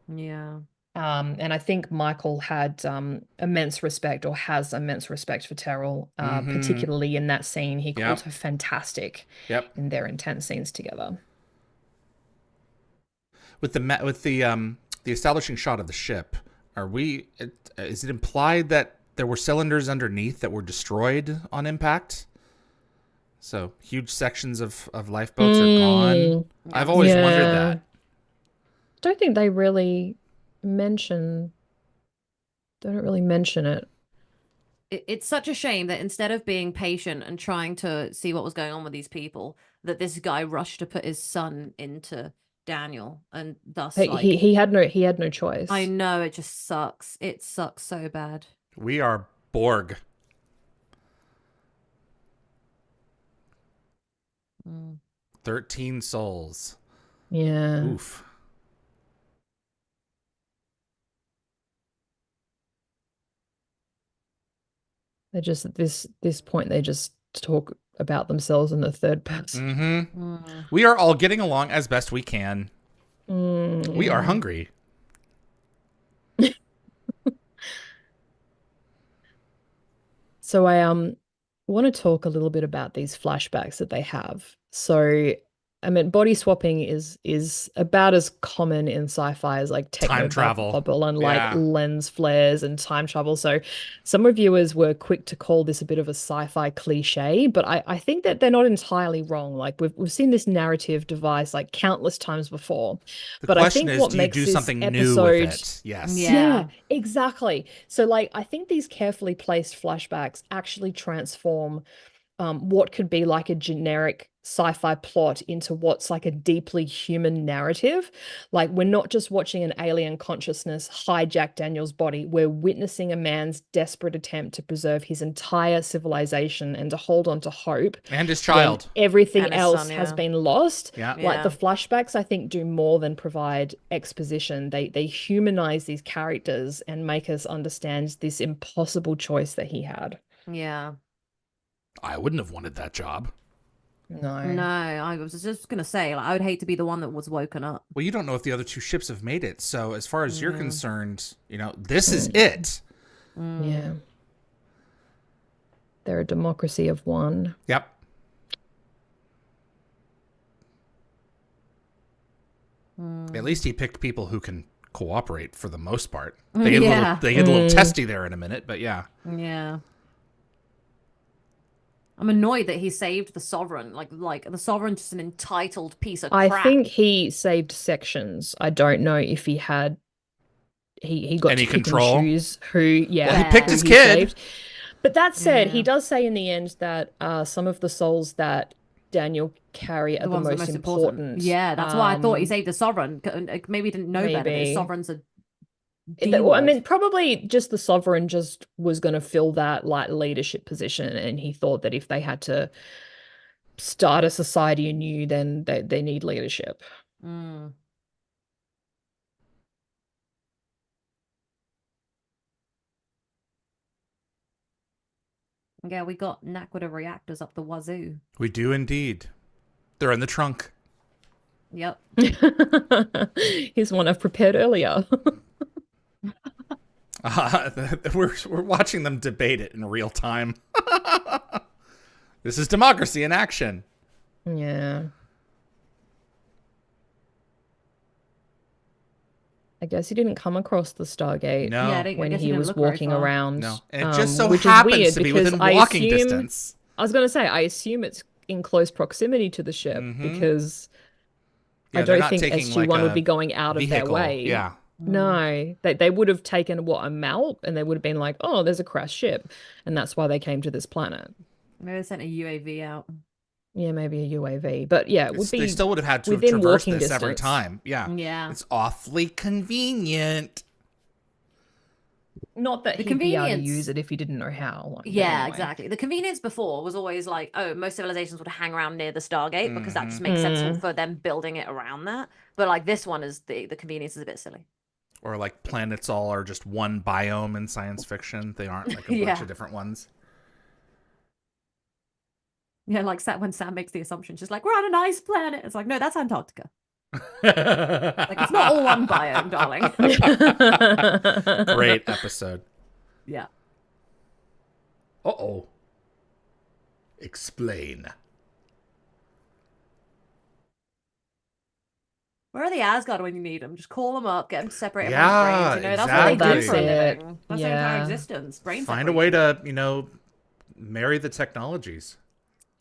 Yeah. And I think Michael had immense respect or has immense respect for Terrell, Mm-hmm. particularly in that scene. He called Yep. her fantastic Yep. in their intense scenes together. With the establishing shot of the ship, is it implied that there were cylinders underneath that were destroyed on impact? So huge sections of lifeboats are gone. Mm, I've Yes. always wondered yeah. that. Don't think they really mention, they don't really mention it. It's such a shame that instead of being patient and trying to see what was going on with these people, that this guy rushed to put his son into Daniel, and thus, like, He had no I choice. know it just sucks. It sucks so bad. We are Borg. Mm. 13 souls. Yeah. Oof. They just at this point they just talk about themselves in the third person. Mm-hmm. Mm. We are all getting along as best we can. We are Yeah. hungry. So I want to talk a little bit about these flashbacks that they have. So I mean body swapping is about as common in sci-fi as like Time techno travel. bubble and like Yeah. lens flares and time travel. So some reviewers were quick to call this a bit of a sci-fi cliche, but I think that they're not entirely wrong. Like we've seen this narrative device like countless times before. The But I question think is, what do you do makes this something new with episode it? Yes. yeah, Yeah. exactly. So, like, I think these carefully placed flashbacks actually transform what could be like a generic sci-fi plot into what's like a deeply human narrative. Like, we're not just watching an alien consciousness hijack Daniel's body, we're witnessing a man's desperate attempt to preserve his entire civilization and to hold on to hope And his when child. everything And his son, else has yeah. been lost. Yeah. Like the Yeah. flashbacks, I think, do more than provide exposition. They humanize these characters and make us understand this impossible choice that he had. Yeah. I wouldn't have wanted that job. No, No. I was just gonna say, like, I would hate to be the one that was woken up. Well, you don't know if the other two ships have made it. So, as far as you're Yeah. concerned, this is Mm, it. yeah. They're a democracy of one. Yep. At least he picked people who can cooperate for the most part. Yeah. They get a little Mm. testy there in a minute, but yeah. Yeah. I'm annoyed that he saved the Sovereign. Like the Sovereign's just an entitled piece of I crap. think he saved sections. I don't know if he got Any to pick and control? choose who, Well, he yeah, picked who his he kid. saved. But that said, he Yeah. does say in the end that some of the souls that Daniel carry are The the ones that are most most important. important. Yeah, that's why I thought he saved the Sovereign. Maybe he didn't know better that his Maybe. Sovereign's a Well, I D-word. mean, probably just the Sovereign just was going to fill that like leadership position, and he thought that if they had to start a society anew, then they need leadership. Mm. Yeah, we got Naquita reactors up the wazoo. We do indeed. They're in the trunk. Yep. Here's one I've prepared earlier. We're watching them debate it in real time. This is democracy in action. Yeah. I guess he didn't come across the Stargate No. Yeah, I when guess he he didn't was look very walking far. around. No. And it just so which is happens weird to be because within I walking assume distance. I was gonna say I assume it's in close proximity to the ship because I Yeah, they're don't not think taking like SG-1 would a be going out of their vehicle. way. Yeah. Mm. No, they would have taken a map and they would have been like, oh, there's a crashed ship, and that's why they came to this planet. Maybe they sent a UAV out. Yeah, maybe a UAV, but yeah, it would They be still would have had to have within traversed walking this every distance. time. Yeah. Yeah. It's awfully convenient. Not that The he'd be able to convenience. use it if he didn't know how. But Yeah, anyway. exactly. The convenience before was always like, oh, most civilizations would hang around near the Stargate because that just Mhm. makes sense Mm. for them building it around that. But like this one is the convenience is a bit silly. Or like planets all are just one biome in science fiction. They aren't like a bunch Yeah. of different ones. Yeah, like when Sam makes the assumption, she's like, we're on a nice planet. It's like, no, that's Antarctica. Like, it's not all one biome, darling. Great episode. Yeah. Uh-oh. Explain. Where are the Asgard when you need them? Just call them up, get them to separate Yeah, everyone's brains. You know, that's what they do exactly. for a That's it. living. That's their entire Yeah. existence. Brain Find a way separation. to, marry the technologies.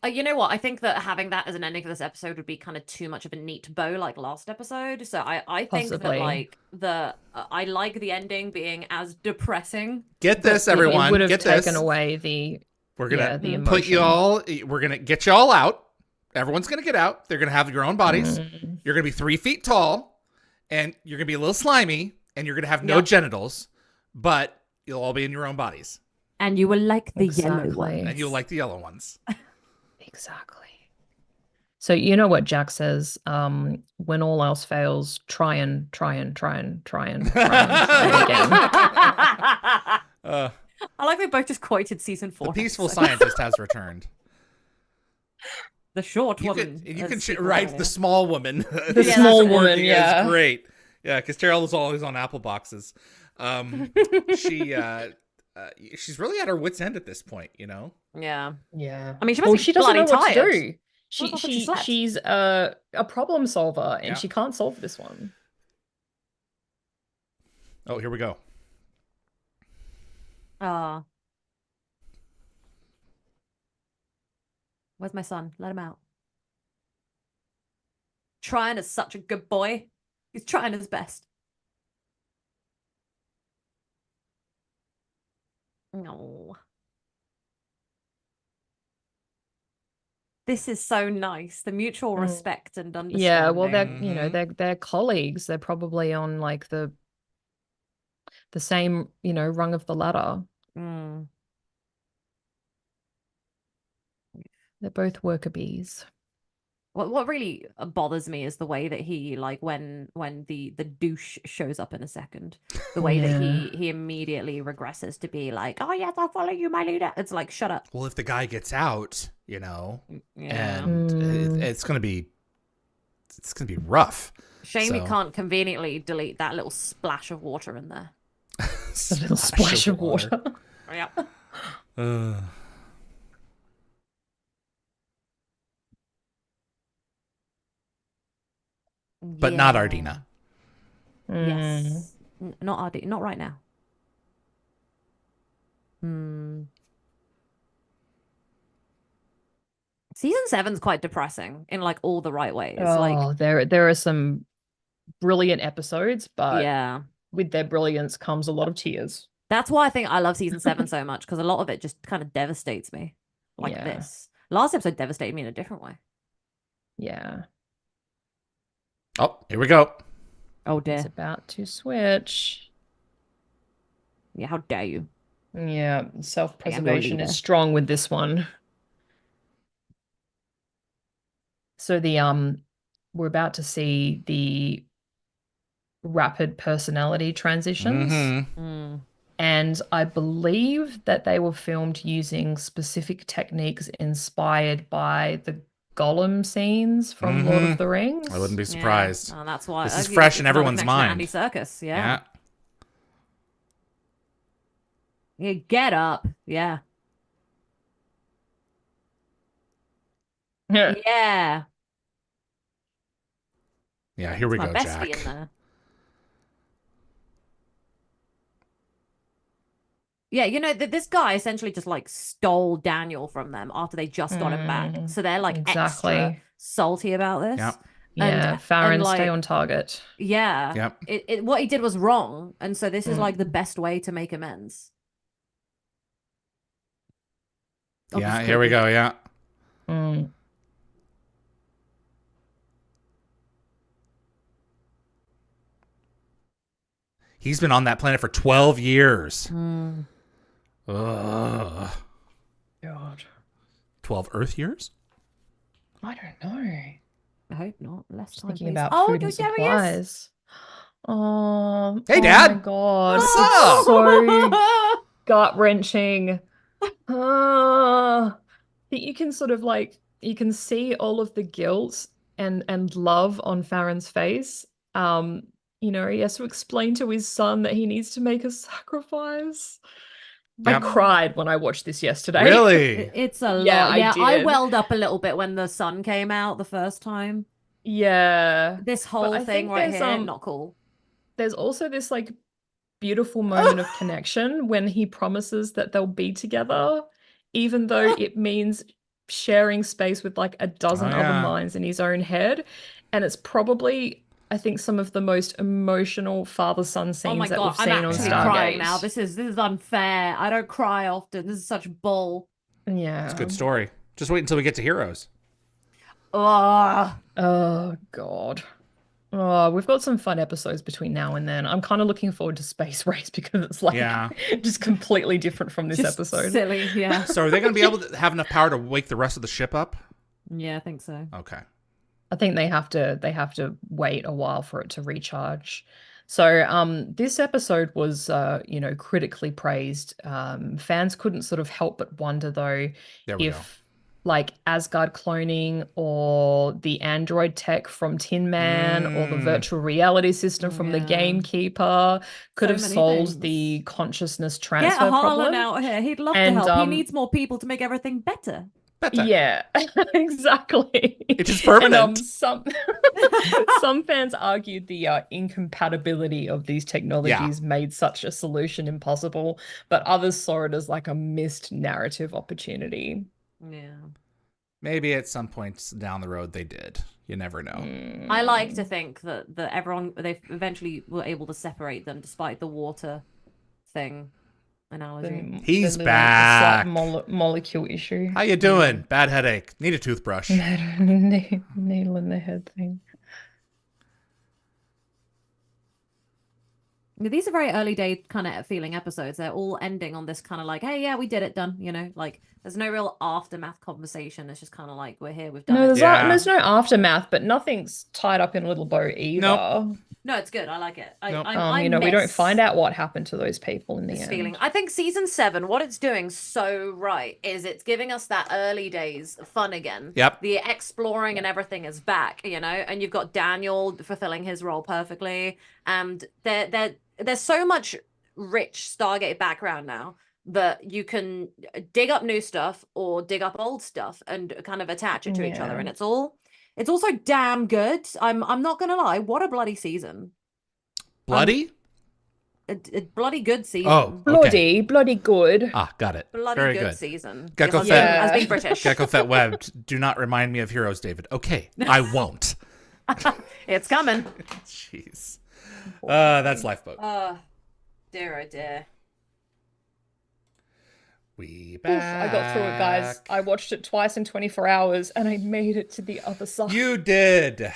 You know what? I think that having that as an ending for this episode would be kind of too much of a neat bow, like last episode. So I think that Possibly. like I like the ending being as depressing. Get this, It everyone. would have Get taken this. away the We're gonna the put you emotion. all. We're gonna get you all out. Everyone's gonna get out. They're gonna have your own bodies. Mm. You're gonna be 3 feet tall, and you're gonna be a little slimy, and you're gonna have no Yep. genitals, but you'll all be in your own bodies, And you will like the yellow Exactly. one. and you'll like the yellow ones. Exactly. So you know what Jack says, when all else fails, try again. I like they both just quoted season 4. The peaceful episode. scientist has returned. The short You woman. can as Secret right Warrior. the small woman. The Yeah, small that's woman, working. yeah. It's great. Yeah, because Terrell is always on apple boxes. She's really at her wit's end at this point, Yeah. Yeah. I mean, she Well, must be she doesn't know bloody what to tired. do. Well, that's what she slept. She's a problem solver and Yeah. she can't solve this one. Oh, here we go. Where's my son? Let him out. Trying is such a good boy. He's trying his best. No. This is so nice. The mutual respect and understanding. Yeah, well they're Mhm. they're colleagues. They're probably on like the same, rung of the ladder. Mm. They're both worker bees. What really bothers me is the way that he like when the douche shows up in a second, the way that he immediately regresses to be like, oh yes, I'll follow you, my leader. It's like, shut up. Well, if the guy gets out, Yeah. and Mm. it's gonna be rough. Shame you So- can't conveniently delete that little splash of water in there. A little splash of water. Yeah. But not Ardina. Mm. Yes. Not Ardina. Not right now. Season 7's quite depressing in like all the right ways. Like, there are some brilliant episodes, but yeah. with their brilliance comes a lot of tears. That's why I think I love season 7 so much, because a lot of it just kind of devastates me like Yeah. this. Last episode devastated me in a different way. Yeah. Oh, here we go. Oh It's dear. about to switch. Yeah, how dare you? Yeah, self-preservation leader. is strong with this one. So we're about to see the rapid personality transitions. Mhm. And I believe that they were filmed using specific techniques inspired by the Gollum scenes from Lord of the Rings. I wouldn't be surprised. Yeah. Oh, that's why This is it's fresh in another everyone's connection to mind. Andy Serkis. Yeah. Yeah. Yeah, get up. Yeah. Yeah. Yeah, here we My go, bestie in Jack. there. Yeah, this guy essentially just like stole Daniel from them after they just got him back. So they're like extra Exactly. salty about this. Yep. Yeah, And Farron, like, stay on target. Yeah. Yep. What he did was wrong, and so this is like the best way to make amends. Yeah, here we go. Yeah. Mm. He's been on that planet for 12 years. Mm. Ugh. God. 12 Earth years? I don't know. I hope not. Less time, Thinking please. about Oh, food and there he is. supplies. Oh, Hey, oh Dad. my God. What's It's up? so gut-wrenching. You can sort of like, you can see all of the guilt and love on Farron's face. He has to explain to his son that he needs to make a sacrifice. I Yep. cried when I watched this yesterday. Really? It's a Yeah, lot. I Yeah, I did. welled up a little bit when the sun came out the first time. Yeah. This But whole I thing think right here, not cool. there's also this like beautiful moment of connection when he promises that they'll be together, even though it means sharing space with like a Oh dozen other yeah. minds in his own head. And it's probably, I think, some of the most emotional father-son Oh my scenes that God, we've I'm seen on actually Yeah. crying now. Stargate. This is unfair. I don't cry often. This is such bull. It's a Yeah. good story. Just wait until we get to Heroes. Ugh. Oh God. Oh, we've got some fun episodes between now and then. I'm kind of looking forward to Space Race because it's like Yeah. just completely different from this Just episode. silly, yeah. So are they going to be able to have enough power to wake the rest of the ship up? Yeah, I think so. Okay. I think they have to wait a while for it to recharge. So this episode was critically praised. Fans couldn't sort of help but wonder though There we go. if like Asgard cloning or the android tech from Tin Man or the virtual reality system from the Yeah. Gamekeeper could So have many solved things. the consciousness Get transfer Harlan problem. out here. He'd love to And help. He needs more people to make everything better. Better. yeah, exactly. It is And permanent. some fans argued the incompatibility of these technologies made such a solution impossible, but others saw it as like a missed narrative opportunity. Yeah. Maybe at some points down the road they did. You never know. I like to think that they eventually were able to separate them despite the water thing analogy. He's the back. slight molecule issue. How you doing? Bad headache. Need a toothbrush. Needle in the head thing. These are very early day kind of feeling episodes. They're all ending on this kind of like, hey, yeah, we did it, done. Like there's no real aftermath conversation. It's just kind of like, we're here, we've done No, it. there's no aftermath, but nothing's tied up in a little bow either. Nope. No, it's good. I like it. Nope. I we don't miss find out what happened to those people in the this end. feeling. I think season 7, what it's doing so right is it's giving us that early days fun again. Yep. The exploring and everything is back, and you've got Daniel fulfilling his role perfectly. And there's so much rich Stargate background now that you can dig up new stuff or dig up old stuff and kind of attach it to each other, and it's also damn good. I'm not gonna lie, what a bloody season. Bloody? A bloody good season. Oh, okay. Bloody good. Ah, got it. Bloody Very good good. season. Gecko Yes, Fett. as being British. Gecko Fett Web. Do not remind me of Heroes, David. Okay, I won't. It's coming. Jeez. That's Lifeboat. Dear oh dear. We Oof, back. I got through it, guys. I watched it twice in 24 hours and I made it to the other side. You did.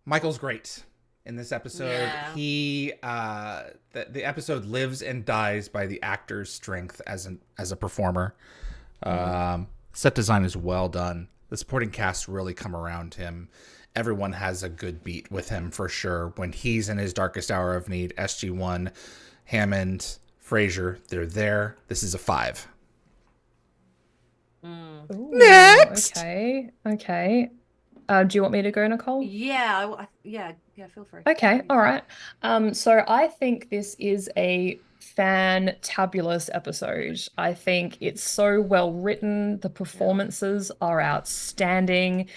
Michael's great in this episode. Yeah. He the episode lives and dies by the actor's strength as a performer. Set design is well done. The supporting cast really come around him. Everyone has a good beat with him for sure. When he's in his darkest hour of need, SG-1, Hammond, Fraser, they're there. This is a 5. Ooh, Next! Okay. Do you want me to go, Nicole? Yeah, yeah, feel free. Okay, all right. So I think this is a fantabulous episode. I think it's so well written. The performances are outstanding.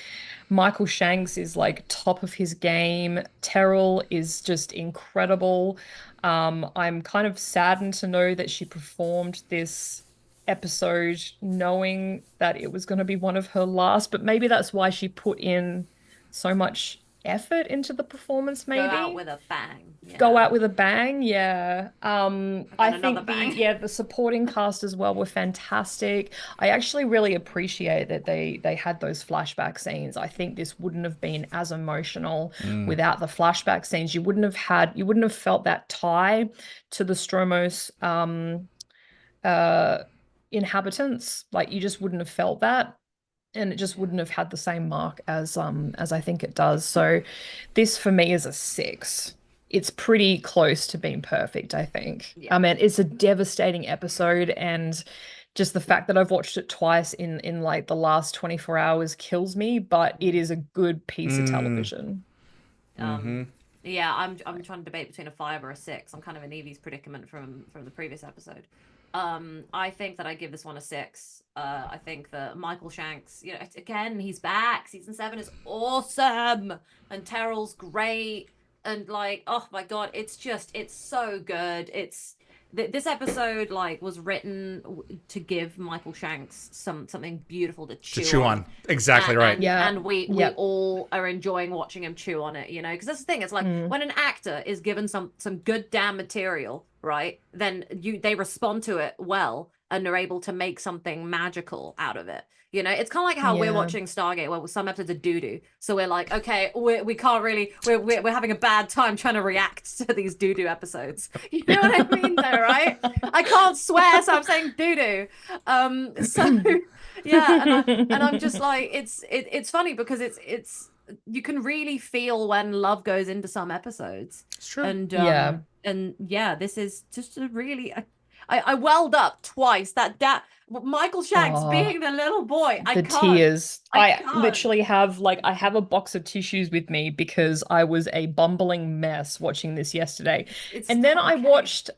Michael Shanks is like top of his game. Terrell is just incredible. I'm kind of saddened to know that she performed this episode knowing that it was going to be one of her last, but maybe that's why she put in so much effort into the performance. Maybe Go out with a bang. Yeah. Go out with a bang. Yeah. I think another bang. the supporting cast as well were fantastic. I actually really appreciate that they had those flashback scenes. I think this wouldn't have been as emotional without the flashback scenes. You wouldn't have felt that tie to the Stromos inhabitants. Like you just wouldn't have felt that. And it just wouldn't have had the same mark as I think it does. So this for me is a 6. It's pretty close to being perfect, I think. Yeah. I mean, it's a devastating episode, and just the fact that I've watched it twice in like the last 24 hours kills me, but it is a good piece of television. Yeah, I'm trying to debate between a 5 or a 6. I'm kind of in Evie's predicament from the previous episode. I think that I give this one a 6. I think that Michael Shanks, you know, again, he's back. Season 7 is awesome, and Terrell's great, and like, oh my god, it's so good. This episode like was written to give Michael Shanks something beautiful to chew on. Exactly right. Yeah. And we all are enjoying watching him chew on it, you know, because that's the thing. It's like when an actor is given some good damn material, right? Then they respond to it well and are able to make something magical out of it. You know, it's kind of like how we're watching Stargate, where some episodes are doo-doo. So we're like, okay, we can't really, we're having a bad time trying to react to these doo-doo episodes. You know what I mean, though, right? I can't swear, so I'm saying doo-doo. So yeah, and I'm just like, it's funny because it's you can really feel when love goes into some episodes. It's true. And this is just a really. I welled up twice. That Michael Shanks being the little boy. The tears. I literally have I have a box of tissues with me because I was a bumbling mess watching this yesterday. And then I watched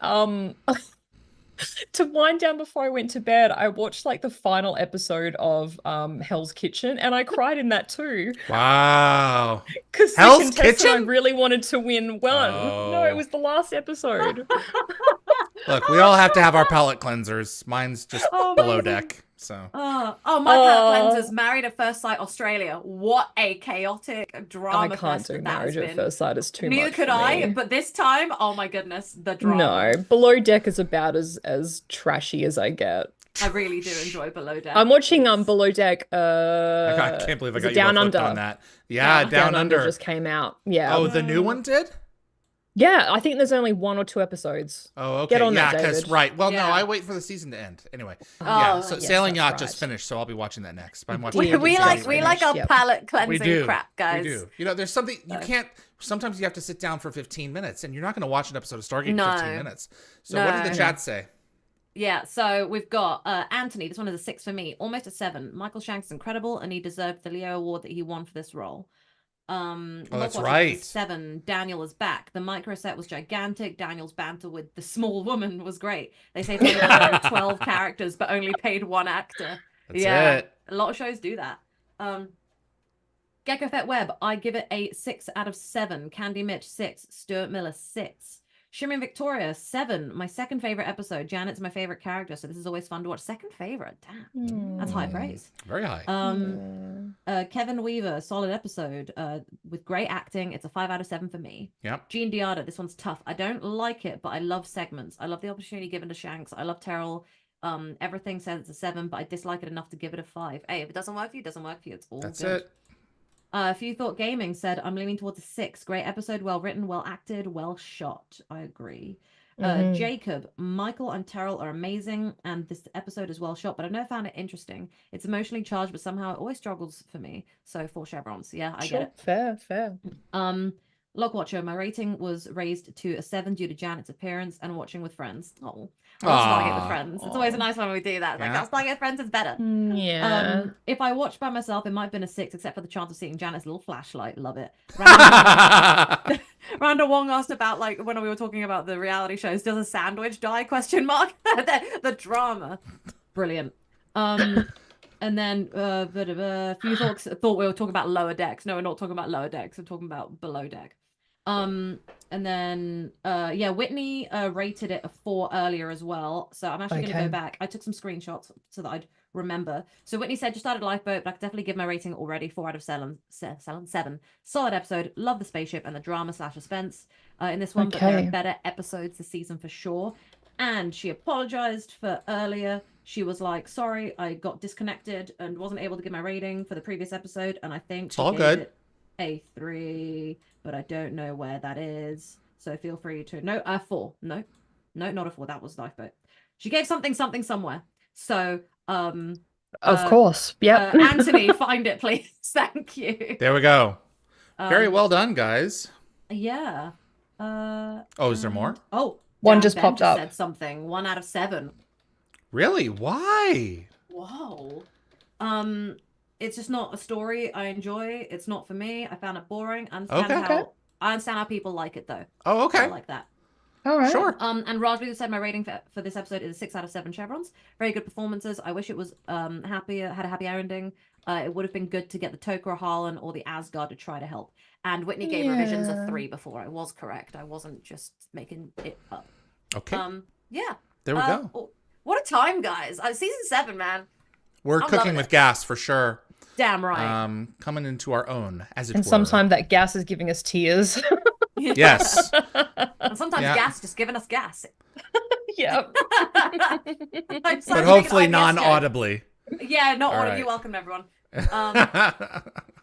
to wind down before I went to bed, I watched like the final episode of Hell's Kitchen, and I cried in that too. Wow. Because Hell's the Kitchen? I really wanted to win won. Oh. No, it was the last episode. Look, we all have to have our palate cleansers. Mine's just below deck. So. My palate cleansers, Married at First Sight Australia. What a chaotic drama fest. I can't do Marriage at First Sight. It's too much. Neither could I, but this time, oh my goodness, the drama. No, Below Deck is about as trashy as I get. I really do enjoy Below Deck. I'm watching Below Deck. I can't believe I got you Down both Under on that. Yeah, Down Under just came out. Yeah. Oh, the new one did? Yeah, I think there's only 1 or 2 episodes. Oh, okay. Get on yeah, that, because David. no, I wait for the season to end. Anyway, So yes, Sailing Yacht right. just finished, so I'll be watching that next. But I'm watching we like our palate cleansing crap, guys. We do. You know, there's something you can't. Sometimes you have to sit down for 15 minutes, and you're not going to watch an episode of Stargate in 15 minutes. So what did the chat say? Yeah, so we've got Anthony. This one is a 6 for me, almost a 7. Michael Shanks is incredible, and he deserved the Leo Award that he won for this role. That's right. 7. Daniel is back. The micro set was gigantic. Daniel's banter with the small woman was great. They say they had 12 characters, but only paid 1 actor. That's it. A lot of shows do that. Gecko Fett Web, I give it a 6 out of 7. Candy Mitch 6. Stuart Miller 6. Shimmy Victoria 7. My second favorite episode. Janet's my favorite character, so this is always fun to watch. Second favorite, damn, that's high praise. Very high. Kevin Weaver, solid episode with great acting. It's a 5 out of 7 for me. Yep. Jean Diada, this one's tough. I don't like it, but I love segments. I love the opportunity given to Shanks. I love Terrell. Everything says it's a 7, but I dislike it enough to give it a 5. Hey, if it doesn't work for you, it doesn't work for you. It's all That's good. it. Few Thought Gaming said, I'm leaning towards a 6. Great episode, well written, well acted, well shot. I agree. Jacob, Michael and Terrell are amazing, and this episode is well shot, but I've never found it interesting. It's emotionally charged, but somehow it always struggles for me. So 4 chevrons. Yeah, I get it. Fair. Lockwatcher, my rating was raised to a 7 due to Janet's appearance and watching with friends. I love Stargate with friends. It's always a nice one when we do that. Like, Stargate with friends is better. Yeah. If I watched by myself, it might have been a 6, except for the chance of seeing Janet's little flashlight. Love it. Randa Wong asked about, like, when we were talking about the reality shows, does a sandwich die? Question mark. the drama. Brilliant. And then few folks thought we were talking about Lower Decks. No, we're not talking about Lower Decks. We're talking about Below Deck. And then Whitney rated it a 4 earlier as well. So I'm actually going to go back. I took some screenshots so that I'd remember. So Whitney said, just started Lifeboat, but I could definitely give my rating already 4 out of 7. Solid episode. Love the spaceship and the drama / suspense in this one, but there are better episodes this season for sure. And she apologized for earlier. She was like, sorry, I got disconnected and wasn't able to give my rating for the previous episode. And I think it's all good. It a 3, but I don't know where that is. So feel free to... No, a 4. No, not a 4. That was Lifeboat. She gave something somewhere. So, of course. Yep. Anthony, find it, please. Thank you. There we go. Very well done, guys. Yeah. Is there more? Oh. One just popped up. Said something. 1 out of 7. Really? Why? Whoa. It's just not a story I enjoy. It's not for me. I found it boring. Okay. I understand how people like it though. Oh, I okay. like that. All right. Sure. And Rajvi said my rating for this episode is 6 out of 7 chevrons. Very good performances. I wish it was had a happier ending. It would have been good to get the Tok'ra Harlan or the Asgard to try to help. And Whitney gave revisions a 3 before. I was correct. I wasn't just making it up. Okay. Yeah. There we go. Oh, what a time, guys! Season 7, man. We're I'm cooking loving with it. gas for sure. Damn right. Coming into our own, as it And were. sometimes that gas is giving us tears. Yes. And sometimes gas is just giving us gas. Yep. But hopefully non-audibly. Yeah, not All audio. right. You're welcome, everyone.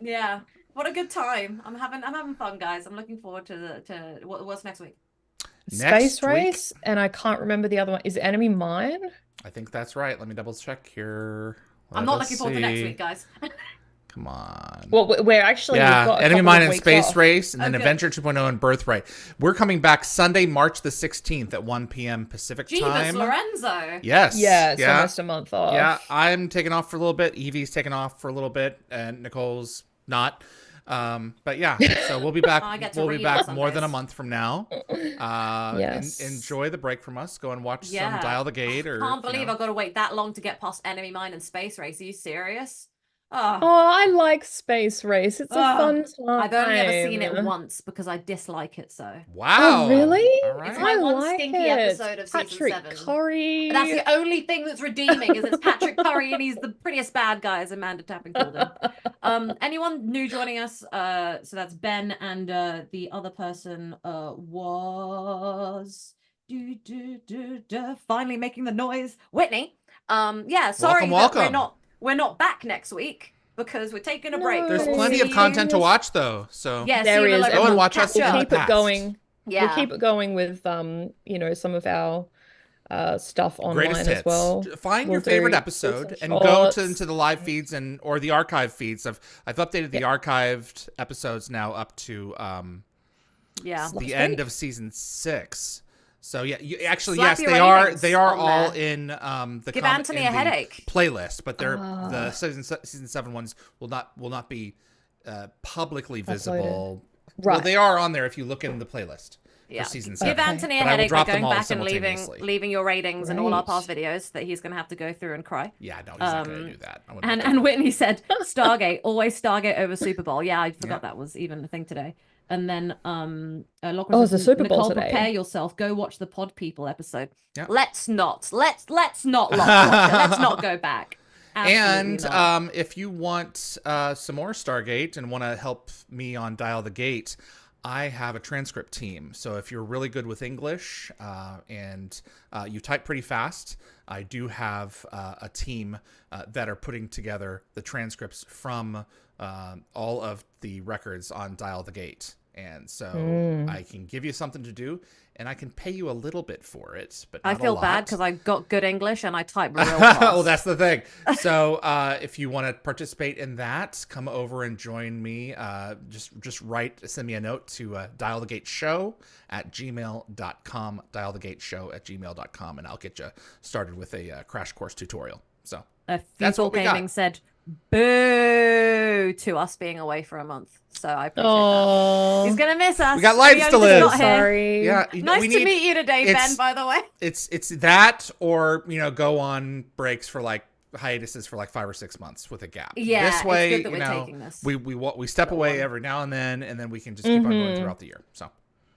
Yeah, what a good time. I'm having fun, guys. I'm looking forward to what's next week. Space Next week- Race, and I can't remember the other one. Is it Enemy Mine? I think that's right. Let me double check here. I'm not Let us looking forward to next see. week, guys. Come on. Well, we're actually we've Yeah, got a Enemy couple Mine of and weeks Space off. Race, and then good. Adventure 2.0 and Birthright. We're coming back Sunday, March the 16th at 1 p.m. Pacific Jeebus time. Lorenzo. Yes. Yeah, it's almost a month off. Yeah, I'm taking off for a little bit. Evie's taking off for a little bit, and Nicole's not. But yeah, so we'll be back. I get to We'll be read back on more than a Sundays. month from now. Yes. Enjoy the break from us. Go and watch some Yeah. Dial the Gate. Or Can't believe you know. I've got to wait that long to get past Enemy Mine and Space Race. Are you serious? Oh, Oh, I like Space Race. It's a Oh, fun time. I've only ever seen it once because I dislike it so. Wow. Oh, really? All right. It's my I one like stinky it. episode of season Patrick 7. Curry. That's the only thing that's redeeming is it's Patrick Curry and he's the prettiest bad guy, as Amanda Tapping called him. Anyone new joining us? So that's Ben, and the other person was finally making the noise, Whitney. Yeah, sorry Welcome, that welcome. we're not back next week because we're taking a break. No. There's We'll plenty of see content to you- watch, though. So Yeah, There see you in is. a Go little and bit. watch us Catch in up. the Keep it past. going. Yeah. We'll keep it going with some of our stuff online greatest as hits. well. Find your We'll favorite do episode some and go shorts. into the live feeds or the archive feeds. I've updated the archived episodes now up to Yeah. the Last end week. of season 6. So yeah, yes, Slap your they are ratings all on there. in the Give com- Anthony in a the headache. playlist, but they're Ah. the season 7 ones will not be publicly visible. Well, Right. they are on there if you look in the playlist Yeah. for season Give 7. Anthony a But I will headache by drop them going all back and simultaneously. leaving your ratings and all our Right. past videos that he's going to have to go through and cry. Yeah, no, he's not going to do that. I wouldn't And do that. Whitney said Stargate, always Stargate over Super Bowl. Yeah, I forgot that was even a thing today. And then Lachlan Oh, it's says, the Super Bowl Nicole, today. prepare yourself. Go watch the Pod People episode. Yeah. Let's not watch it. Let's not go back. Absolutely And not. if you want some more Stargate and want to help me on Dial the Gate, I have a transcript team. So if you're really good with English and you type pretty fast, I do have a team that are putting together the transcripts from all of the records on Dial the Gate. And so I can give you something to do, and I can pay you a little bit for it. But I not a feel lot. bhave because I got good English and I type real fast. Well, that's the thing. So if you want to participate in that, come over and join me. Just send me a note to dialthegateshow@gmail.com, dialthegateshow@gmail.com, and I'll get you started with a crash course tutorial. So that's Feasible what we got. Gaming said boo to us being away for a month. So I appreciate that. Oh, He's gonna miss us. We got lives Leo's to just live. not here. sorry. yeah, Nice we to need, meet you today, it's- Ben, by the way. It's that, or go on breaks for hiatuses for 5 or 6 months with a gap. Yeah, this way, it's good that we're taking this. we step away every now and then we can just keep on going throughout the year. So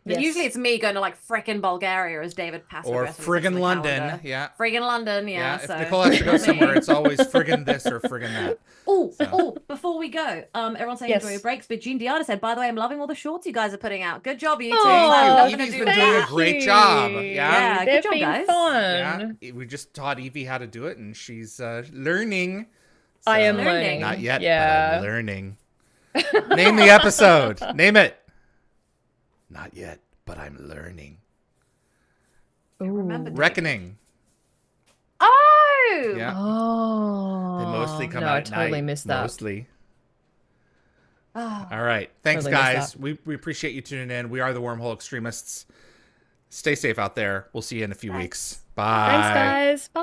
But Yes. usually it's me going to frickin' Bulgaria as David passive or aggressively puts in friggin' the London, calendar. yeah. Friggin' London, yeah. If so. Nicole has to go somewhere, it's always friggin' this or friggin' that. Oh, before we go, everyone's saying Yes. enjoy your breaks, but Jean Diana said, by the way, I'm loving all the shorts you guys are putting out. Good job, you two. Oh, I'm Thank you. gonna Evie's do been doing a that. great job. Yeah, Yeah. good They've job, been guys. fun. Yeah. We just taught Evie how to do it, and she's learning. I am So- learning. Not yet, Yeah. but I'm learning. Name the episode. Name it. Not yet, but I'm learning. Remember, Dave. Reckoning. Oh! Yeah. Oh. They mostly come no, out I at totally night. missed that. Mostly. Oh. All right. Thanks, Totally missed guys. We appreciate you tuning in. We are the Wormhole Extremists. Stay safe out there. We'll see you in a few weeks. Bye. Thanks, guys. Bye.